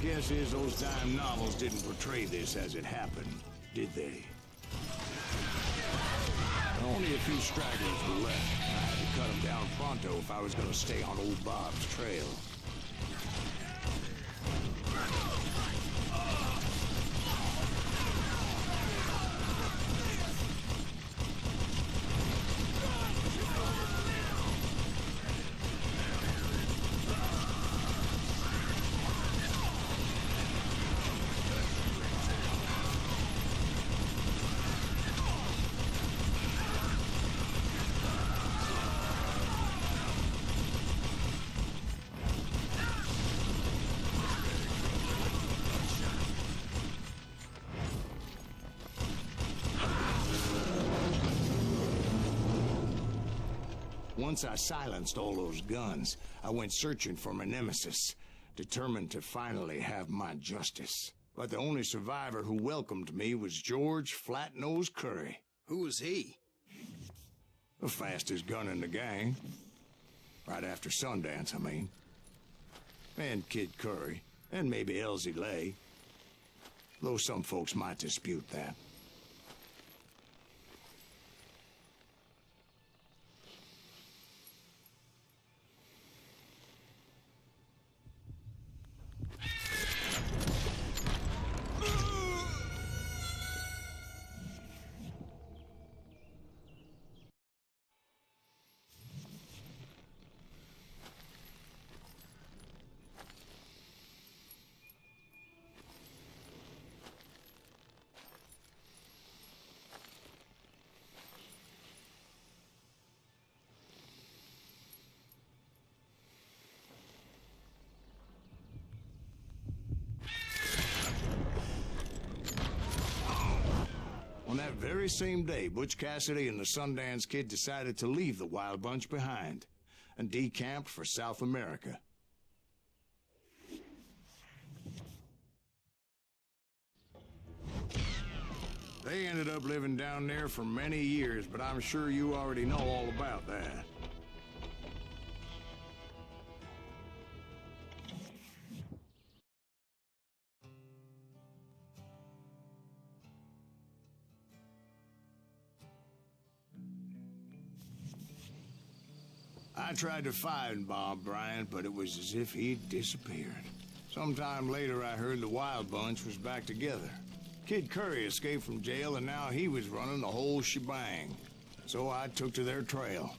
Guess is those dime novels didn't portray this as it happened, did they? Only a few stragglers were left. I had to cut them down pronto if I was going to stay on old Bob's trail. Once I silenced all those guns, I went searching for my nemesis, determined to finally have my justice. But the only survivor who welcomed me was George Flat-Nose Curry. Who was he? The fastest gun in the gang. Right after Sundance, I mean. And Kid Curry, and maybe Elsie Lay. Though some folks might dispute that. On that very same day, Butch Cassidy and the Sundance Kid decided to leave the Wild Bunch behind and decamped for South America. They ended up living down there for many years, but I'm sure you already know all about that. I tried to find Bob Bryant, but it was as if he'd disappeared. Sometime later, I heard the Wild Bunch was back together. Kid Curry escaped from jail, and now he was running the whole shebang. So I took to their trail,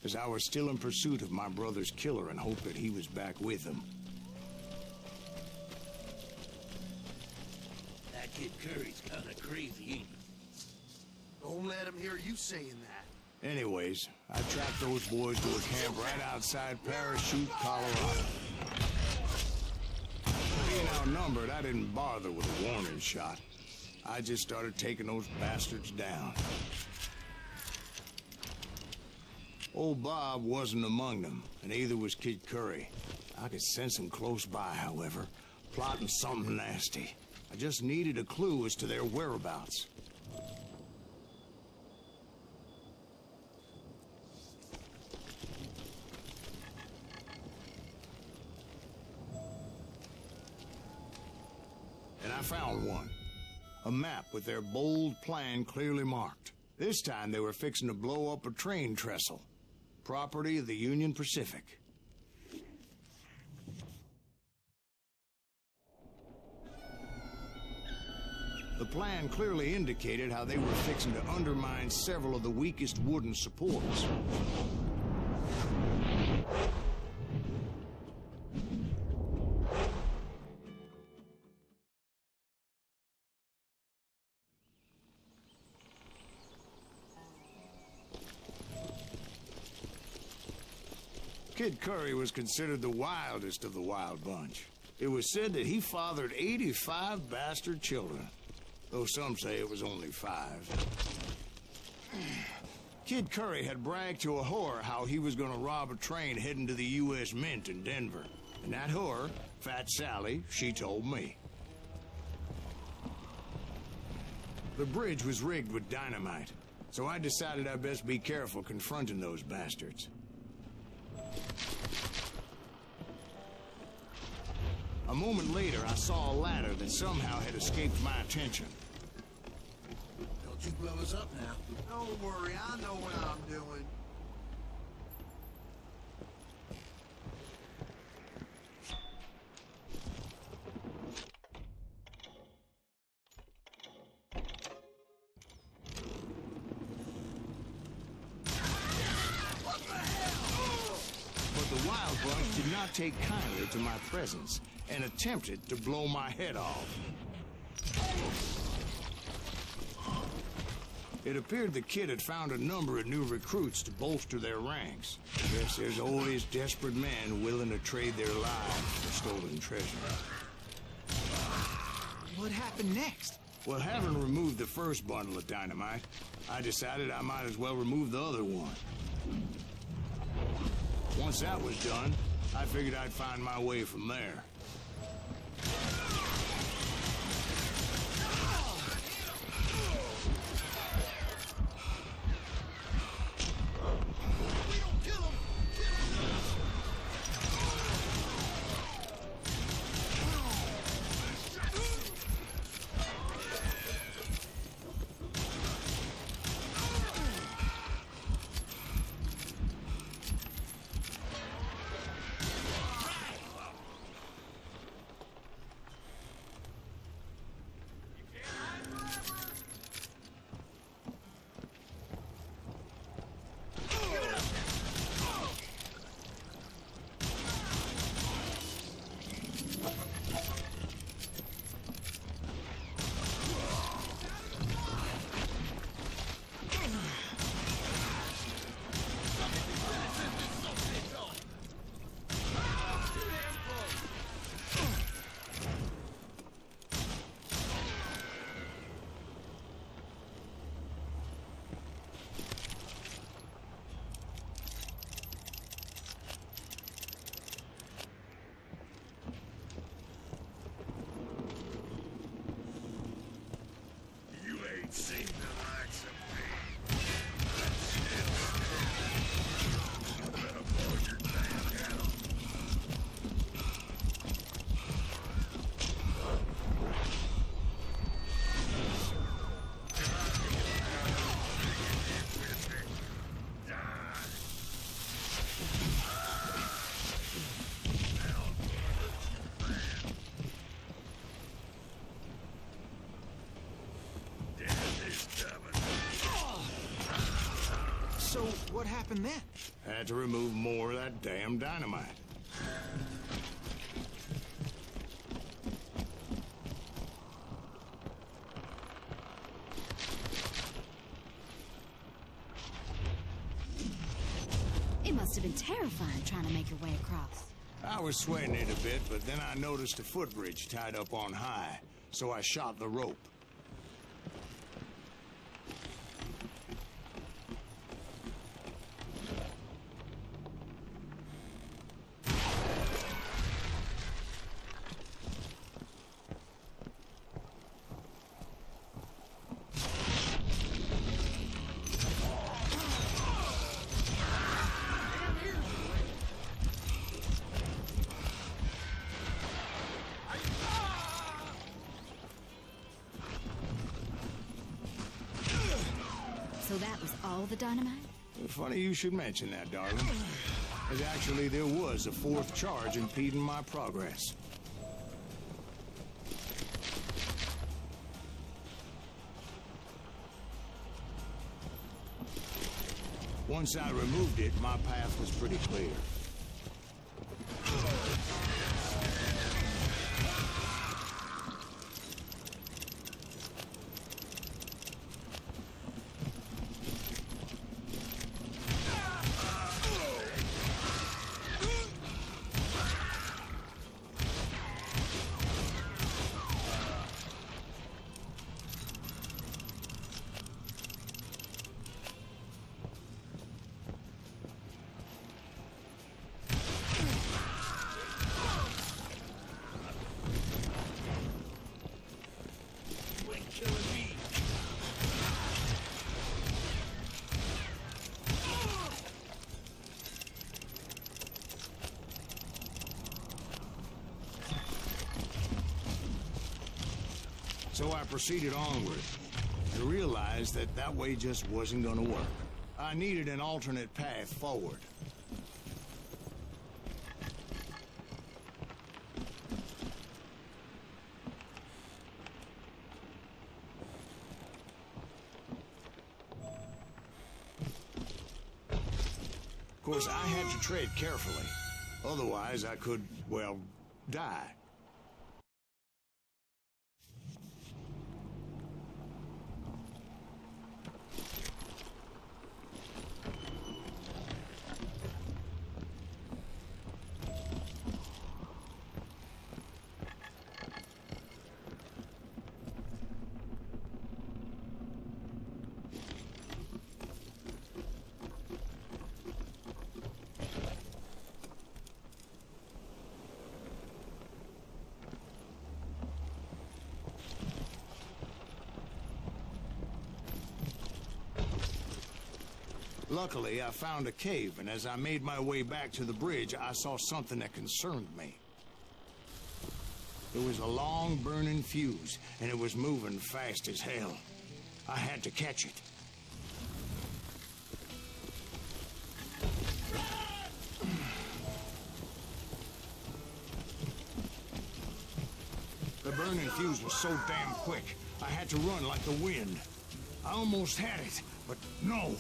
as I was still in pursuit of my brother's killer and hoped that he was back with them. That Kid Curry's kind of crazy, ain't he? Don't let him hear you saying that. Anyways, I tracked those boys to a camp right outside Parachute, Colorado. Being outnumbered, I didn't bother with a warning shot. I just started taking those bastards down. Old Bob wasn't among them, and neither was Kid Curry. I could sense him close by, however, plotting something nasty. I just needed a clue as to their whereabouts. And I found one. A map with their bold plan clearly marked. This time they were fixing to blow up a train trestle. Property of the Union Pacific. The plan clearly indicated how they were fixing to undermine several of the weakest wooden supports. Kid Curry was considered the wildest of the Wild Bunch. It was said that he fathered 85 bastard children, though some say it was only 5. Kid Curry had bragged to a whore how he was going to rob a train heading to the U.S. Mint in Denver. And that whore, Fat Sally, she told me. The bridge was rigged with dynamite, so I decided I'd best be careful confronting those bastards. A moment later, I saw a ladder that somehow had escaped my attention. Don't you blow us up now. Don't worry, I know what I'm doing. But the Wild Bunch did not take kindly to my presence and attempted to blow my head off. It appeared the kid had found a number of new recruits to bolster their ranks. Guess there's always desperate men willing to trade their lives for stolen treasure. What happened next? Well, having removed the first bundle of dynamite, I decided I might as well remove the other one. Once that was done, I figured I'd find my way from there. Seen the likes of me. Still better hold your damn head on. So, what happened then? Had to remove more of that damn dynamite. It must have been terrifying trying to make your way across. I was sweating it a bit, but then I noticed a footbridge tied up on high, so I shot the rope. So that was all the dynamite? Funny you should mention that, darling. As actually, there was a fourth charge impeding my progress. Once I removed it, my path was pretty clear. So I proceeded onward and realized that that way just wasn't going to work. I needed an alternate path forward. Of course, I had to tread carefully. Otherwise, I could, well, die. Luckily, I found a cave, and as I made my way back to the bridge, I saw something that concerned me. It was a long burning fuse, and it was moving fast as hell. I had to catch it. The burning fuse was so damn quick, I had to run like the wind. I almost had it, but no.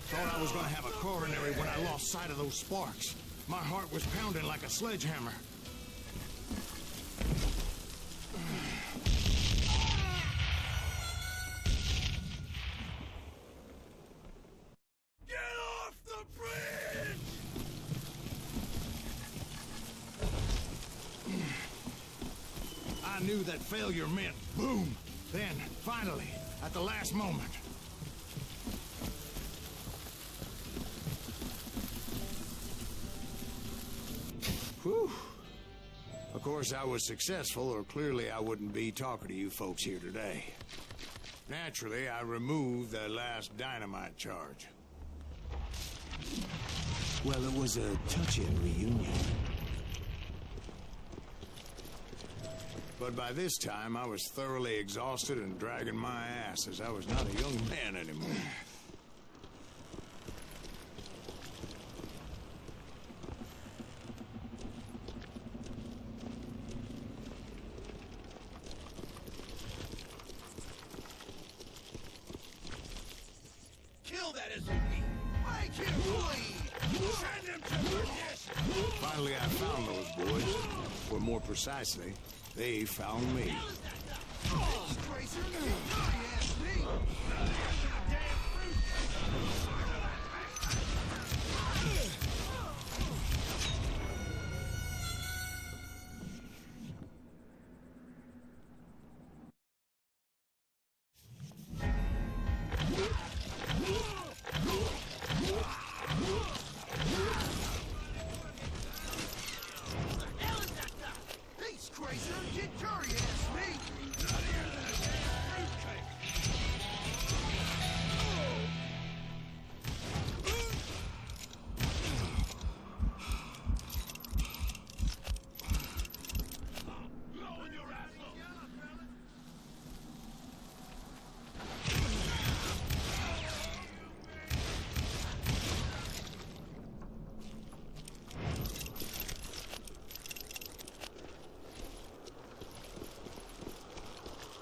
Thought I was gonna have a coronary when I lost sight of those sparks. My heart was pounding like a sledgehammer. Get off the bridge! I knew that failure meant boom. Then, finally, at the last moment. Whew. Of course, I was successful, or clearly I wouldn't be talking to you folks here today. Naturally, I removed the last dynamite charge. Well, it was a touching reunion. But by this time, I was thoroughly exhausted and dragging my ass, as I was not a young man anymore. Kill that SOB! Make him bleed! Send him to perdition! Finally, I found those boys. Or more precisely, they found me. Tracer, you ass me! Peace, Tracer! Get your ass me!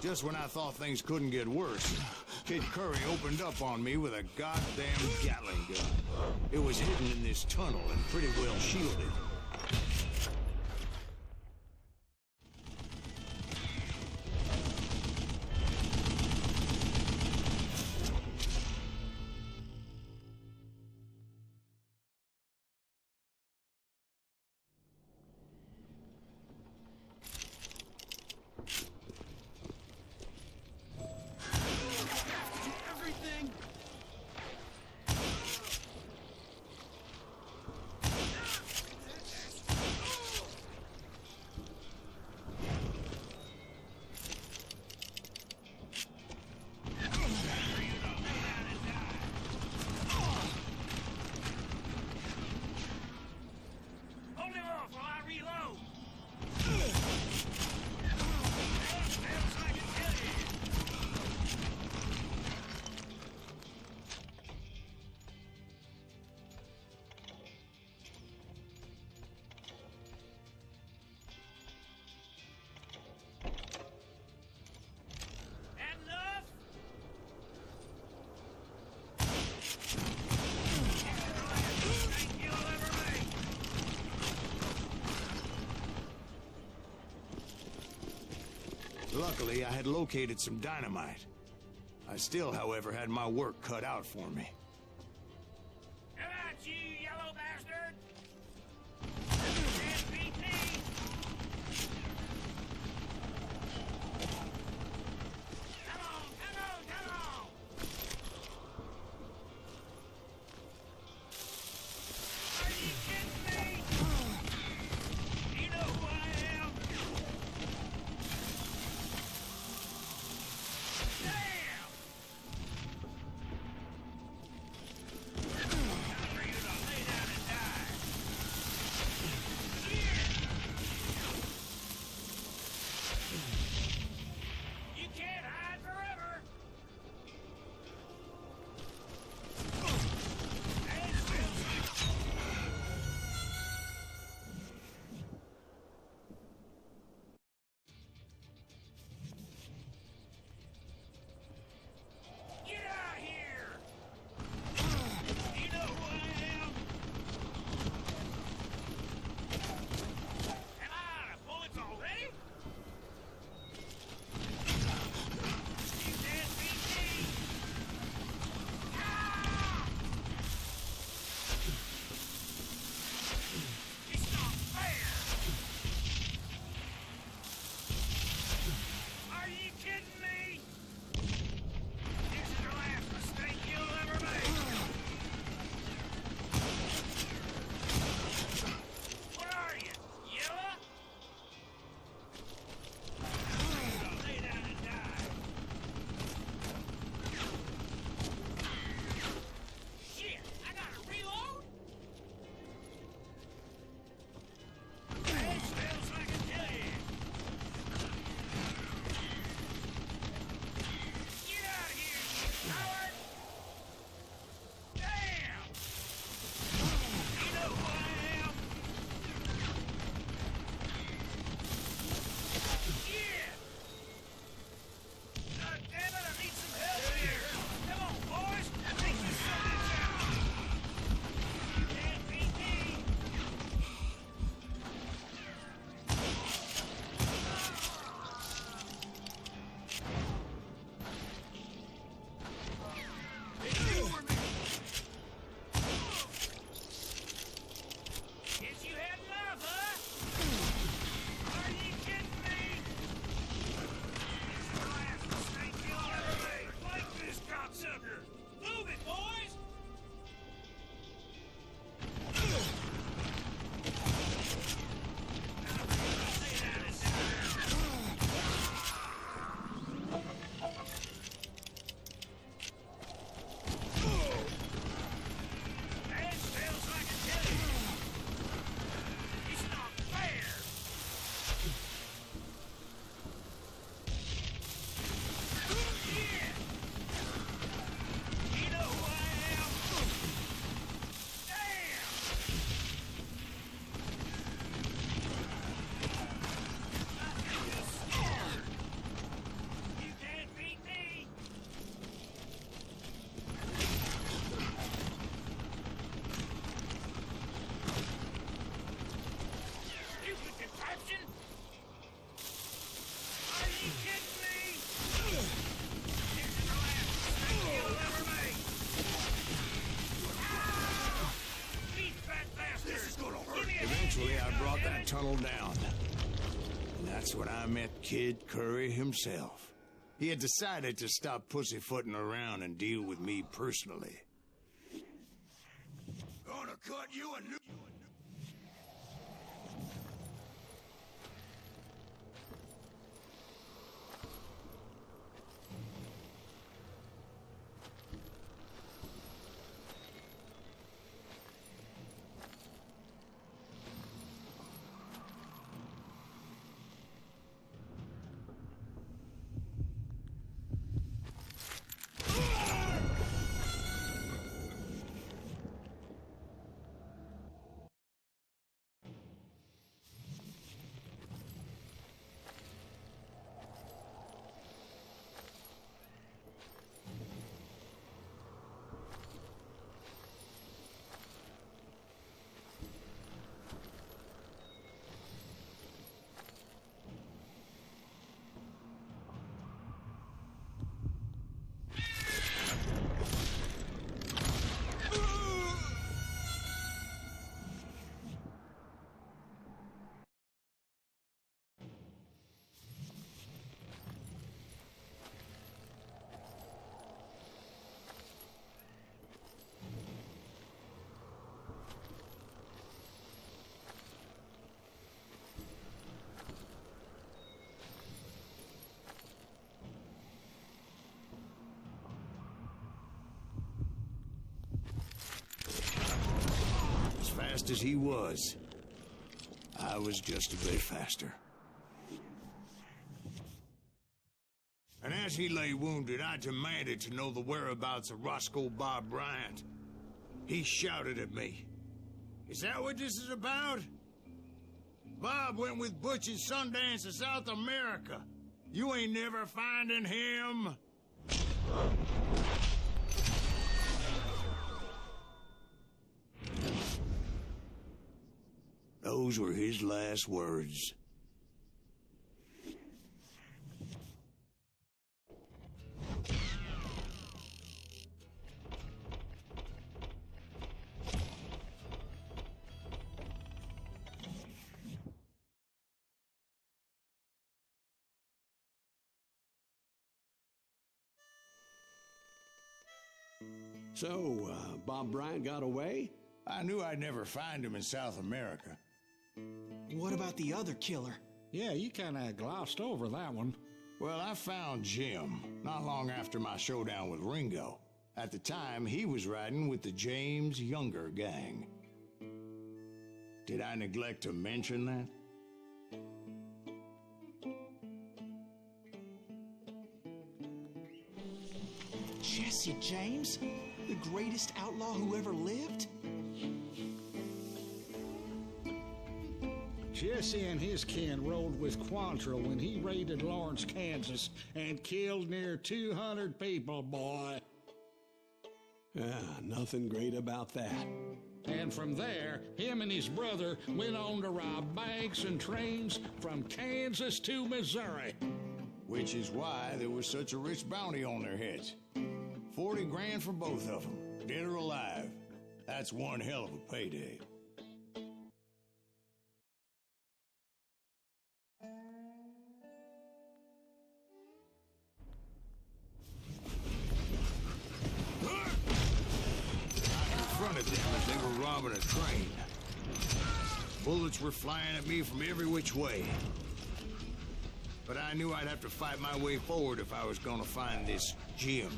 Just when I thought things couldn't get worse, Kid Curry opened up on me with a goddamn Gatling gun. It was hidden in this tunnel and pretty well shielded. Hold him off while I reload! Enough! Thank you, I'll ever make! Luckily, I had located some dynamite. I still, however, had my work cut out for me. Come out, you yellow bastard! MVP! And that's when I met Kid Curry himself. He had decided to stop pussyfooting around and deal with me personally. Gonna cut you a new... Fast as he was, I was just a bit faster. And as he lay wounded, I demanded to know the whereabouts of Roscoe Bob Bryant. He shouted at me. "Is that what this is about? Bob went with Butch and Sundance to South America. You ain't never finding him." Those were his last words. So, Bob Bryant got away? I knew I'd never find him in South America. What about the other killer? Yeah, you kind of glossed over that one. Well, I found Jim not long after my showdown with Ringo. At the time, he was riding with the James Younger gang. Did I neglect to mention that? Jesse James? The greatest outlaw who ever lived? Jesse and his kin rode with Quantrill when he raided Lawrence, Kansas, and killed near 200 people, boy. Nothing great about that. And from there, him and his brother went on to rob banks and trains from Kansas to Missouri. Which is why there was such a rich bounty on their heads. 40 grand for both of them, dead or alive. That's one hell of a payday. As they were robbing a train. Bullets were flying at me from every which way. But I knew I'd have to fight my way forward if I was gonna find this Jim.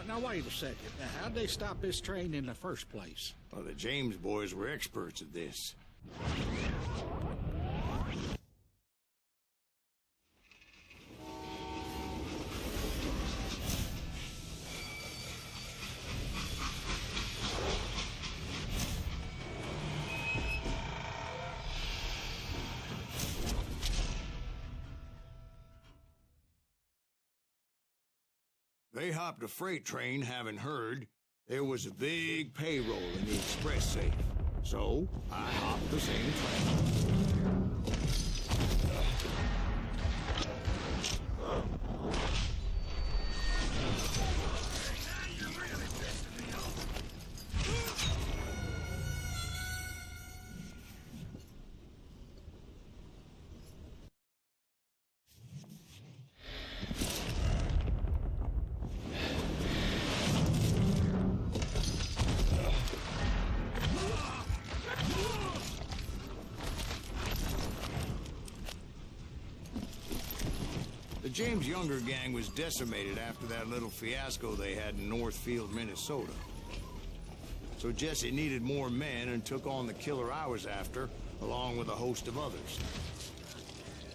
Now, wait a second. Now, how'd they stop this train in the first place? Well, the James boys were experts at this. They hopped a freight train having heard there was a big payroll in the express safe. So, I hopped the same train. The James Younger gang was decimated after that little fiasco they had in Northfield, Minnesota. So Jesse needed more men and took on the killer I was after, along with a host of others.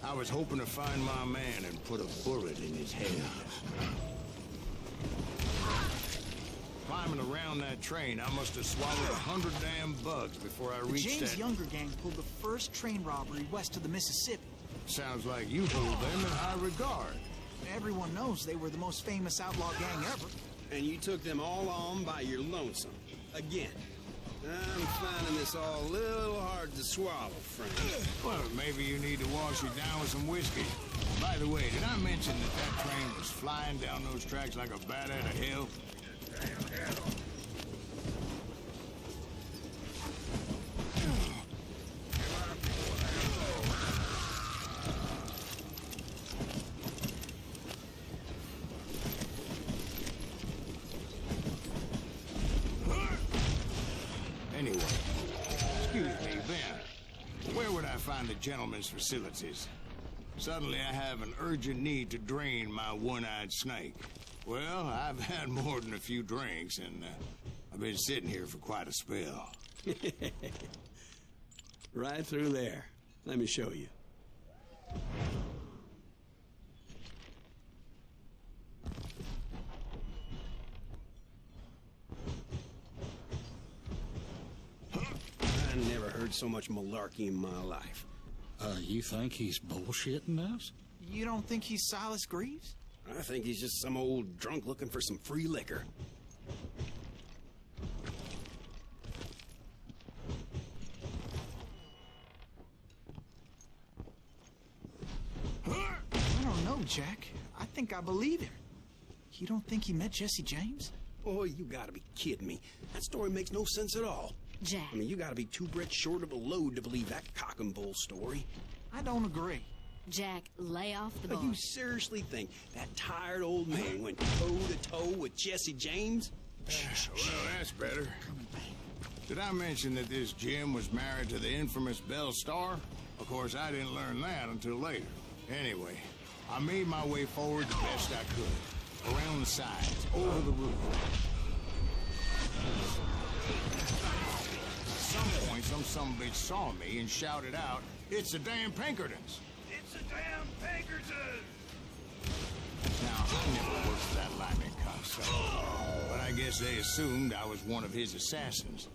I was hoping to find my man and put a bullet in his head. Climbing around that train, I must have swallowed 100 damn bugs before I reached The James that... Younger gang pulled the first train robbery west of the Mississippi. Sounds like you hold them in high regard. Everyone knows they were the most famous outlaw gang ever. And you took them all on by your lonesome. Again. I'm finding this all a little hard to swallow, friend. Well, maybe you need to wash it down with some whiskey. By the way, did I mention that train was flying down those tracks like a bat out of hell? Anyway, excuse me, Ben. Where would I find the gentleman's facilities? Suddenly I have an urgent need to drain my one-eyed snake. Well, I've had more than a few drinks, and I've been sitting here for quite a spell. Right through there. Let me show you. I never heard so much malarkey in my life. You think he's bullshitting us? You don't think he's Silas Greaves? I think he's just some old drunk looking for some free liquor. I don't know, Jack. I think I believe him. You don't think he met Jesse James? Boy, you gotta be kidding me. That story makes no sense at all. Jack. I mean, you gotta be 2 bricks short of a load to believe that cock and bull story. I don't agree. Jack, lay off the But bar. you seriously think that tired old man went toe-to-toe with Jesse James? Well, that's better. Did I mention that this Jim was married to the infamous Belle Starr? Of course, I didn't learn that until later. Anyway, I made my way forward the best I could. Around the sides, over the roof. At some point, some sumbitch saw me and shouted out, "It's the damn Pinkertons!" It's a damn Pinkerton! Now, I never worked for that lightning cocksucker, but I guess they assumed I was one of his assassins.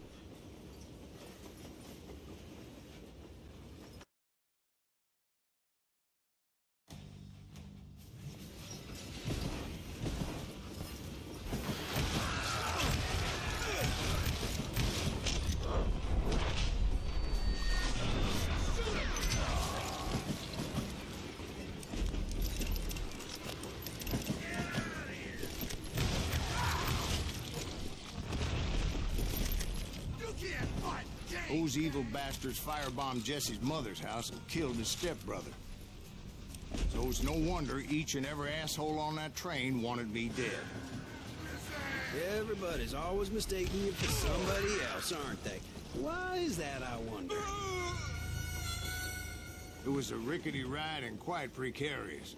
Those evil bastards firebombed Jesse's mother's house and killed his stepbrother. So it's no wonder each and every asshole on that train wanted me dead. Everybody's always mistaking you for somebody else, aren't they? Why is that, I wonder? It was a rickety ride and quite precarious.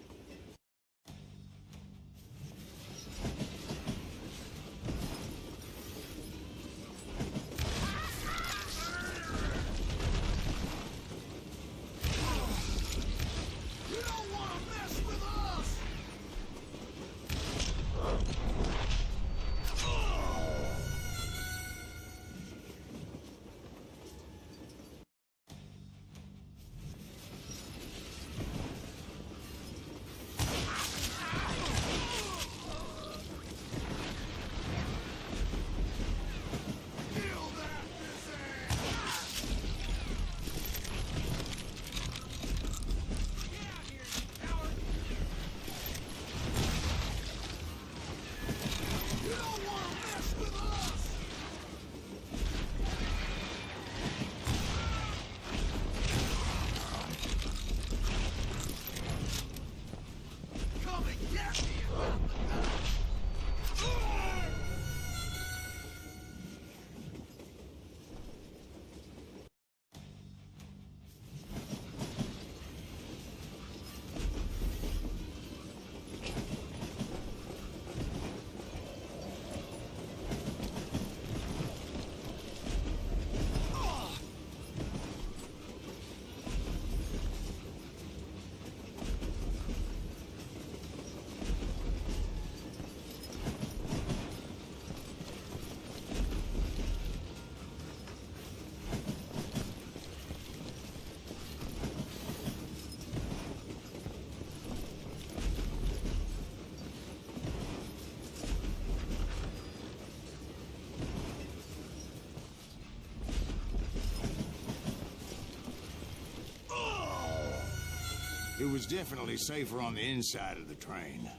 It was definitely safer on the inside of the train.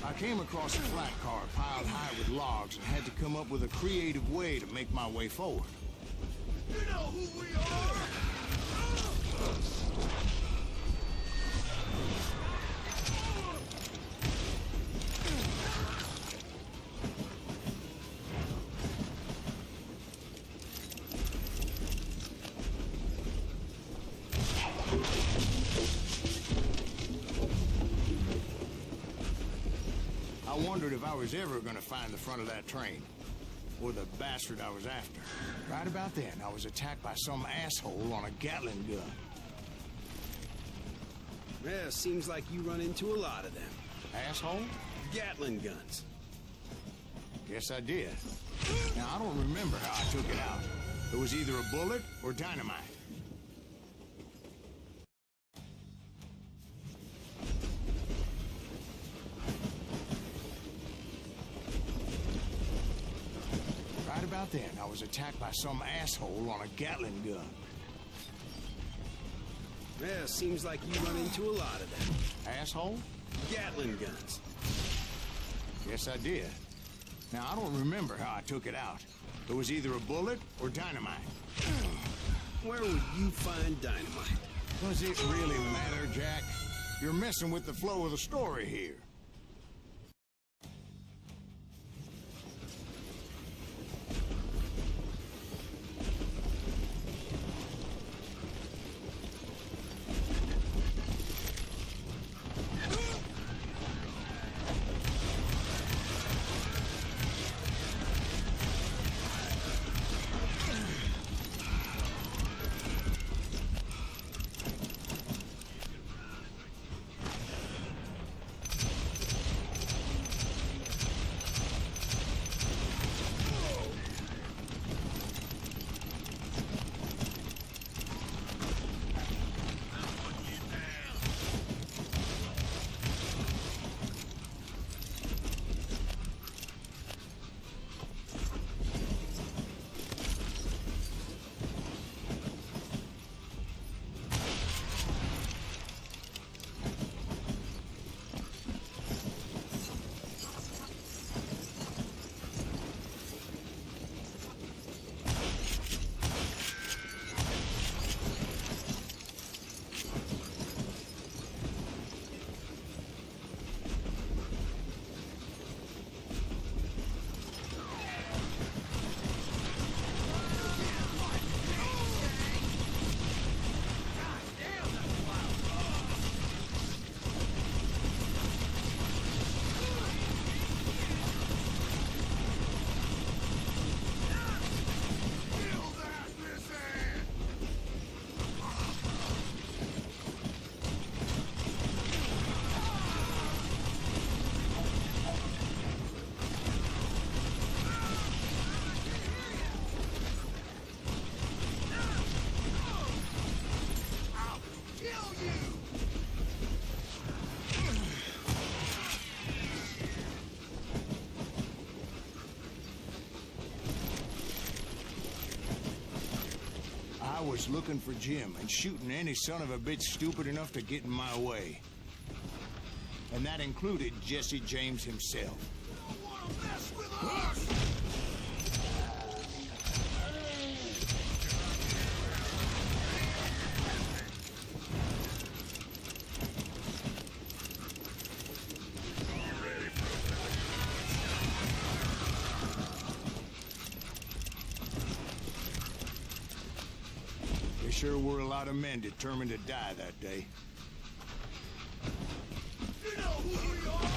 I came across a flat car piled high with logs and had to come up with a creative way to make my way forward. You know who we are? I wondered if I was ever going to find the front of that train, or the bastard I was after. Right about then, I was attacked by some asshole on a Gatling gun. Yeah, seems like you run into a lot of them. Asshole? Gatling guns. Guess I did. Now, I don't remember how I took it out. It was either a bullet or dynamite. Right about then, I was attacked by some asshole on a Gatling gun. Yeah, seems like you run into a lot of them. Asshole? Gatling guns. Yes, I did. Now, I don't remember how I took it out. It was either a bullet or dynamite. Where would you find dynamite? Does it really matter, Jack? You're messing with the flow of the story here. I was looking for Jim and shooting any son of a bitch stupid enough to get in my way. And that included Jesse James himself. You don't want to mess with us! There sure were a lot of men determined to die that day. You know who we are?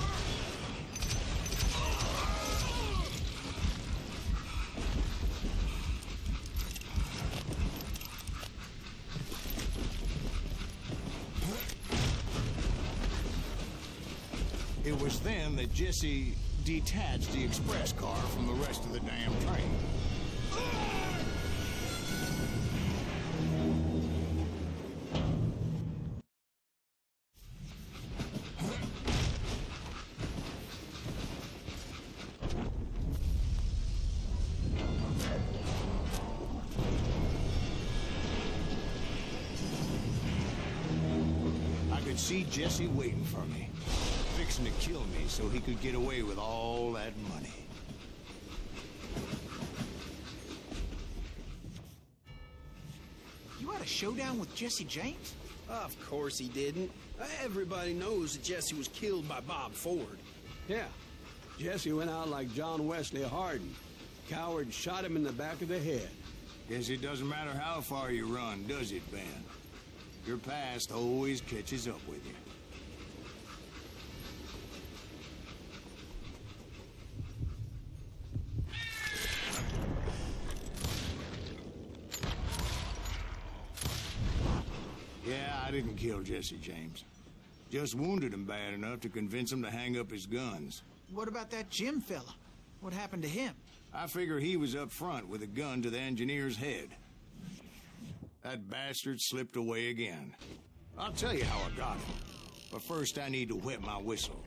It was then that Jesse detached the express car from the rest of the damn train. I could see Jesse waiting for me, fixing to kill me so he could get away with all that money. You had a showdown with Jesse James? Of course he didn't. Everybody knows that Jesse was killed by Bob Ford. Yeah. Jesse went out like John Wesley Hardin. Coward shot him in the back of the head. Guess it doesn't matter how far you run, does it, Ben? Your past always catches up with you. Yeah, I didn't kill Jesse James. Just wounded him bad enough to convince him to hang up his guns. What about that Jim fella? What happened to him? I figure he was up front with a gun to the engineer's head. That bastard slipped away again. I'll tell you how I got him. But first I need to wet my whistle.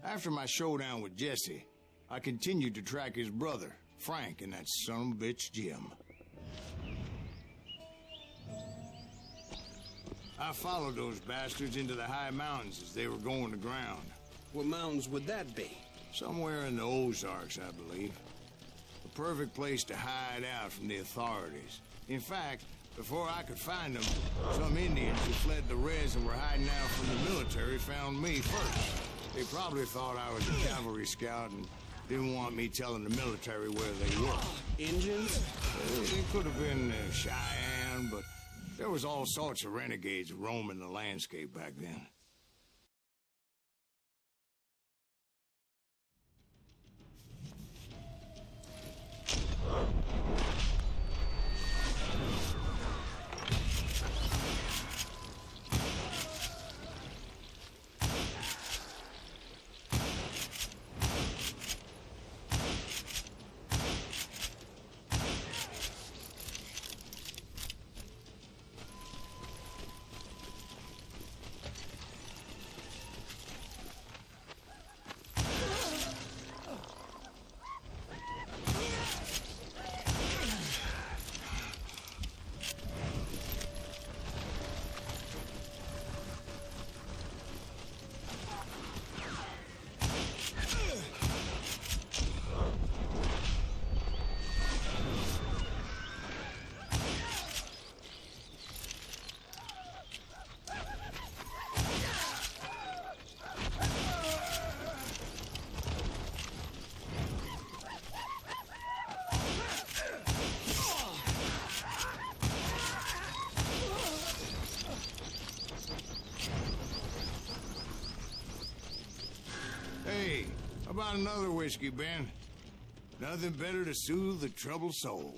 After my showdown with Jesse, I continued to track his brother, Frank, and that son of a bitch, Jim. I followed those bastards into the high mountains as they were going to ground. What mountains would that be? Somewhere in the Ozarks, I believe. The perfect place to hide out from the authorities. In fact, before I could find them, some Indians who fled the Reds and were hiding out from the military found me first. They probably thought I was a cavalry scout and didn't want me telling the military where they were. Indians? It could have been Cheyenne, but there was all sorts of renegades roaming the landscape back then. Hey, how about another whiskey, Ben? Nothing better to soothe the troubled soul.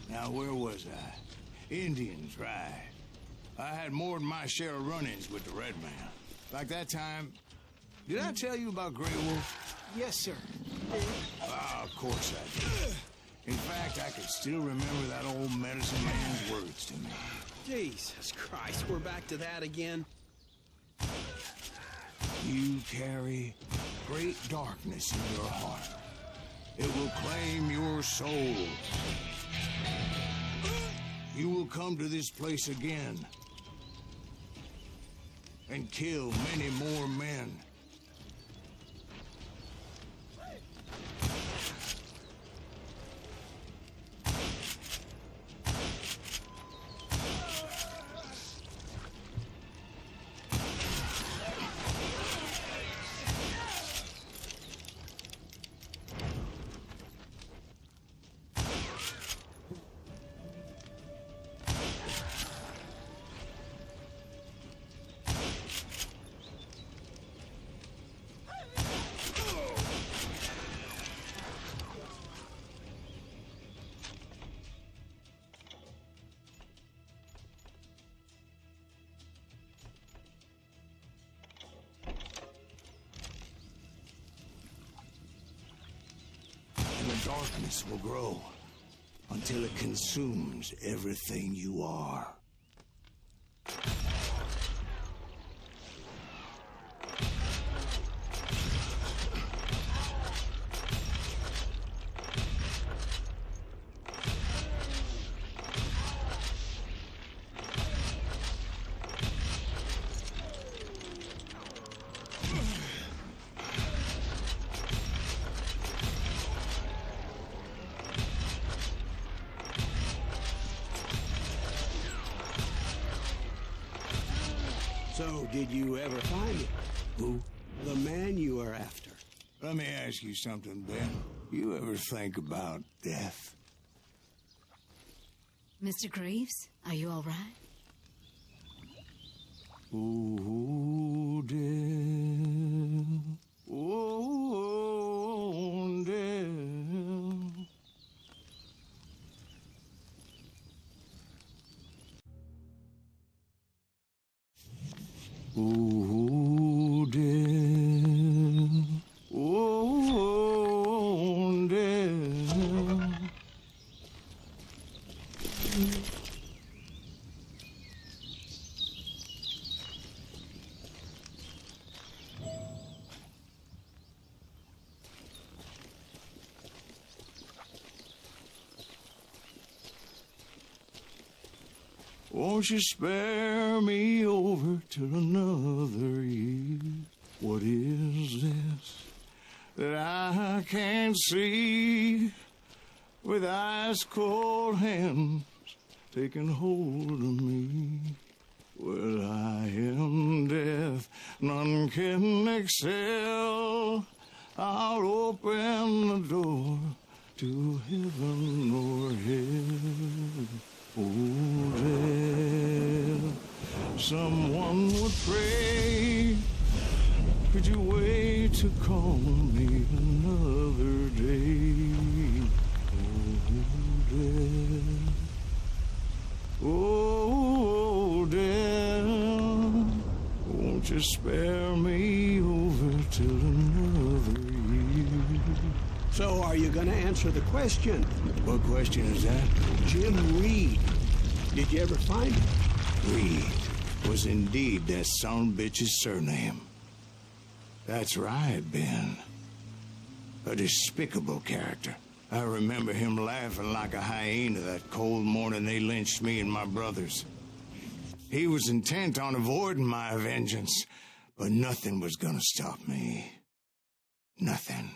Now, where was I? Indians, right. I had more than my share of run-ins with the Red Man. Like that time... Did I tell you about Grey Wolf? Yes, sir. Of course I did. In fact, I can still remember that old medicine man's words to me. Jesus Christ, we're back to that again? You carry great darkness in your heart. It will claim your soul. You will come to this place again and kill many more men. darkness will grow until it consumes everything you are. So, did you ever find it? Who? The man you are after. Let me ask you something, Ben. You ever think about death? Mr. Greaves, are you all right? Oh, death. Oh, death. Oh, death. Oh, death. Won't you spare me over till another year? What is this that I can't see with ice cold hands taking hold of me? Well, I am death, none can excel. I'll open the door to heaven or hell. Oh, death, someone would pray. Could you wait to call me another day? Oh, death, oh, death, won't you spare me over till another year? So, are you going to answer the question? What question is that? Jim Reed. Did you ever find him? Reed was indeed that son-bitch's surname. That's right, Ben. A despicable character. I remember him laughing like a hyena that cold morning they lynched me and my brothers. He was intent on avoiding my vengeance, but nothing was gonna stop me. Nothing.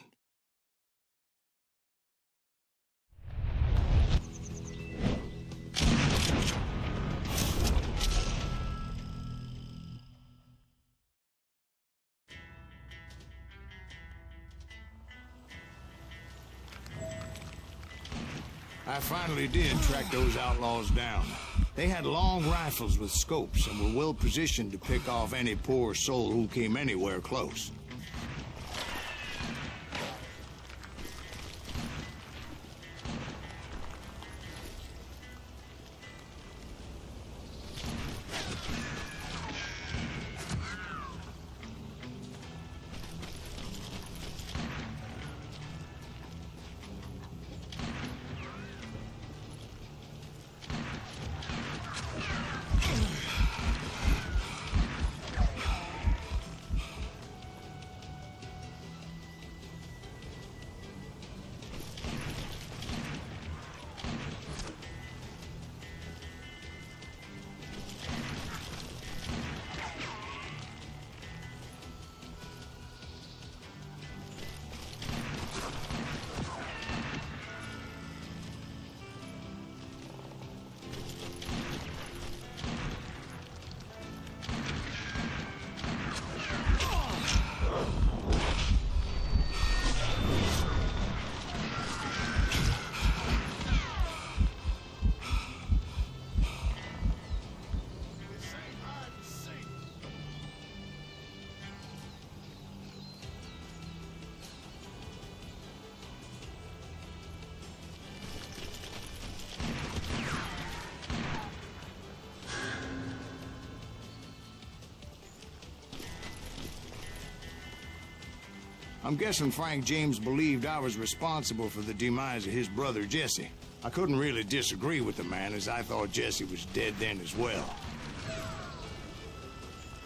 I finally did track those outlaws down. They had long rifles with scopes and were well positioned to pick off any poor soul who came anywhere close. I'm guessing Frank James believed I was responsible for the demise of his brother Jesse. I couldn't really disagree with the man, as I thought Jesse was dead then as well.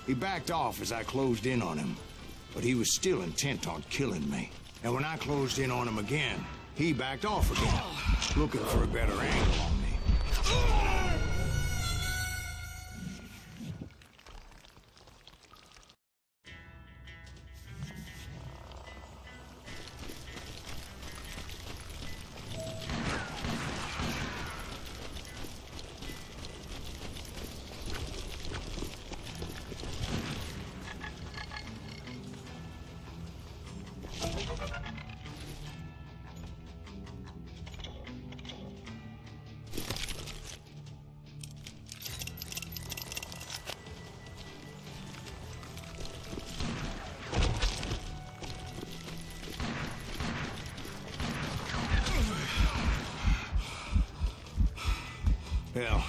He backed off as I closed in on him, but he was still intent on killing me. And when I closed in on him again, he backed off again, looking for a better angle on me. Hell,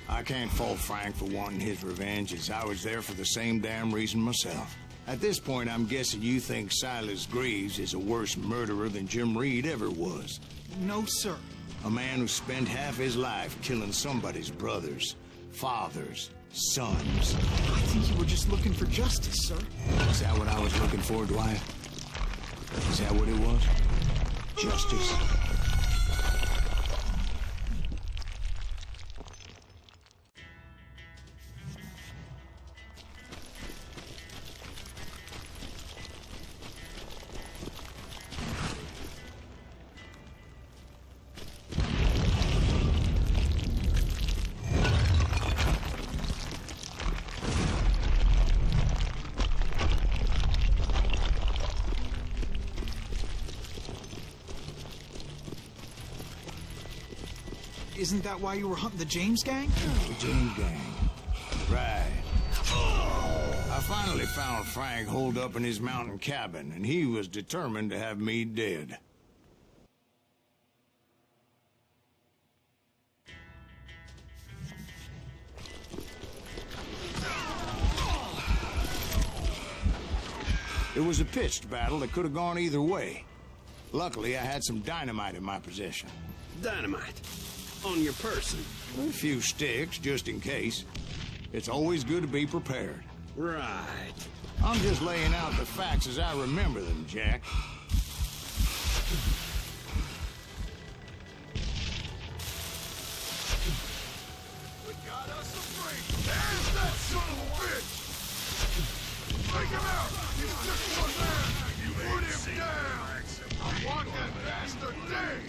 I can't fault Frank for wanting his revenge, as I was there for the same damn reason myself. At this point, I'm guessing you think Silas Greaves is a worse murderer than Jim Reed ever was. No, sir. A man who spent half his life killing somebody's brothers, fathers, sons. I think you were just looking for justice, sir. Is that what I was looking for, Dwight? Is that what it was? Justice? Isn't that why you were hunting the James gang? The James gang. Right. I finally found Frank holed up in his mountain cabin, and he was determined to have me dead. It was a pitched battle that could have gone either way. Luckily, I had some dynamite in my possession. Dynamite? On your person? A few sticks, just in case. It's always good to be prepared. Right. I'm just laying out the facts as I remember them, Jack. We got us a break. There's that son of a bitch! Take him out! He's just one man! Put him down! I want that bastard dead!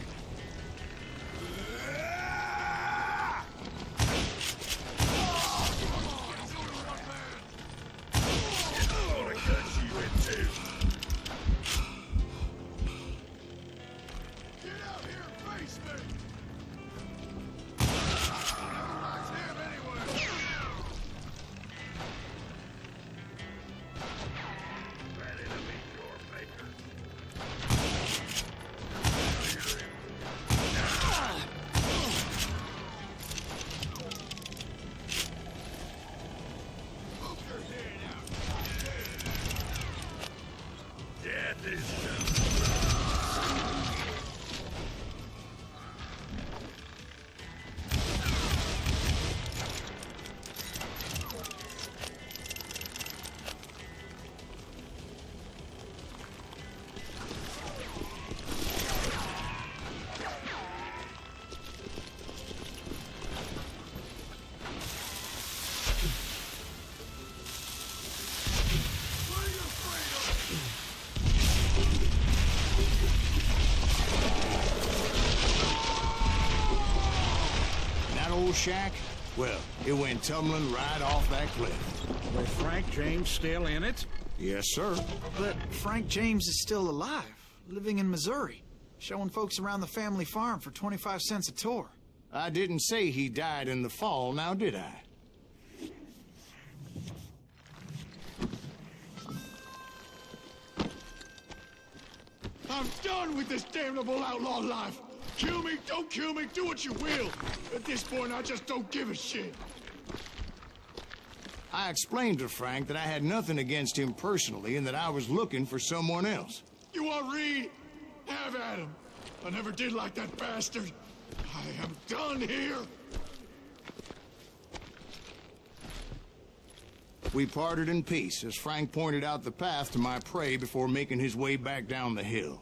Shack? Well, it went tumbling right off that cliff. With Frank James still in it? Yes, sir. But Frank James is still alive, living in Missouri, showing folks around the family farm for 25 cents a tour. I didn't say he died in the fall, now did I? I'm done with this damnable outlaw life! Kill me, don't kill me, do what you will! At this point, I just don't give a shit. I explained to Frank that I had nothing against him personally and that I was looking for someone else. You want Reed? Have at him. I never did like that bastard. I am done here. We parted in peace as Frank pointed out the path to my prey before making his way back down the hill.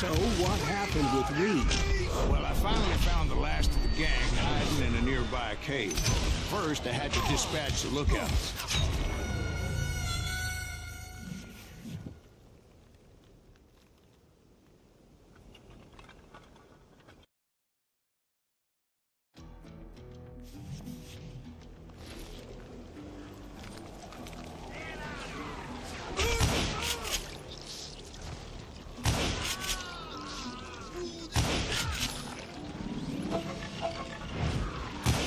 So what happened with Reed? Well, I finally found the last of the gang hiding in a nearby cave. First, I had to dispatch the lookouts.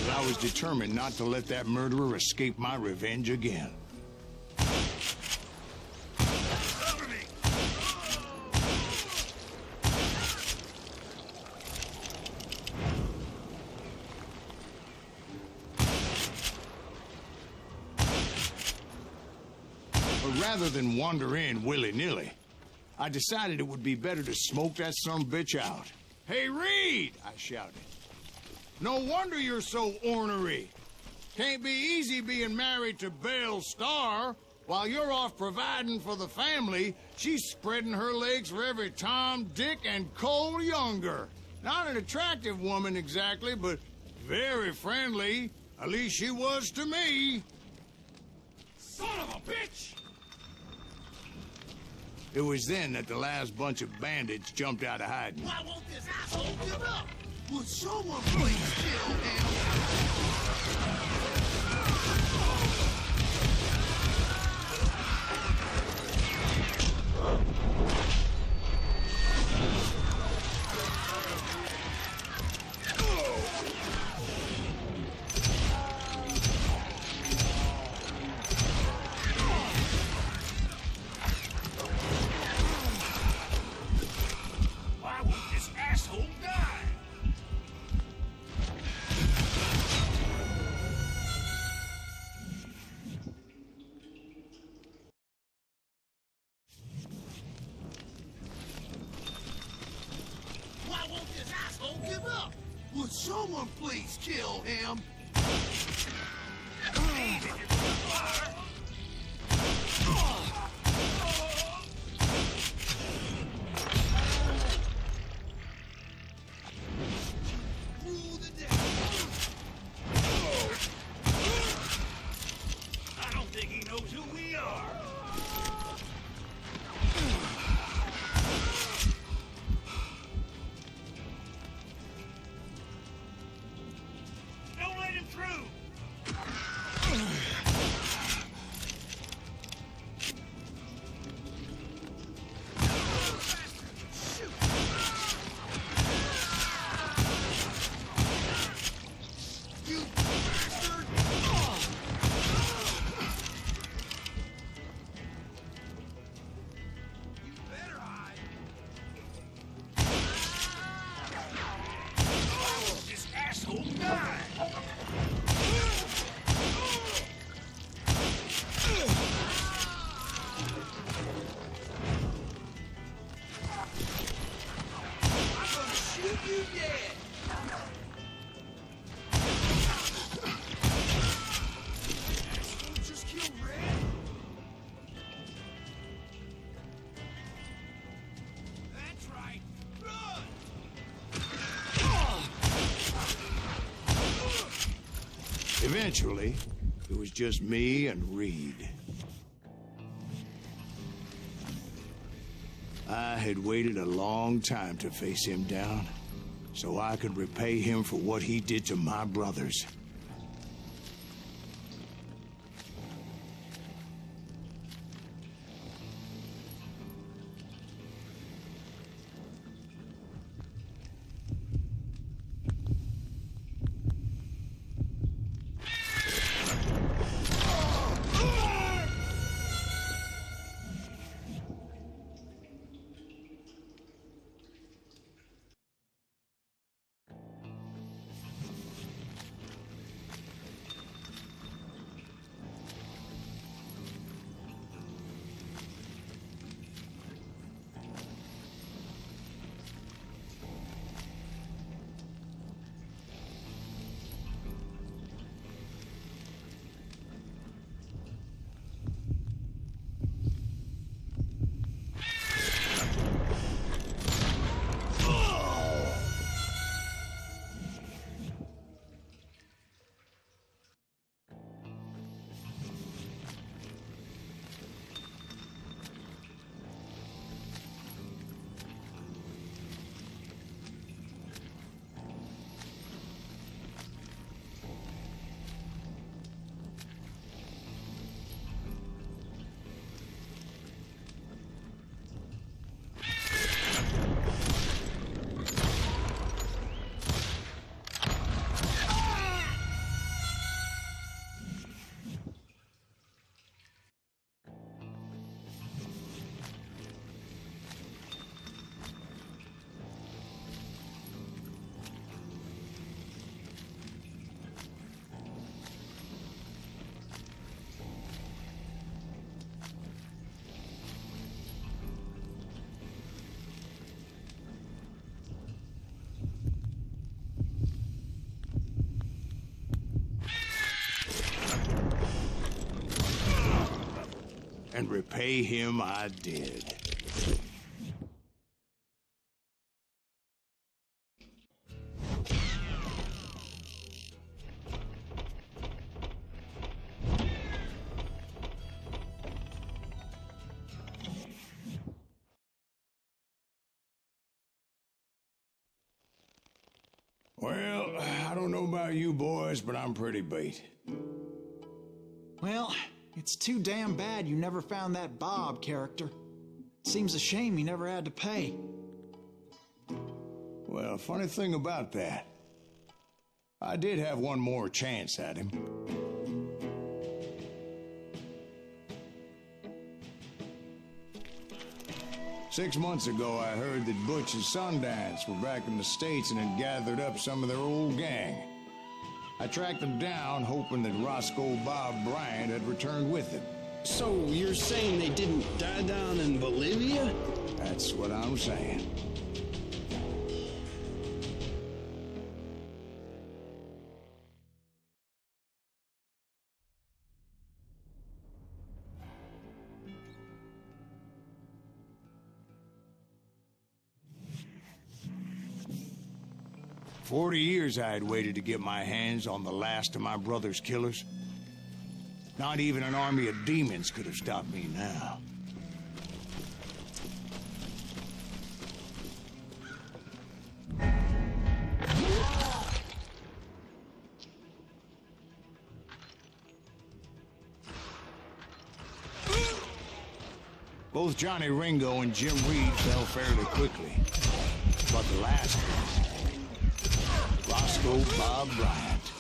I was determined not to let that murderer escape my revenge again. But rather than wander in willy-nilly, I decided it would be better to smoke that sumbitch out. "Hey, Reed!" I shouted. "No wonder you're so ornery. Can't be easy being married to Belle Starr. While you're off providing for the family, she's spreading her legs for every Tom, Dick, and Cole Younger. Not an attractive woman exactly, but very friendly. At least she was to me." Son of a bitch! It was then that the last bunch of bandits jumped out of hiding. Why won't this asshole give up? Would someone please kill him? Why won't this asshole die? Why won't this asshole give up? Would someone please kill him? I don't think he knows who we are. Don't let him through. You bastard! You better hide. This asshole died. I'm gonna shoot you dead. Asshole just killed Red. That's right. Run! Eventually, it was just me and Reed. I had waited a long time to face him down, so I could repay him for what he did to my brothers. and repay him I did. Well, I don't know about you boys, but I'm pretty beat. Well, it's too damn bad you never found that Bob character. Seems a shame you never had to pay. Well, funny thing about that, I did have one more chance at him. Six months ago, I heard that Butch and Sundance were back in the States and had gathered up some of their old gang. I tracked them down, hoping that Roscoe Bob Bryant had returned with them. So you're saying they didn't die down in Bolivia? That's what I'm saying. "40 years I had waited to get my hands on the last of my brother's killers. Not even an army of demons could have stopped me now. Both Johnny Ringo and Jim Reed fell fairly quickly. But the last one, Roscoe Bob Bryant,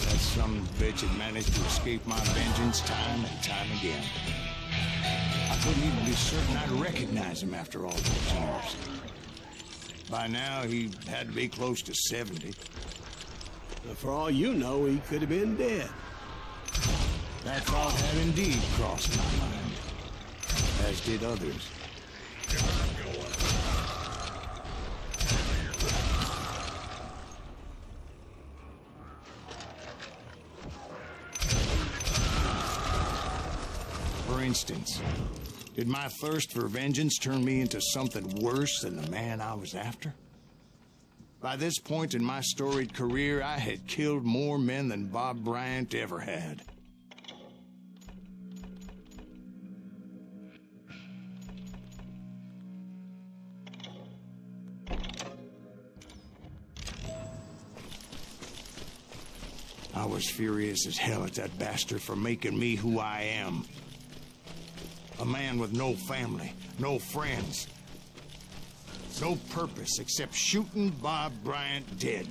that son of a bitch had managed to escape my vengeance time and time again. I couldn't even be certain I'd recognize him after all those years. By now, he had to be close to 70. For all you know, he could have been dead. That thought had indeed crossed my mind, as did others. For instance, did my thirst for vengeance turn me into something worse than the man I was after? By this point in my storied career, I had killed more men than Bob Bryant ever had. I was furious as hell at that bastard for making me who I am. A man with no family, no friends, no purpose except shooting Bob Bryant dead.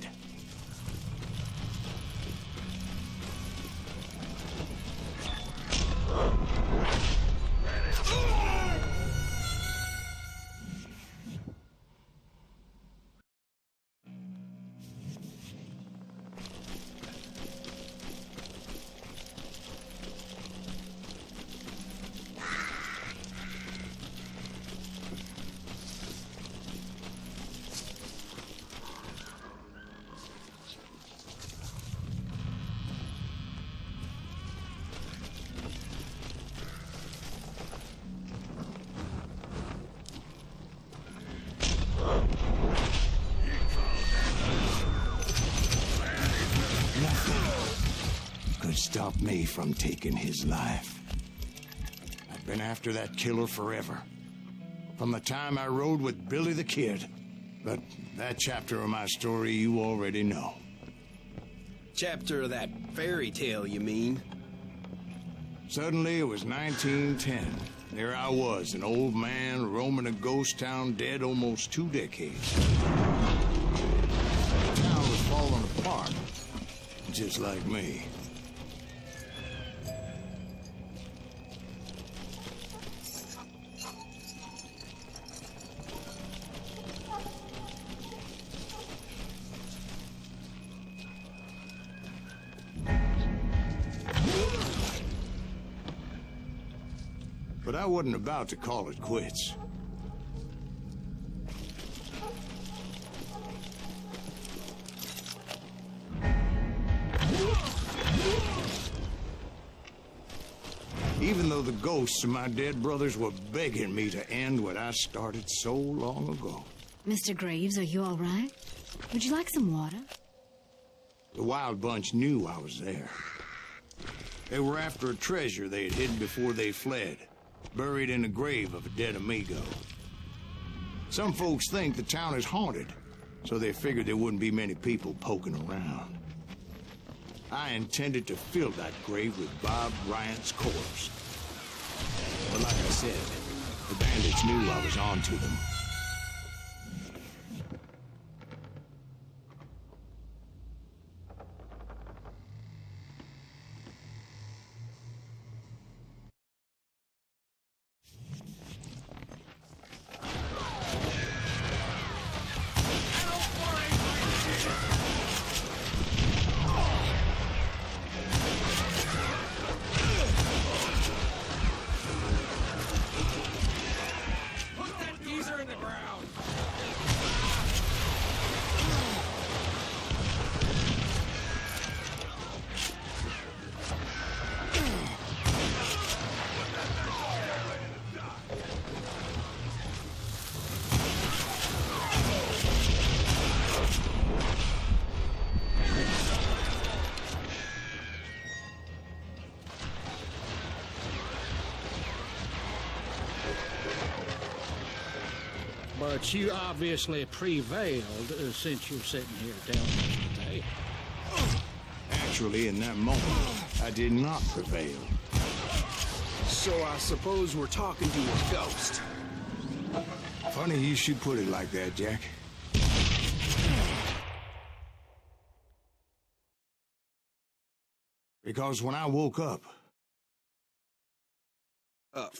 Stop me from taking his life. I've been after that killer forever. From the time I rode with Billy the Kid. But that chapter of my story you already know. Chapter of that fairy tale, you mean? Suddenly it was 1910. There I was, an old man roaming a ghost town dead almost 2 decades. The town was falling apart, just like me. But I wasn't about to call it quits. Even though the ghosts of my dead brothers were begging me to end what I started so long ago. Mr. Graves, are you all right? Would you like some water? The Wild Bunch knew I was there. They were after a treasure they had hidden before they fled, buried in the grave of a dead amigo. Some folks think the town is haunted, so they figured there wouldn't be many people poking around. I intended to fill that grave with Bob Bryant's corpse. But like I said, the bandits knew I was on to them. But you obviously prevailed since you're sitting here telling us today. Actually, in that moment, I did not prevail. So I suppose we're talking to a ghost. Funny you should put it like that, Jack. Because when I woke up...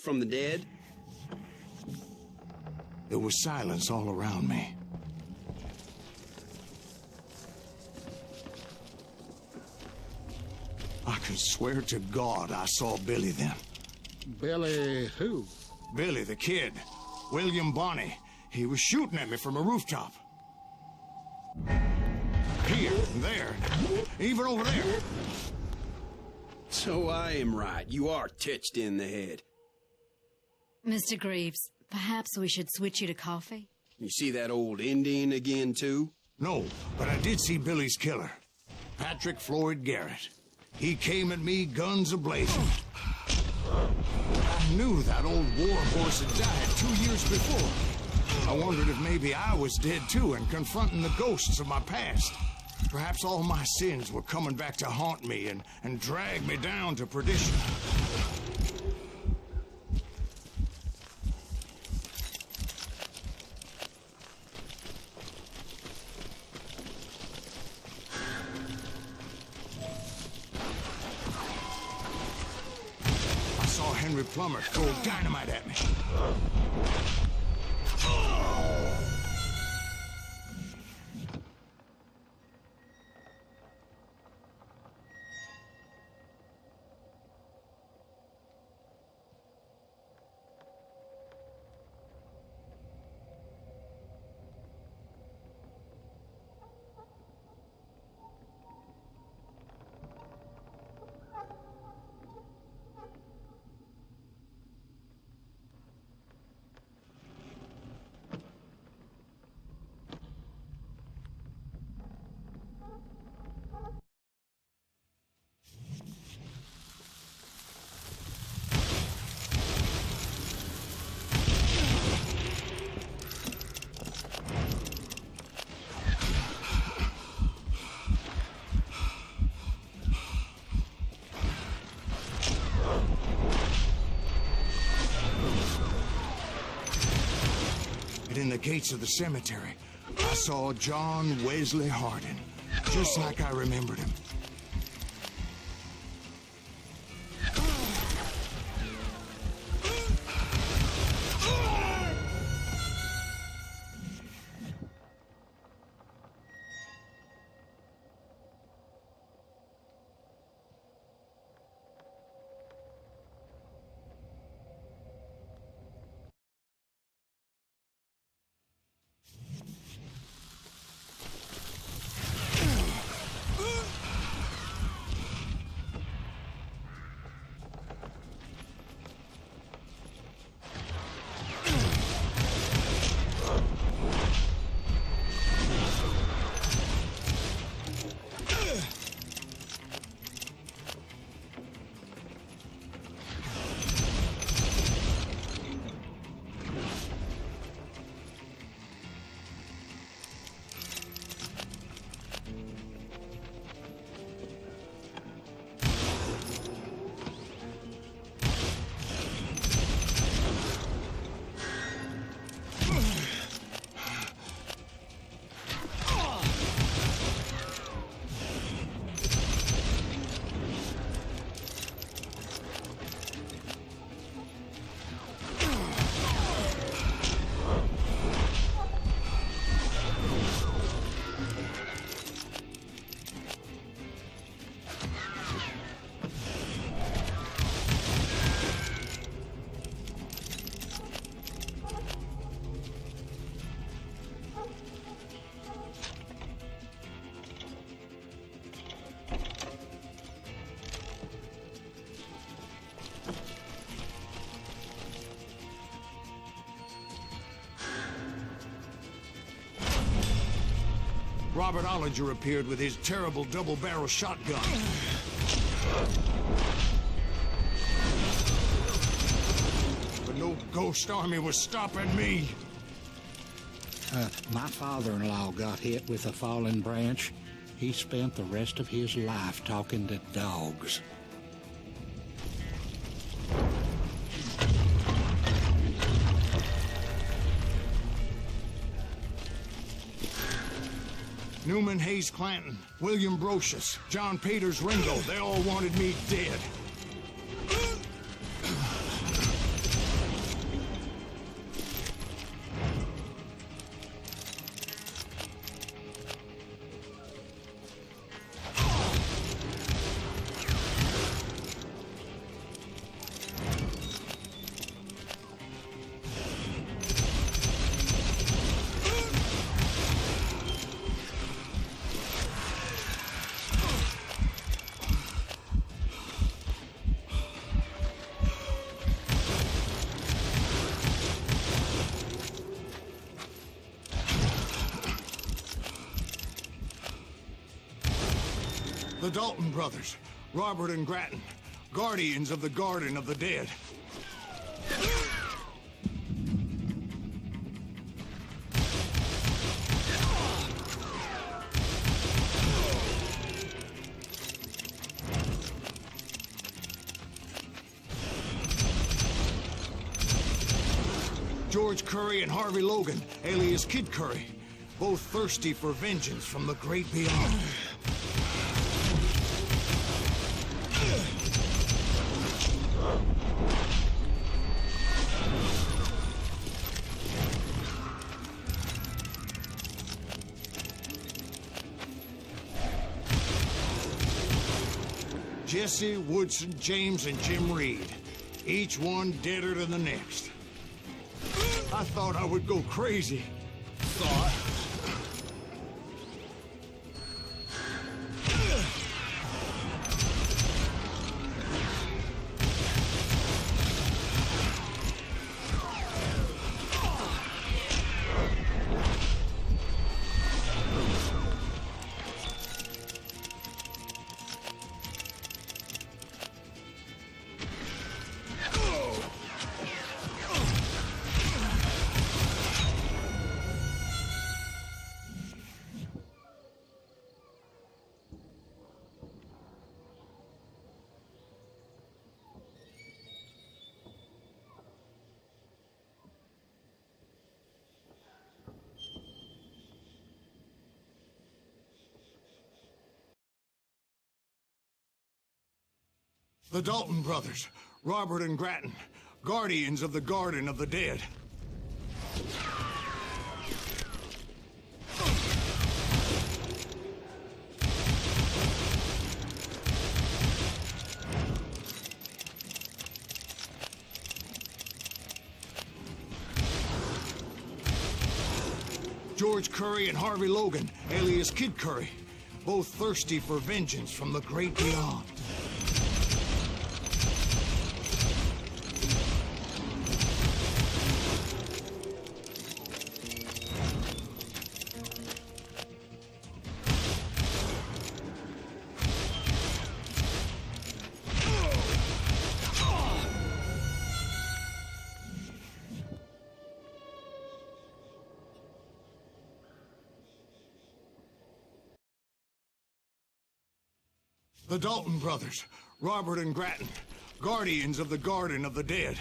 From the dead? There was silence all around me. I can swear to God I saw Billy then. Billy who? Billy the kid. William Bonney. He was shooting at me from a rooftop. Here, and there, even over there. So I am right. You are titched in the head. Mr. Graves, perhaps we should switch you to coffee? You see that old Indian again, too? No, but I did see Billy's killer, Patrick Floyd Garrett. He came at me guns a-blazing. I knew that old war horse had died 2 years before. I wondered if maybe I was dead too and confronting the ghosts of my past. Perhaps all my sins were coming back to haunt me and drag me down to perdition. Henry Plummer throw dynamite at me. In the gates of the cemetery, I saw John Wesley Hardin, just like I remembered him. Robert Ollinger appeared with his terrible double-barrel shotgun. But no ghost army was stopping me. My father-in-law got hit with a fallen branch. He spent the rest of his life talking to dogs. Newman Hayes Clanton, William Brocious, John Peters Ringo, they all wanted me dead. The Dalton brothers, Robert and Grattan, guardians of the Garden of the Dead. George Curry and Harvey Logan, alias Kid Curry, both thirsty for vengeance from the great beyond. Jesse, Woodson, James, and Jim Reed. Each one deader than the next. I thought I would go crazy. Thought? The Dalton brothers, Robert and Grattan, guardians of the Garden of the Dead. George Curry and Harvey Logan, alias Kid Curry, both thirsty for vengeance from the great beyond. The Dalton brothers, Robert and Grattan, guardians of the Garden of the Dead.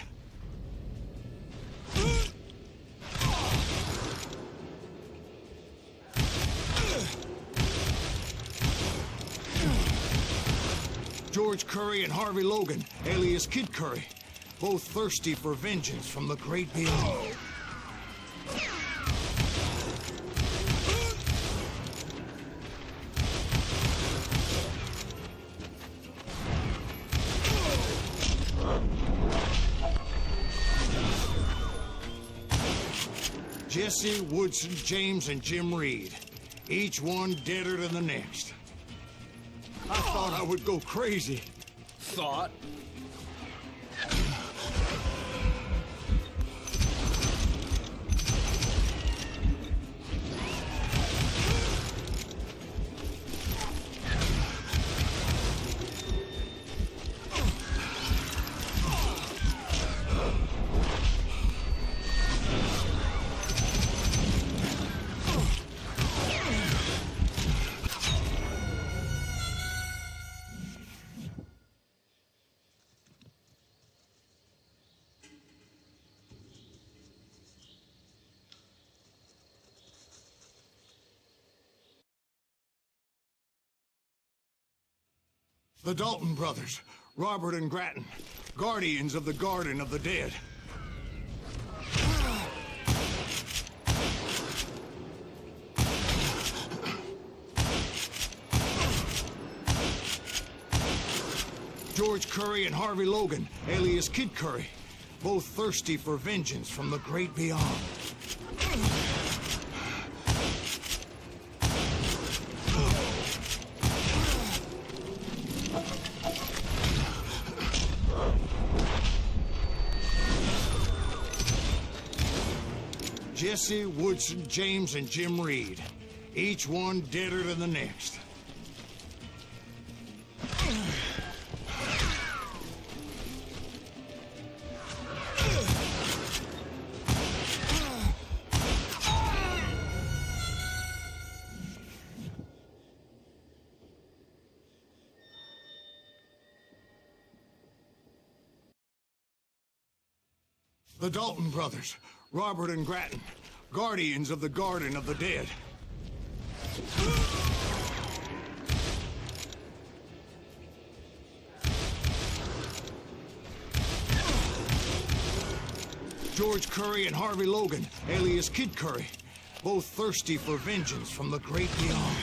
George Curry and Harvey Logan, alias Kid Curry, both thirsty for vengeance from the great beyond. Jesse, Woodson, James, and Jim Reed. Each one deader than the next. I thought I would go crazy. Thought? The Dalton brothers, Robert and Grattan, guardians of the Garden of the Dead. George Curry and Harvey Logan, alias Kid Curry, both thirsty for vengeance from the great beyond. Jesse, Woodson, James, and Jim Reed. Each one deader than the next. The Dalton brothers, Robert and Grattan, guardians of the Garden of the Dead. George Curry and Harvey Logan, alias Kid Curry, both thirsty for vengeance from the great beyond.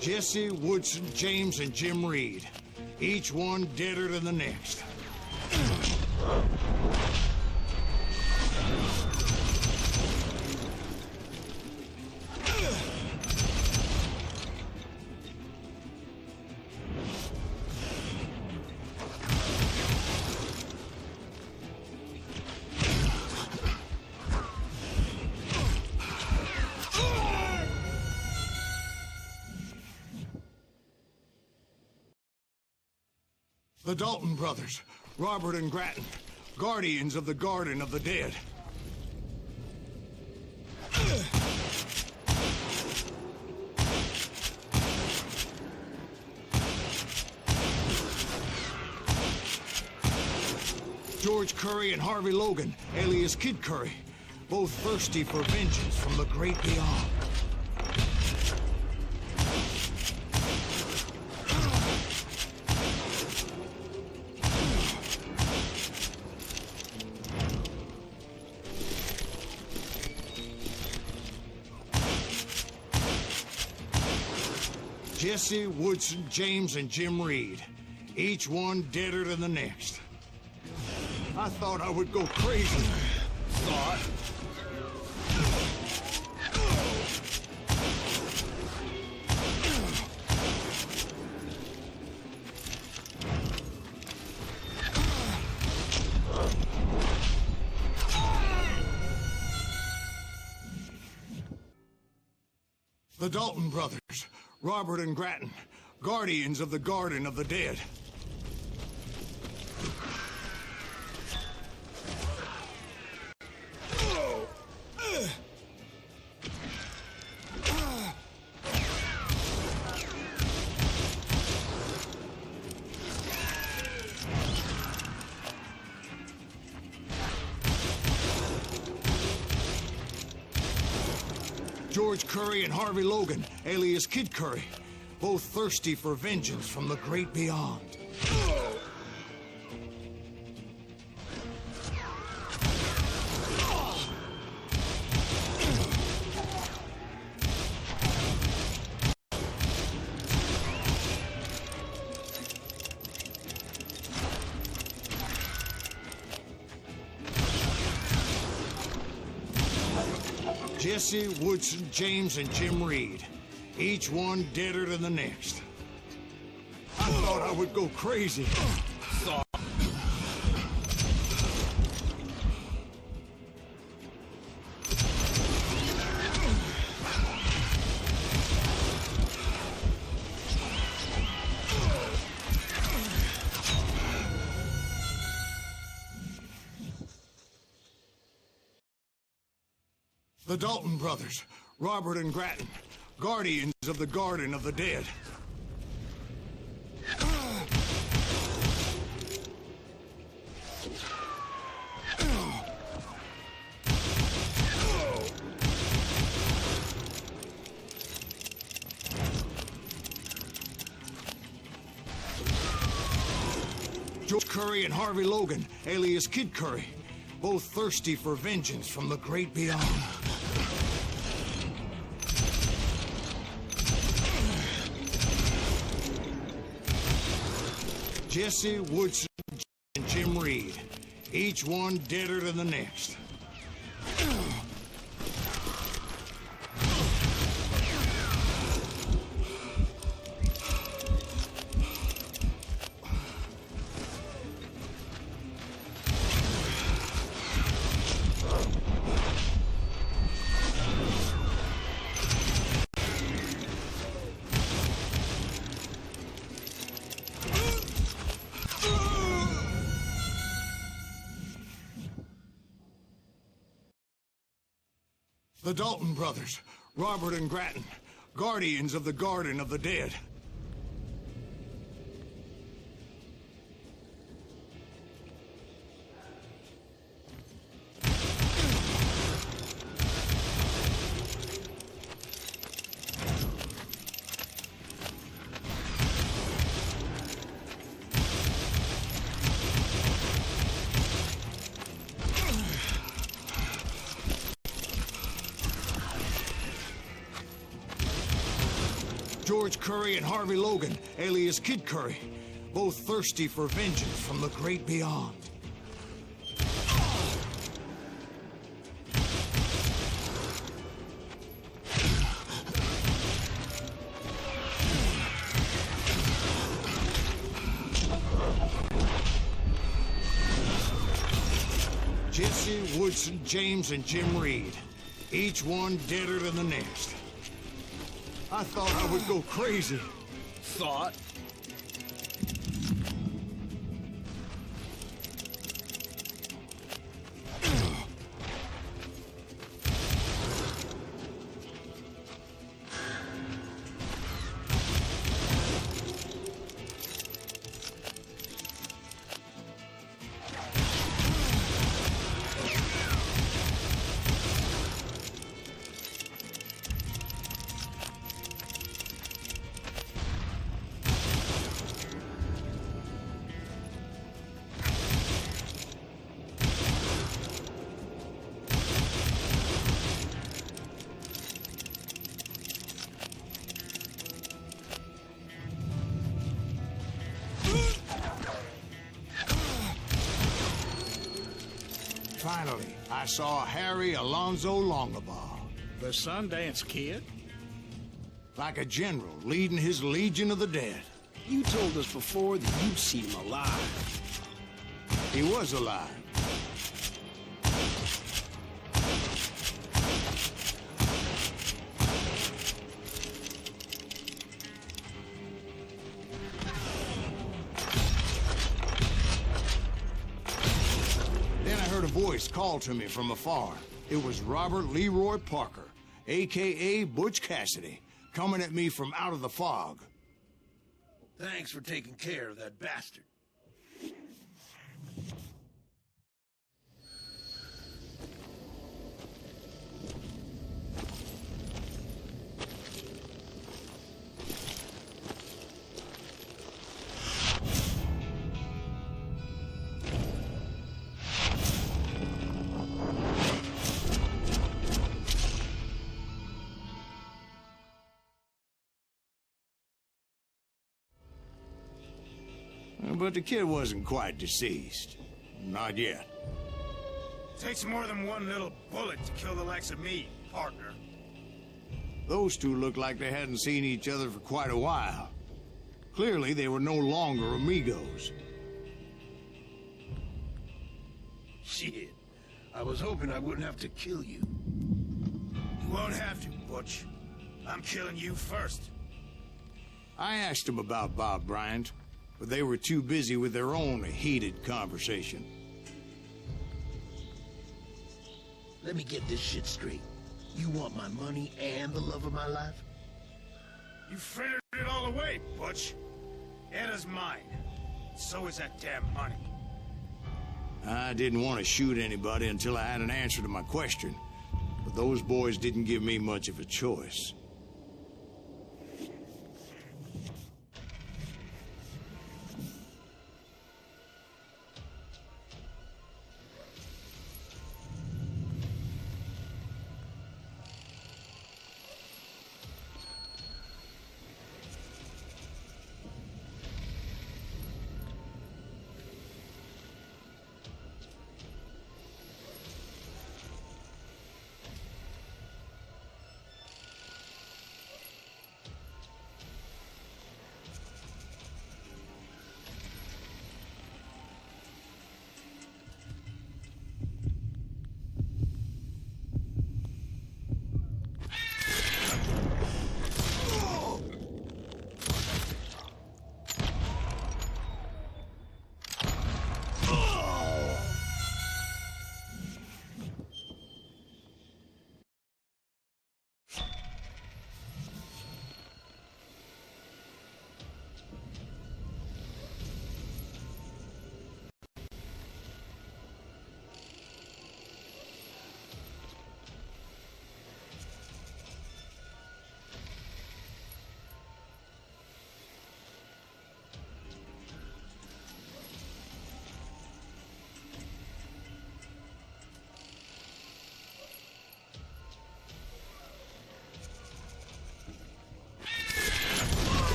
Jesse, Woodson, James, and Jim Reed. Each one deader than the next. The Dalton brothers, Robert and Grattan, guardians of the Garden of the Dead. George Curry and Harvey Logan, alias Kid Curry, both thirsty for vengeance from the great beyond. Jesse, Woodson, James, and Jim Reed. Each one deader than the next. I thought I would go crazy. The Dalton brothers, Robert and Grattan, guardians of the Garden of the Dead. George Curry and Harvey Logan, alias Kid Curry, both thirsty for vengeance from the great beyond. Jesse, Woodson, James, and Jim Reed. Each one deader than the next. I thought I would go crazy. The Dalton brothers, Robert and Grattan, guardians of the Garden of the Dead. George Curry and Harvey Logan, alias Kid Curry, both thirsty for vengeance from the great beyond. Jesse Woodson and Jim Reed, each one deader than the next. The Dalton brothers, Robert and Grattan, guardians of the Garden of the Dead. George Curry and Harvey Logan, alias Kid Curry, both thirsty for vengeance from the great beyond. Jesse, Woodson, James, and Jim Reed, each one deader than the next. I thought I would go crazy. Thought? Finally, I saw Harry Alonzo Longabaugh. The Sundance Kid? Like a general leading his Legion of the Dead. You told us before that you'd seen him alive. He was alive. A voice called to me from afar. It was Robert Leroy Parker, a.k.a. Butch Cassidy, coming at me from out of the fog. Thanks for taking care of that bastard. But the kid wasn't quite deceased. Not yet. Takes more than one little bullet to kill the likes of me, partner. Those two looked like they hadn't seen each other for quite a while. Clearly, they were no longer amigos. Shit. I was hoping I wouldn't have to kill you. You won't have to, Butch. I'm killing you first. I asked them about Bob Bryant, but they were too busy with their own heated conversation. Let me get this shit straight. You want my money and the love of my life? You frittered it all away, Butch. Anna's mine. So is that damn money. I didn't want to shoot anybody until I had an answer to my question, but those boys didn't give me much of a choice.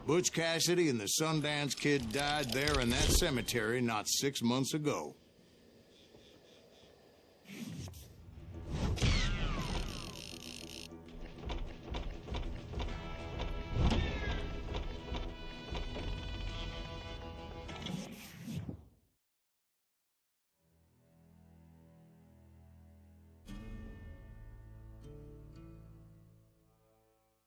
Butch Cassidy and the Sundance Kid died there in that cemetery not 6 months ago.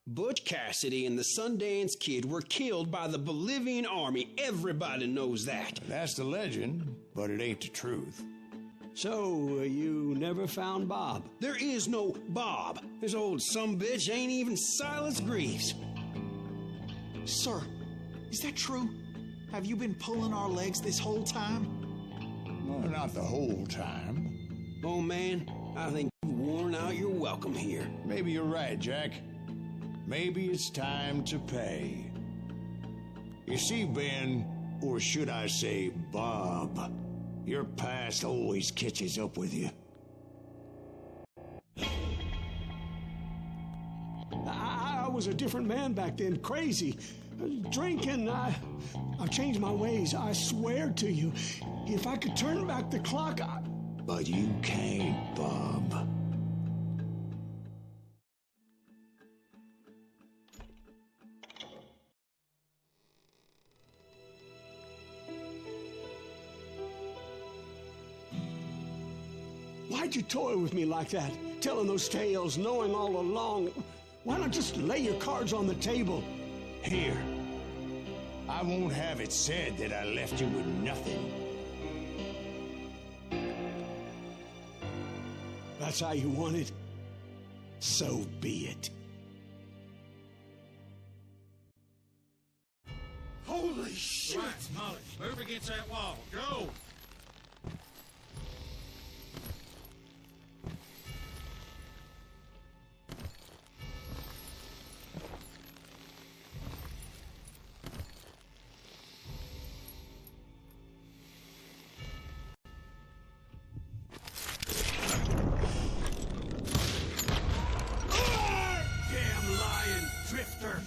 Butch Cassidy and the Sundance Kid were killed by the Bolivian army. Everybody knows that. That's the legend, but it ain't the truth. So, you never found Bob? There is no Bob. This old sumbitch ain't even Silas Greaves. Sir, is that true? Have you been pulling our legs this whole time? Well, not the whole time. Oh, man, I think you've worn out your welcome here. Maybe you're right, Jack. Maybe it's time to pay. You see, Ben, or should I say Bob, your past always catches up with you. I was a different man back then, crazy. Drinking, I've changed my ways, I swear to you. If I could turn back the clock, But you can't, Bob. Why'd you toy with me like that? Telling those tales, knowing all along. Why not just lay your cards on the table? Here. I won't have it said that I left you with nothing. That's how you want it? So be it. Holy shit! Right, Molly, move against that wall. Go! Damn lion drifter!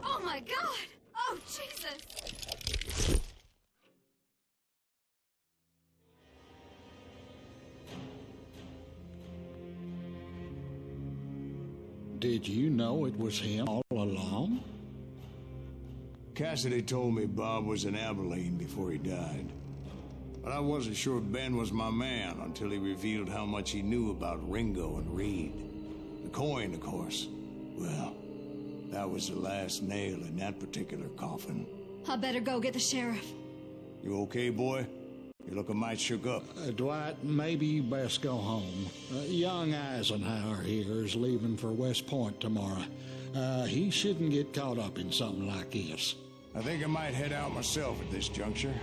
Oh my God! Oh Jesus! Did you know it was him all along? Cassidy told me Bob was in Abilene before he died. But I wasn't sure Ben was my man until he revealed how much he knew about Ringo and Reed. The coin, of course. Well, that was the last nail in that particular coffin. I better go get the sheriff. You okay, boy? You looking mighty shook up. Dwight, maybe you best go home. Young Eisenhower here is leaving for West Point tomorrow. He shouldn't get caught up in something like this. I think I might head out myself at this juncture.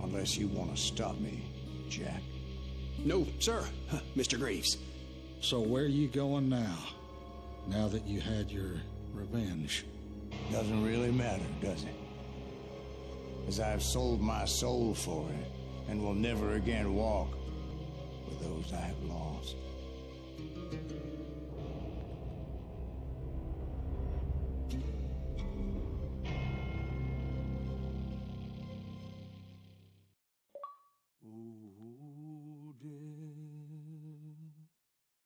Unless you want to stop me, Jack. No, sir, Mr. Greaves. So where are you going now? Now that you had your revenge? Doesn't really matter, does it? As I've sold my soul for it, and will never again walk with those I have lost.